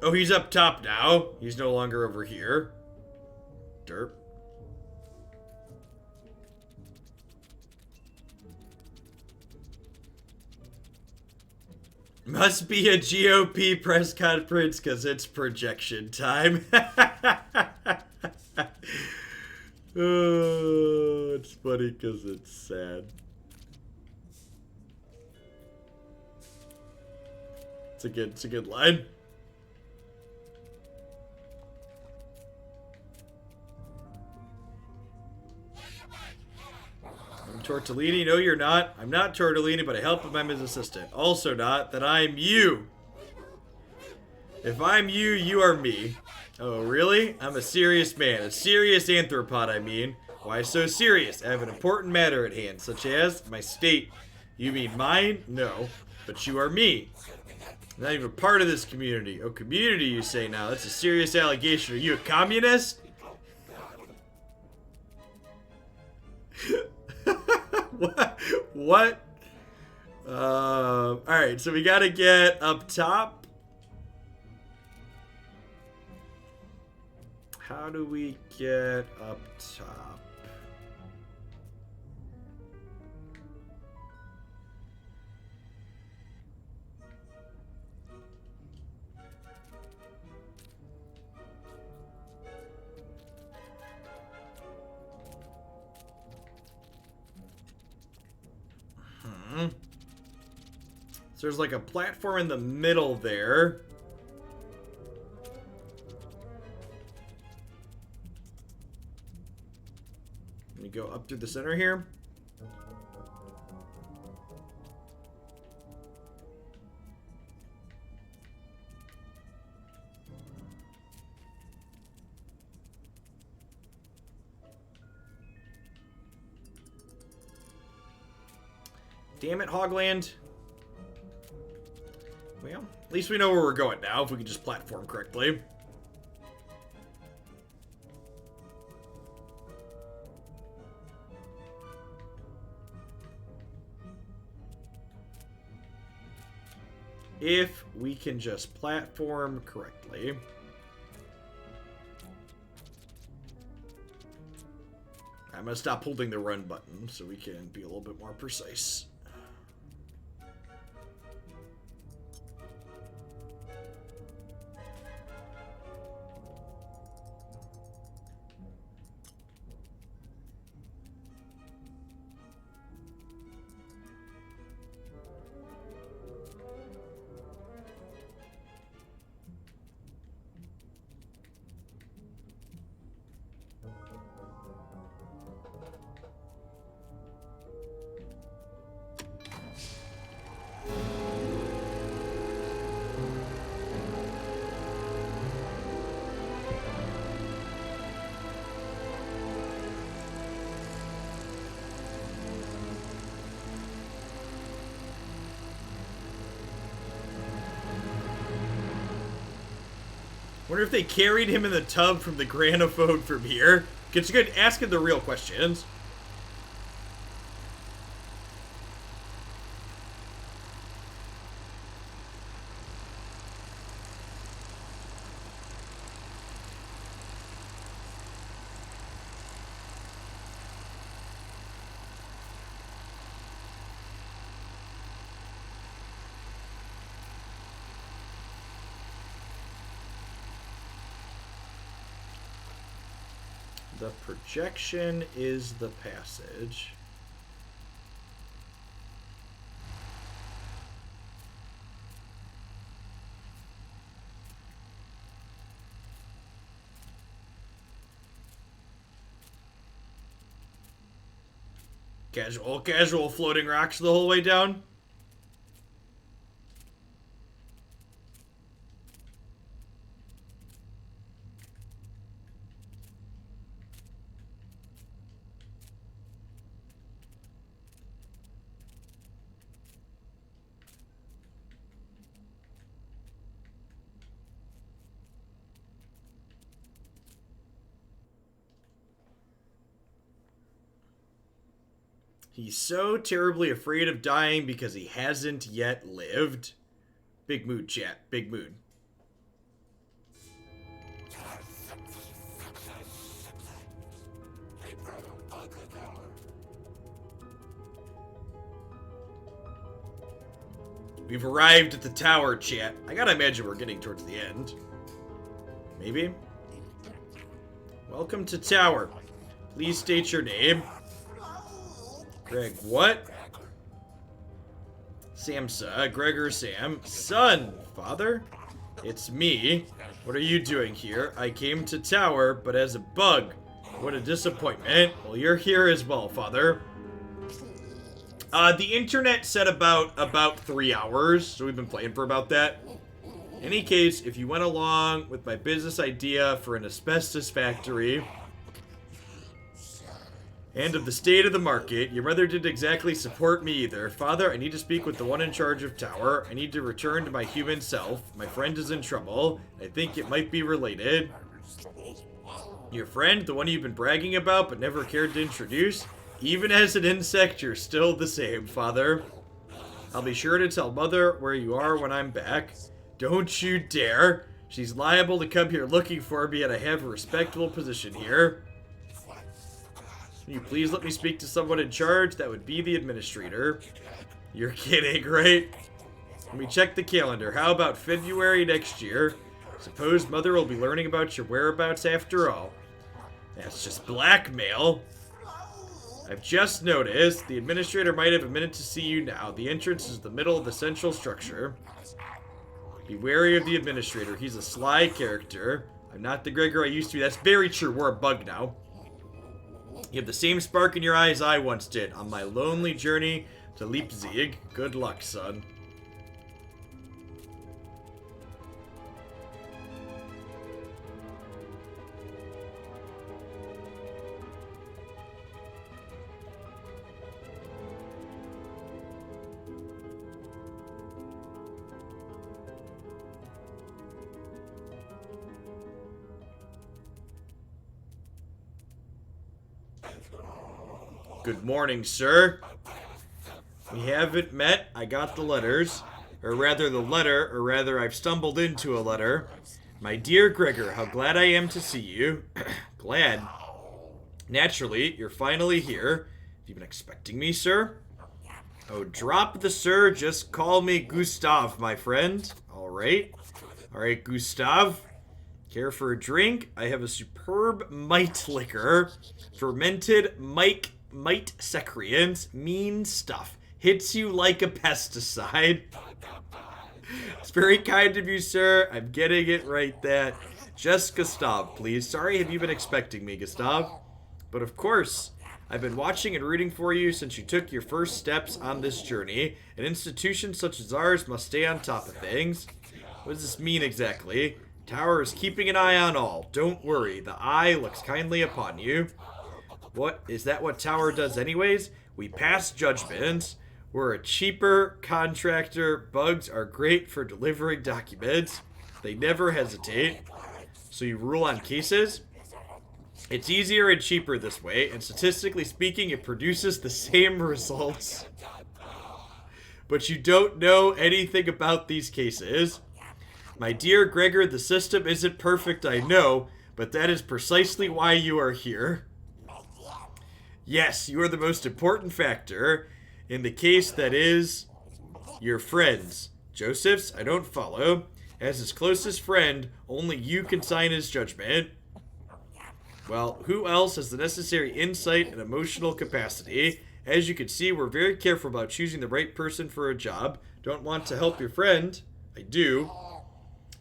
Oh, he's up top now. He's no longer over here. Derp. Must be a GOP press conference because it's projection time. Oh, it's funny because it's sad. It's a good line. I'm Tortellini. No, you're not. I'm not Tortellini, but I help him. I'm his assistant. Also not that I'm you. If I'm you, you are me. Oh, really? I'm a serious man. A serious anthropod, I mean. Why so serious? I have an important matter at hand, such as my state. You mean mine? No. But you are me. I'm not even part of this community. Oh, community, you say now. That's a serious allegation. Are you a communist? What? Alright, so we gotta get up top. How do we get up top? So there's like a platform in the middle there. Let me go up through the center here. Damn it, Hogland. Well, at least we know where we're going now, if we can just platform correctly. If we can just platform correctly. I'm gonna stop holding the run button so we can be a little bit more precise. Wonder if they carried him in the tub from the gramophone from here. It's good asking the real questions. The projection is the passage. Casual floating rocks the whole way down. He's so terribly afraid of dying because he hasn't yet lived. Big mood, chat. Big mood. We've arrived at the tower, chat. I gotta imagine we're getting towards the end. Maybe? Welcome to tower. Please state your name. Greg, what? Samsa, Gregor Sam. Son, father? It's me. What are you doing here? I came to tower, but as a bug. What a disappointment. Well, you're here as well, father. The internet said about 3 hours, so we've been playing for about that. In any case, if you went along with my business idea for an asbestos factory and of the state of the market, your mother didn't exactly support me either. Father, I need to speak with the one in charge of tower. I need to return to my human self. My friend is in trouble. I think it might be related. Your friend, the one you've been bragging about but never cared to introduce? Even as an insect, you're still the same, father. I'll be sure to tell mother where you are when I'm back. Don't you dare. She's liable to come here looking for me, and I have a respectable position here. Can you please let me speak to someone in charge? That would be the administrator. You're kidding, right? Let me check the calendar. How about February next year? Suppose mother will be learning about your whereabouts after all. That's just blackmail. I've just noticed the administrator might have a minute to see you now. The entrance is the middle of the central structure. Be wary of the administrator. He's a sly character. I'm not the Gregor I used to be. That's very true. We're a bug now. You have the same spark in your eyes I once did on my lonely journey to Leipzig. Good luck, son. Good morning, sir. We haven't met. I got the letters. Or rather, I've stumbled into a letter. My dear Gregor, how glad I am to see you. Glad. Naturally, you're finally here. Have you been expecting me, sir? Oh, drop the sir. Just call me Gustav, my friend. Alright. Alright, Gustav. Care for a drink? I have a superb mite liquor. Fermented mite secretions. Mean stuff. Hits you like a pesticide. It's very kind of you, sir. I'm getting it right that. Just Gustav, please. Sorry, have you been expecting me, Gustav? But of course. I've been watching and rooting for you since you took your first steps on this journey. An institution such as ours must stay on top of things. What does this mean exactly? Tower is keeping an eye on all. Don't worry. The eye looks kindly upon you. What? Is that what Tower does anyways? We pass judgments. We're a cheaper contractor. Bugs are great for delivering documents. They never hesitate. So you rule on cases? It's easier and cheaper this way, and statistically speaking, it produces the same results. But you don't know anything about these cases. My dear Gregor, the system isn't perfect, I know, but that is precisely why you are here. Yes, you are the most important factor in the case that is your friends. Joseph's, I don't follow. As his closest friend, only you can sign his judgment. Well, who else has the necessary insight and emotional capacity? As you can see, we're very careful about choosing the right person for a job. Don't want to help your friend. I do.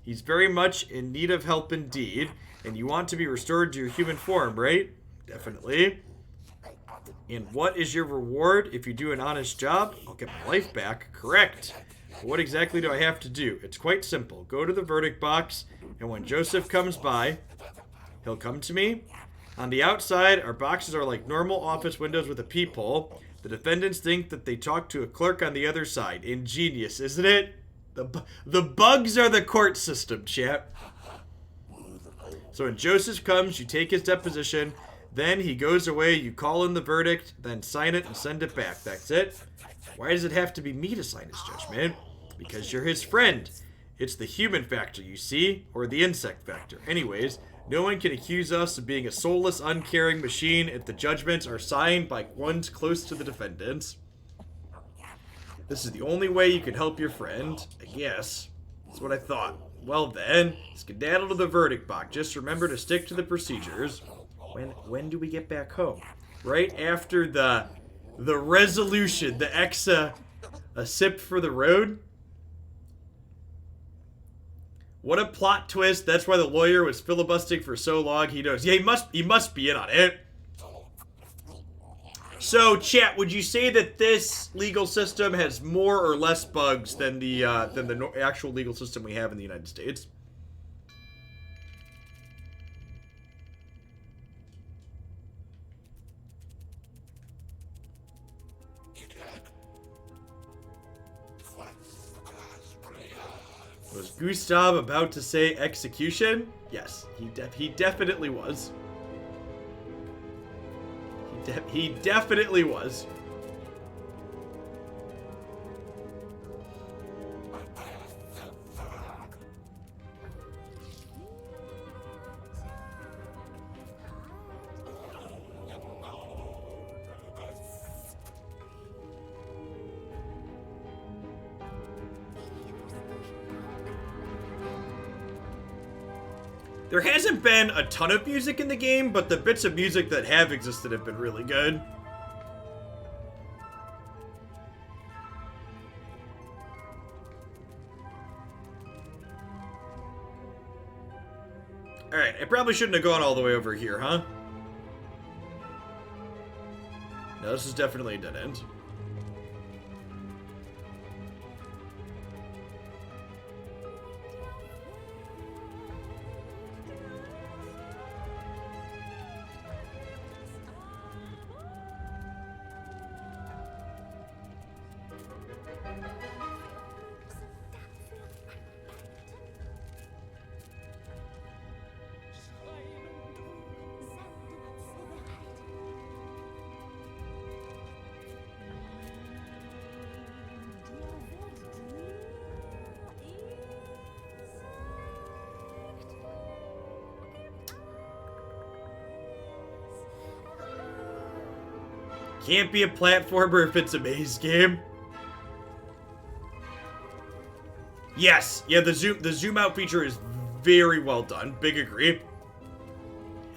He's very much in need of help indeed. And you want to be restored to your human form, right? Definitely. And what is your reward if you do an honest job? I'll get my life back. Correct. What exactly do I have to do? It's quite simple. Go to the verdict box, and when Joseph comes by, he'll come to me. On the outside, our boxes are like normal office windows with a peephole. The defendants think that they talk to a clerk on the other side. Ingenious, isn't it? The bugs are the court system, chap. So when Joseph comes, you take his deposition. Then he goes away, you call in the verdict, then sign it and send it back. That's it. Why does it have to be me to sign his judgment? Because you're his friend. It's the human factor, you see, or the insect factor. Anyways, no one can accuse us of being a soulless, uncaring machine if the judgments are signed by ones close to the defendants. This is the only way you can help your friend. I guess. That's what I thought. Well then, skedaddle to the verdict box. Just remember to stick to the procedures. When do we get back home? Right after the resolution, the Exa, a sip for the road. What a plot twist. That's why the lawyer was filibustering for so long. He knows. Yeah, he must be in on it. So, chat, would you say that this legal system has more or less bugs than the actual legal system we have in the United States? Was Gustav about to say execution? Yes, he definitely was. He definitely was. There hasn't been a ton of music in the game, but the bits of music that have existed have been really good. Alright, I probably shouldn't have gone all the way over here, huh? No, this is definitely a dead end. Can't be a platformer if it's a maze game. Yes, yeah, the zoom out feature is very well done. Big agree.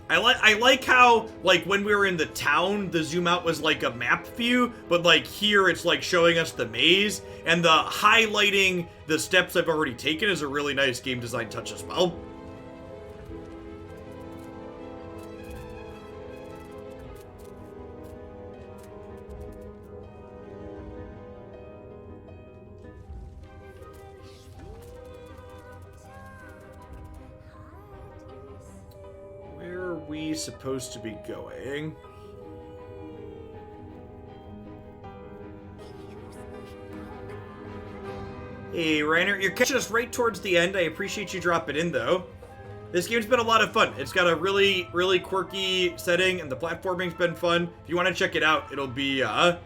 I like how, like, when we were in the town, the zoom out was like a map view, but like here it's like showing us the maze, and the highlighting the steps I've already taken is a really nice game design touch as well. Supposed to be going. Hey, Reiner, you're catching us right towards the end. I appreciate you dropping in, though. This game's been a lot of fun. It's got a really, really quirky setting, and the platforming's been fun. If you want to check it out, it'll be up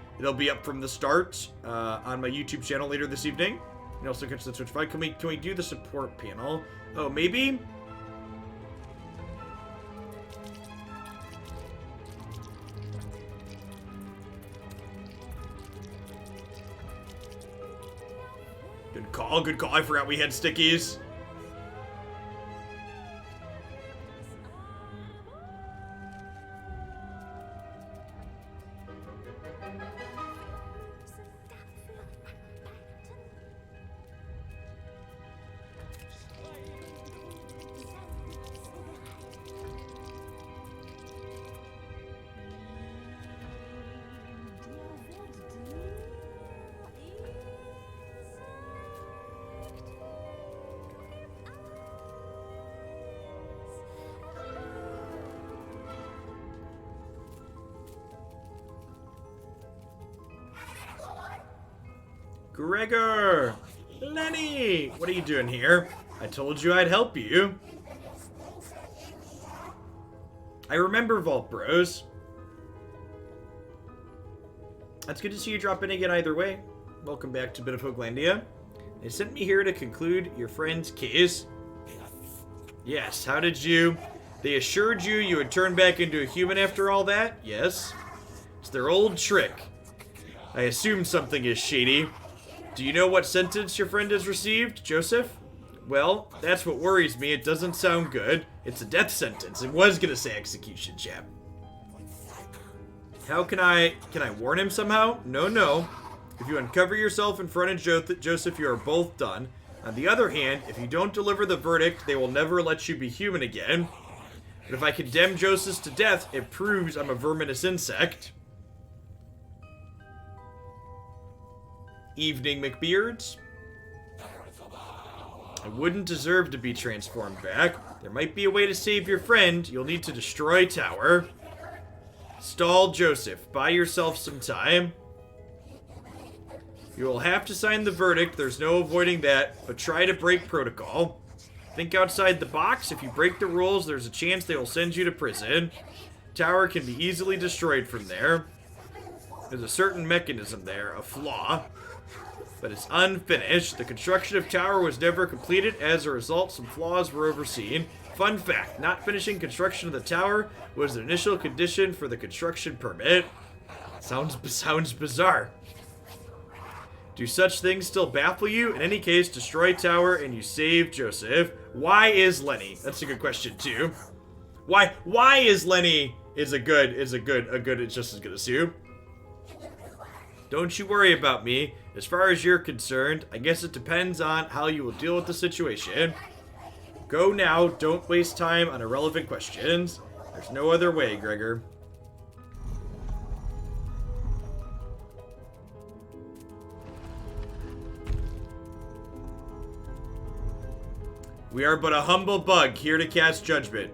from the start on my YouTube channel later this evening. You can also catch the Twitch fight. Can we do the support panel? Oh, maybe. Good call. I forgot we had stickies. Gregor! Lenny! What are you doing here? I told you I'd help you. I remember Vault Bros. It's good to see you drop in again either way. Welcome back to Bit of Hoaglandia. They sent me here to conclude your friend's case. Yes, how did you? They assured you you would turn back into a human after all that? Yes. It's their old trick. I assume something is shady. Do you know what sentence your friend has received, Joseph? Well, that's what worries me. It doesn't sound good. It's a death sentence. It was gonna say execution, chap. How can I warn him somehow? No. If you uncover yourself in front of Joseph, you are both done. On the other hand, if you don't deliver the verdict, they will never let you be human again. But if I condemn Joseph to death, it proves I'm a verminous insect. Evening, McBeards. I wouldn't deserve to be transformed back. There might be a way to save your friend. You'll need to destroy Tower. Stall Joseph. Buy yourself some time. You will have to sign the verdict. There's no avoiding that. But try to break protocol. Think outside the box. If you break the rules, there's a chance they will send you to prison. Tower can be easily destroyed from there. There's a certain mechanism there, a flaw. But it's unfinished. The construction of Tower was never completed. As a result, some flaws were overseen. Fun fact, not finishing construction of the tower was an initial condition for the construction permit. Sounds bizarre. Do such things still baffle you? In any case, destroy Tower and you save Joseph. Why is Lenny? That's a good question too. Why is Lenny it's just as good as you? Don't you worry about me. As far as you're concerned, I guess it depends on how you will deal with the situation. Go now. Don't waste time on irrelevant questions. There's no other way, Gregor. We are but a humble bug here to cast judgment.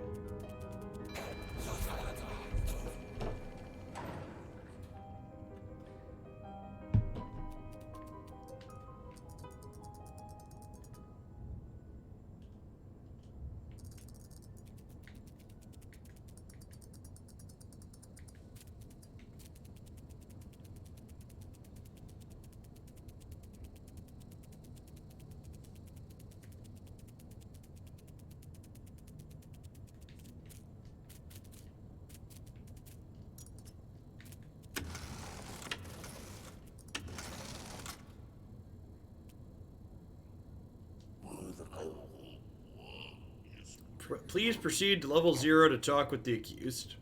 Please proceed to level 0 to talk with the accused.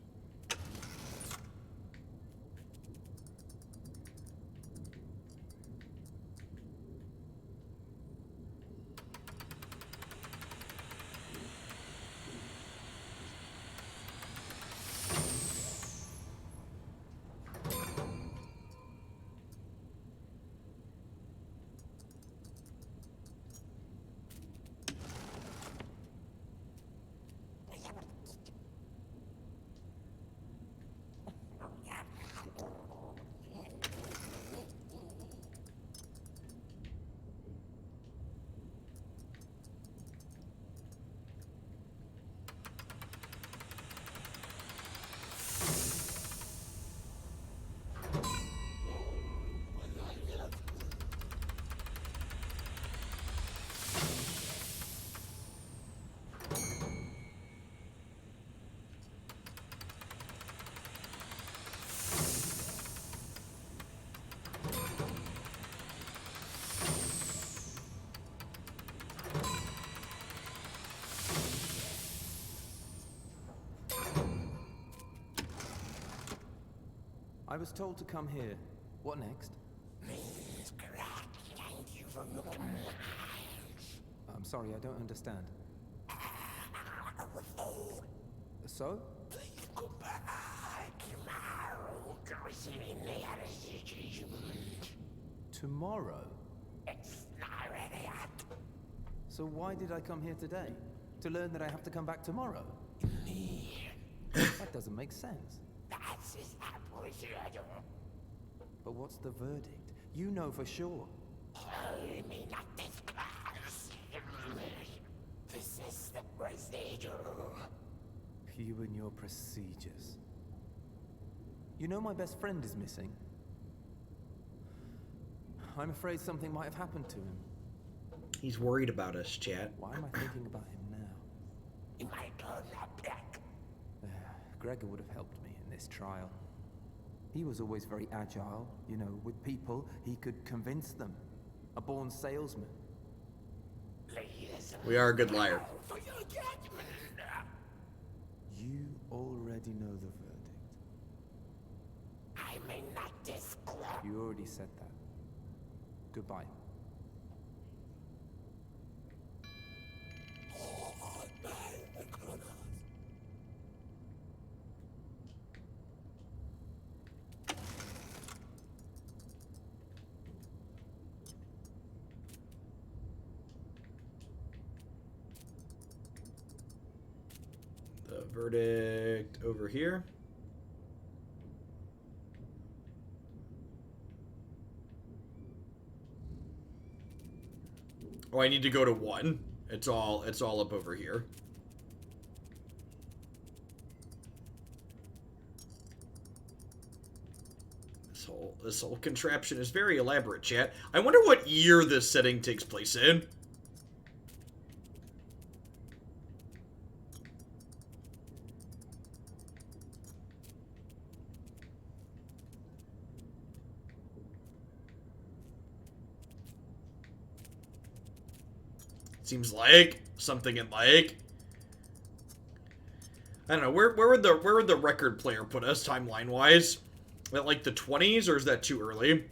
I was told to come here. What next? I'm sorry, I don't understand. So? Tomorrow? So why did I come here today? To learn that I have to come back tomorrow? That doesn't make sense. But what's the verdict? You know for sure. This is the procedure. You and your procedures. You know my best friend is missing. I'm afraid something might have happened to him. He's worried about us, chat. Why am I thinking about him now? He might turn up back. Gregor would have helped me in this trial. He was always very agile, you know, with people, he could convince them. A born salesman. We are a good liar. For your judgment. You already know the verdict. I may not disclose. You already said that. Goodbye. The verdict over here. Oh, I need to go to 1. It's all up over here. This whole contraption is very elaborate, chat. I wonder what year this setting takes place in. Seems like something in like, I don't know, where would the record player put us timeline wise? At like the 20s, or is that too early?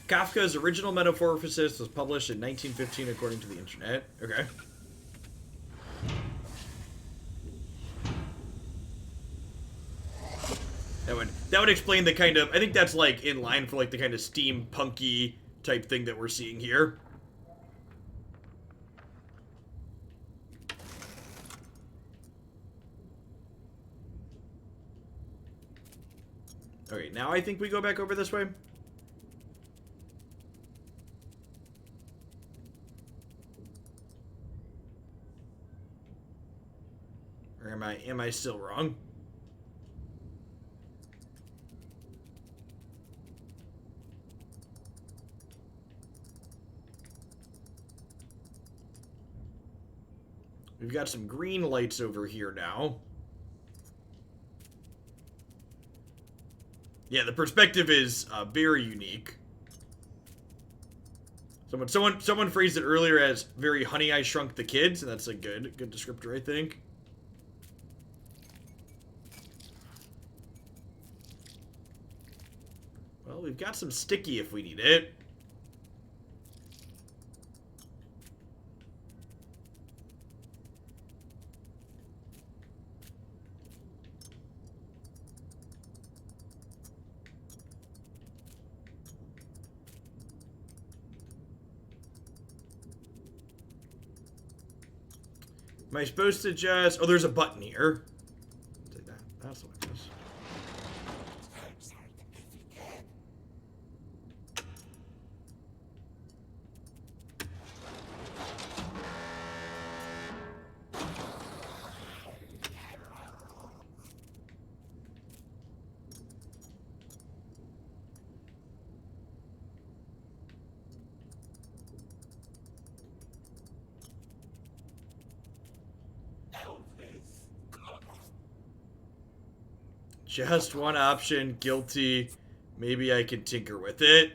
Kafka's original Metamorphosis was published in 1915 according to the internet. Okay. That would explain the kind of, I think that's like in line for like the kind of steampunky type thing that we're seeing here. Okay, now I think we go back over this way. Or am I still wrong? We've got some green lights over here now. Yeah, the perspective is very unique. Someone phrased it earlier as very Honey, I Shrunk the Kids, and that's a good descriptor, I think. Well, we've got some sticky if we need it. Am I supposed to just... Oh, there's a button here. Take that. That's what it is. Just one option, guilty. Maybe I can tinker with it.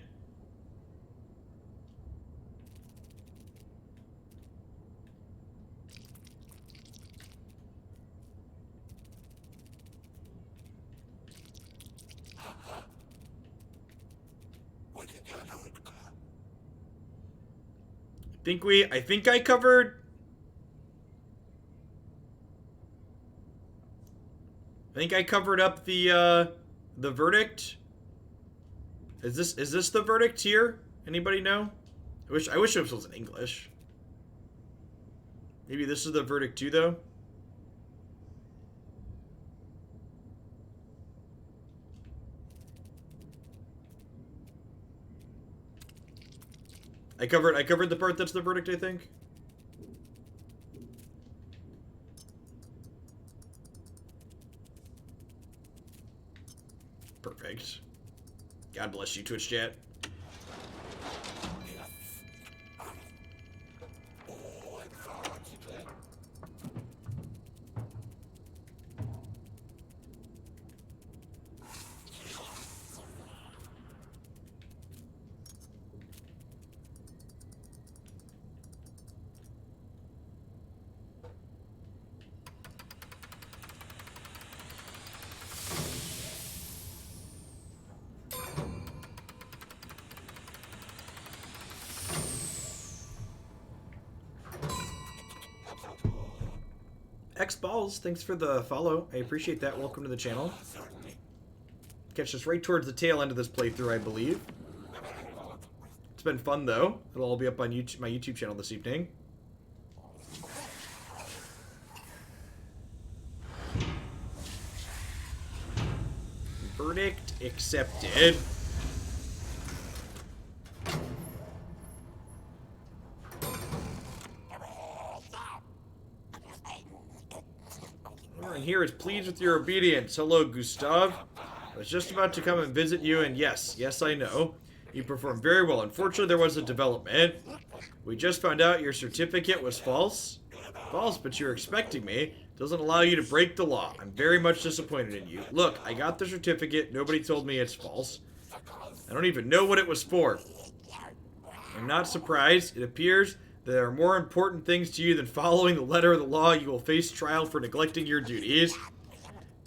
I think I covered... I think I covered up the verdict. Is this the verdict here? Anybody know? I wish it was in English. Maybe this is the verdict too, though. I covered the part that's the verdict, I think. Perfect. God bless you, Twitch chat. X Balls, thanks for the follow. I appreciate that. Welcome to the channel. Catch us right towards the tail end of this playthrough, I believe. It's been fun, though. It'll all be up on YouTube, my YouTube channel this evening. Verdict accepted. Everyone here is pleased with your obedience. Hello, Gustav. I was just about to come and visit you, and yes, I know. You performed very well. Unfortunately, there was a development. We just found out your certificate was false. False, but you're expecting me. Doesn't allow you to break the law. I'm very much disappointed in you. Look, I got the certificate. Nobody told me it's false. I don't even know what it was for. I'm not surprised. It appears there are more important things to you than following the letter of the law. You will face trial for neglecting your duties.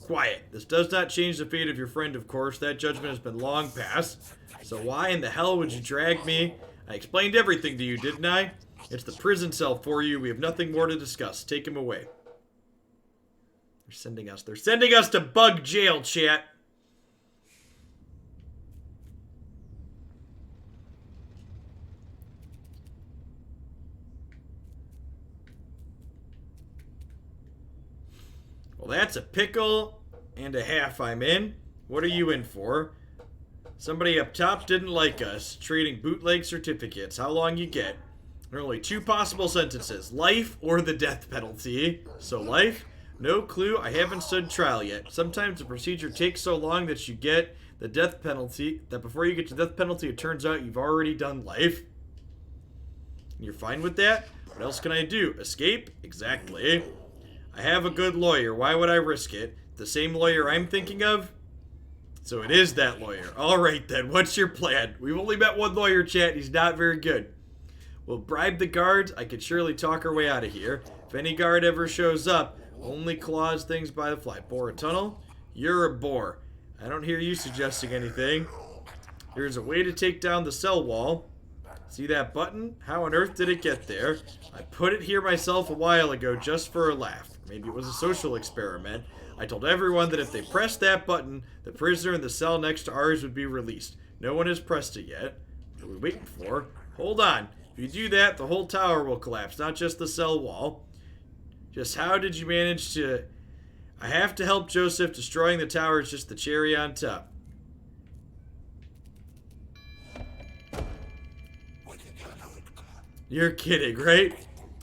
Quiet. This does not change the fate of your friend, of course. That judgment has been long past. So why in the hell would you drag me? I explained everything to you, didn't I? It's the prison cell for you. We have nothing more to discuss. Take him away. They're sending us to bug jail, chat. Well, that's a pickle and a half I'm in. What are you in for? Somebody up top didn't like us. Trading bootleg certificates. How long you get? There are only two possible sentences. Life or the death penalty. So life? No clue. I haven't stood trial yet. Sometimes the procedure takes so long that you get the death penalty, that before you get to death penalty, it turns out you've already done life. You're fine with that? What else can I do? Escape? Exactly. I have a good lawyer. Why would I risk it? The same lawyer I'm thinking of? So it is that lawyer. Alright then, what's your plan? We've only met one lawyer, chat. He's not very good. We'll bribe the guards. I could surely talk our way out of here. If any guard ever shows up, only claws things by the fly. Bore a tunnel? You're a bore. I don't hear you suggesting anything. There's a way to take down the cell wall. See that button? How on earth did it get there? I put it here myself a while ago just for a laugh. Maybe it was a social experiment. I told everyone that if they pressed that button, the prisoner in the cell next to ours would be released. No one has pressed it yet. What are we waiting for? Hold on. If you do that, the whole tower will collapse, not just the cell wall. Just how did you manage to... I have to help Joseph. Destroying the tower is just the cherry on top. You're kidding, right?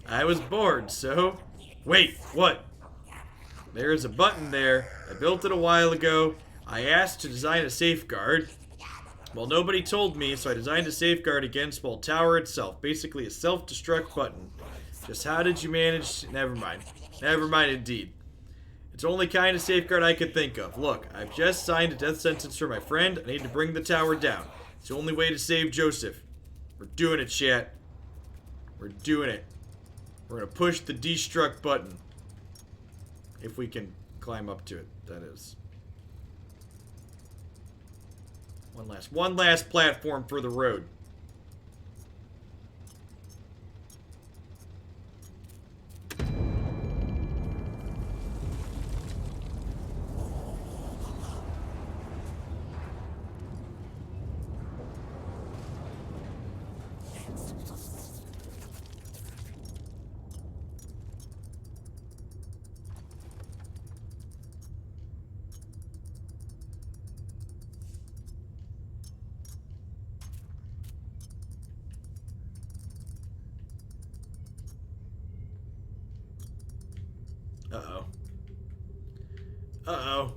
I was bored, so... Wait, what? There's a button there. I built it a while ago. I asked to design a safeguard. Well, nobody told me, so I designed a safeguard against, well, tower itself. Basically a self-destruct button. Just how did you manage... Never mind. Never mind indeed. It's the only kind of safeguard I could think of. Look, I've just signed a death sentence for my friend. I need to bring the tower down. It's the only way to save Joseph. We're doing it, chat. We're doing it. We're going to push the destruct button. If we can climb up to it, that is. One last platform for the road. Uh-oh. Uh-oh.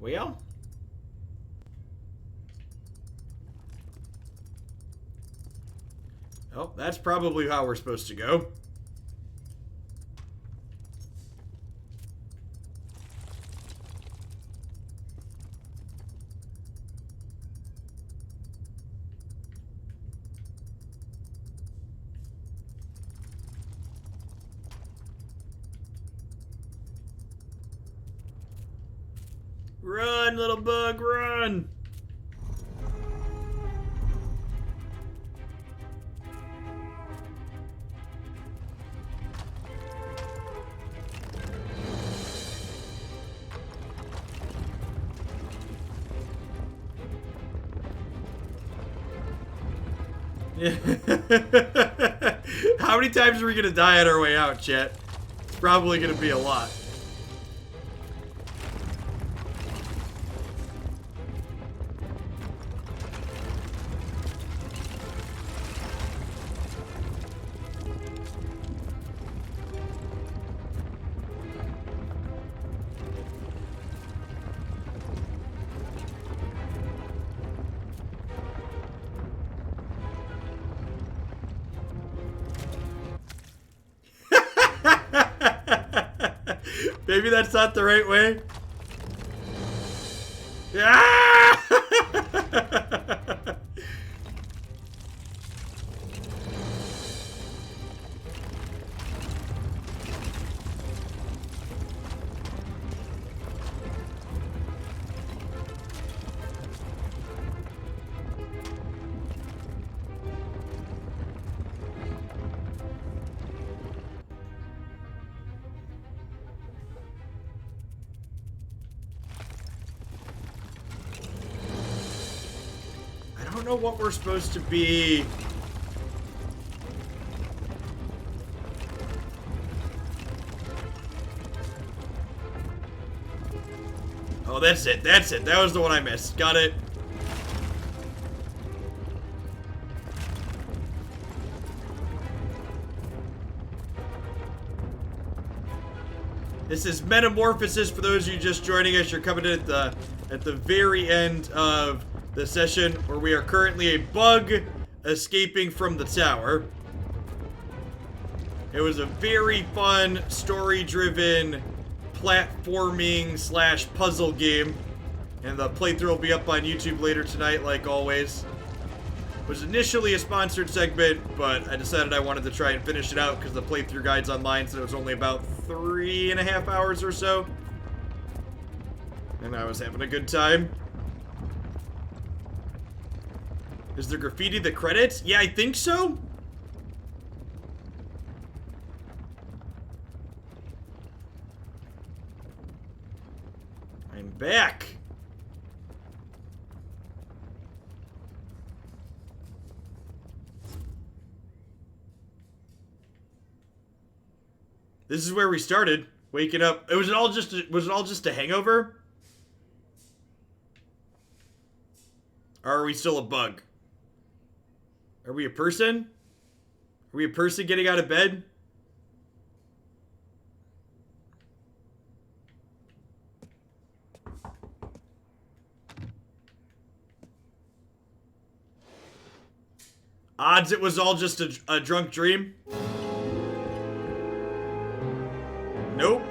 Well? Oh, that's probably how we're supposed to go. Run, little bug, run! How many times are we gonna die on our way out, chat? It's probably gonna be a lot. Maybe that's not the right way. Ah! I don't know what we're supposed to be. Oh, that's it. That's it. That was the one I missed. Got it. This is Metamorphosis. For those of you just joining us, you're coming in at the very end of the session where we are currently a bug escaping from the tower. It was a very fun, story-driven, platforming / puzzle game. And the playthrough will be up on YouTube later tonight, like always. It was initially a sponsored segment, but I decided I wanted to try and finish it out because the playthrough guides online said it was only about 3.5 hours or so. And I was having a good time. Is there graffiti the credits? Yeah, I think so. I'm back. This is where we started. Waking up. Was it all just a hangover? Or are we still a bug? Are we a person? Are we a person getting out of bed? Odds it was all just a drunk dream? Nope.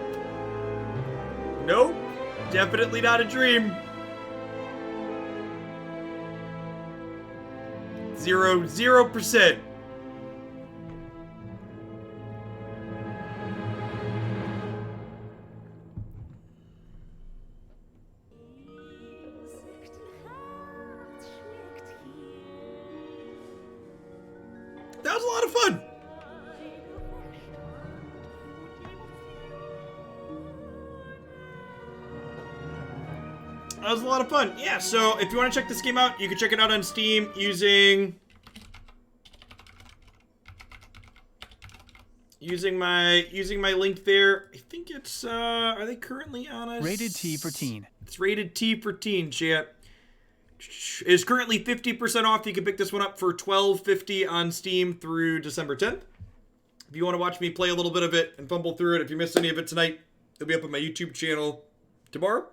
Nope. Definitely not a dream. 0%. That was a lot of fun. That was a lot of fun. Yeah, so if you want to check this game out, you can check it out on Steam using my link there. I think it's are they currently on us? Rated T for teen. It's rated T for teen, chat. is currently 50% off. You can pick this one up for $12.50 on Steam through December 10th. If you want to watch me play a little bit of it and fumble through it, if you missed any of it tonight, it'll be up on my YouTube channel tomorrow.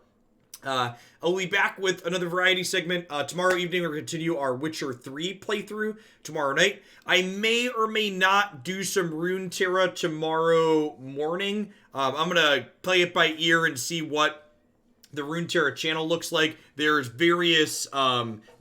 I'll be back with another variety segment. Tomorrow evening, we're going to continue our Witcher 3 playthrough tomorrow night. I may or may not do some Runeterra tomorrow morning. I'm going to play it by ear and see what the Runeterra channel looks like. There's various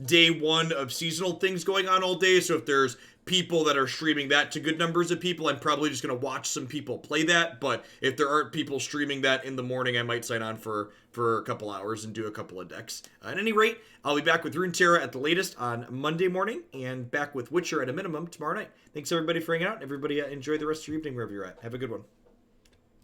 day one of seasonal things going on all day, so if there's people that are streaming that to good numbers of people, I'm probably just going to watch some people play that. But if there aren't people streaming that in the morning, I might sign on for a couple hours and do a couple of decks. At any rate, I'll be back with Runeterra at the latest on Monday morning, and back with Witcher at a minimum tomorrow night. Thanks everybody for hanging out. Everybody enjoy the rest of your evening wherever you're at. Have a good one.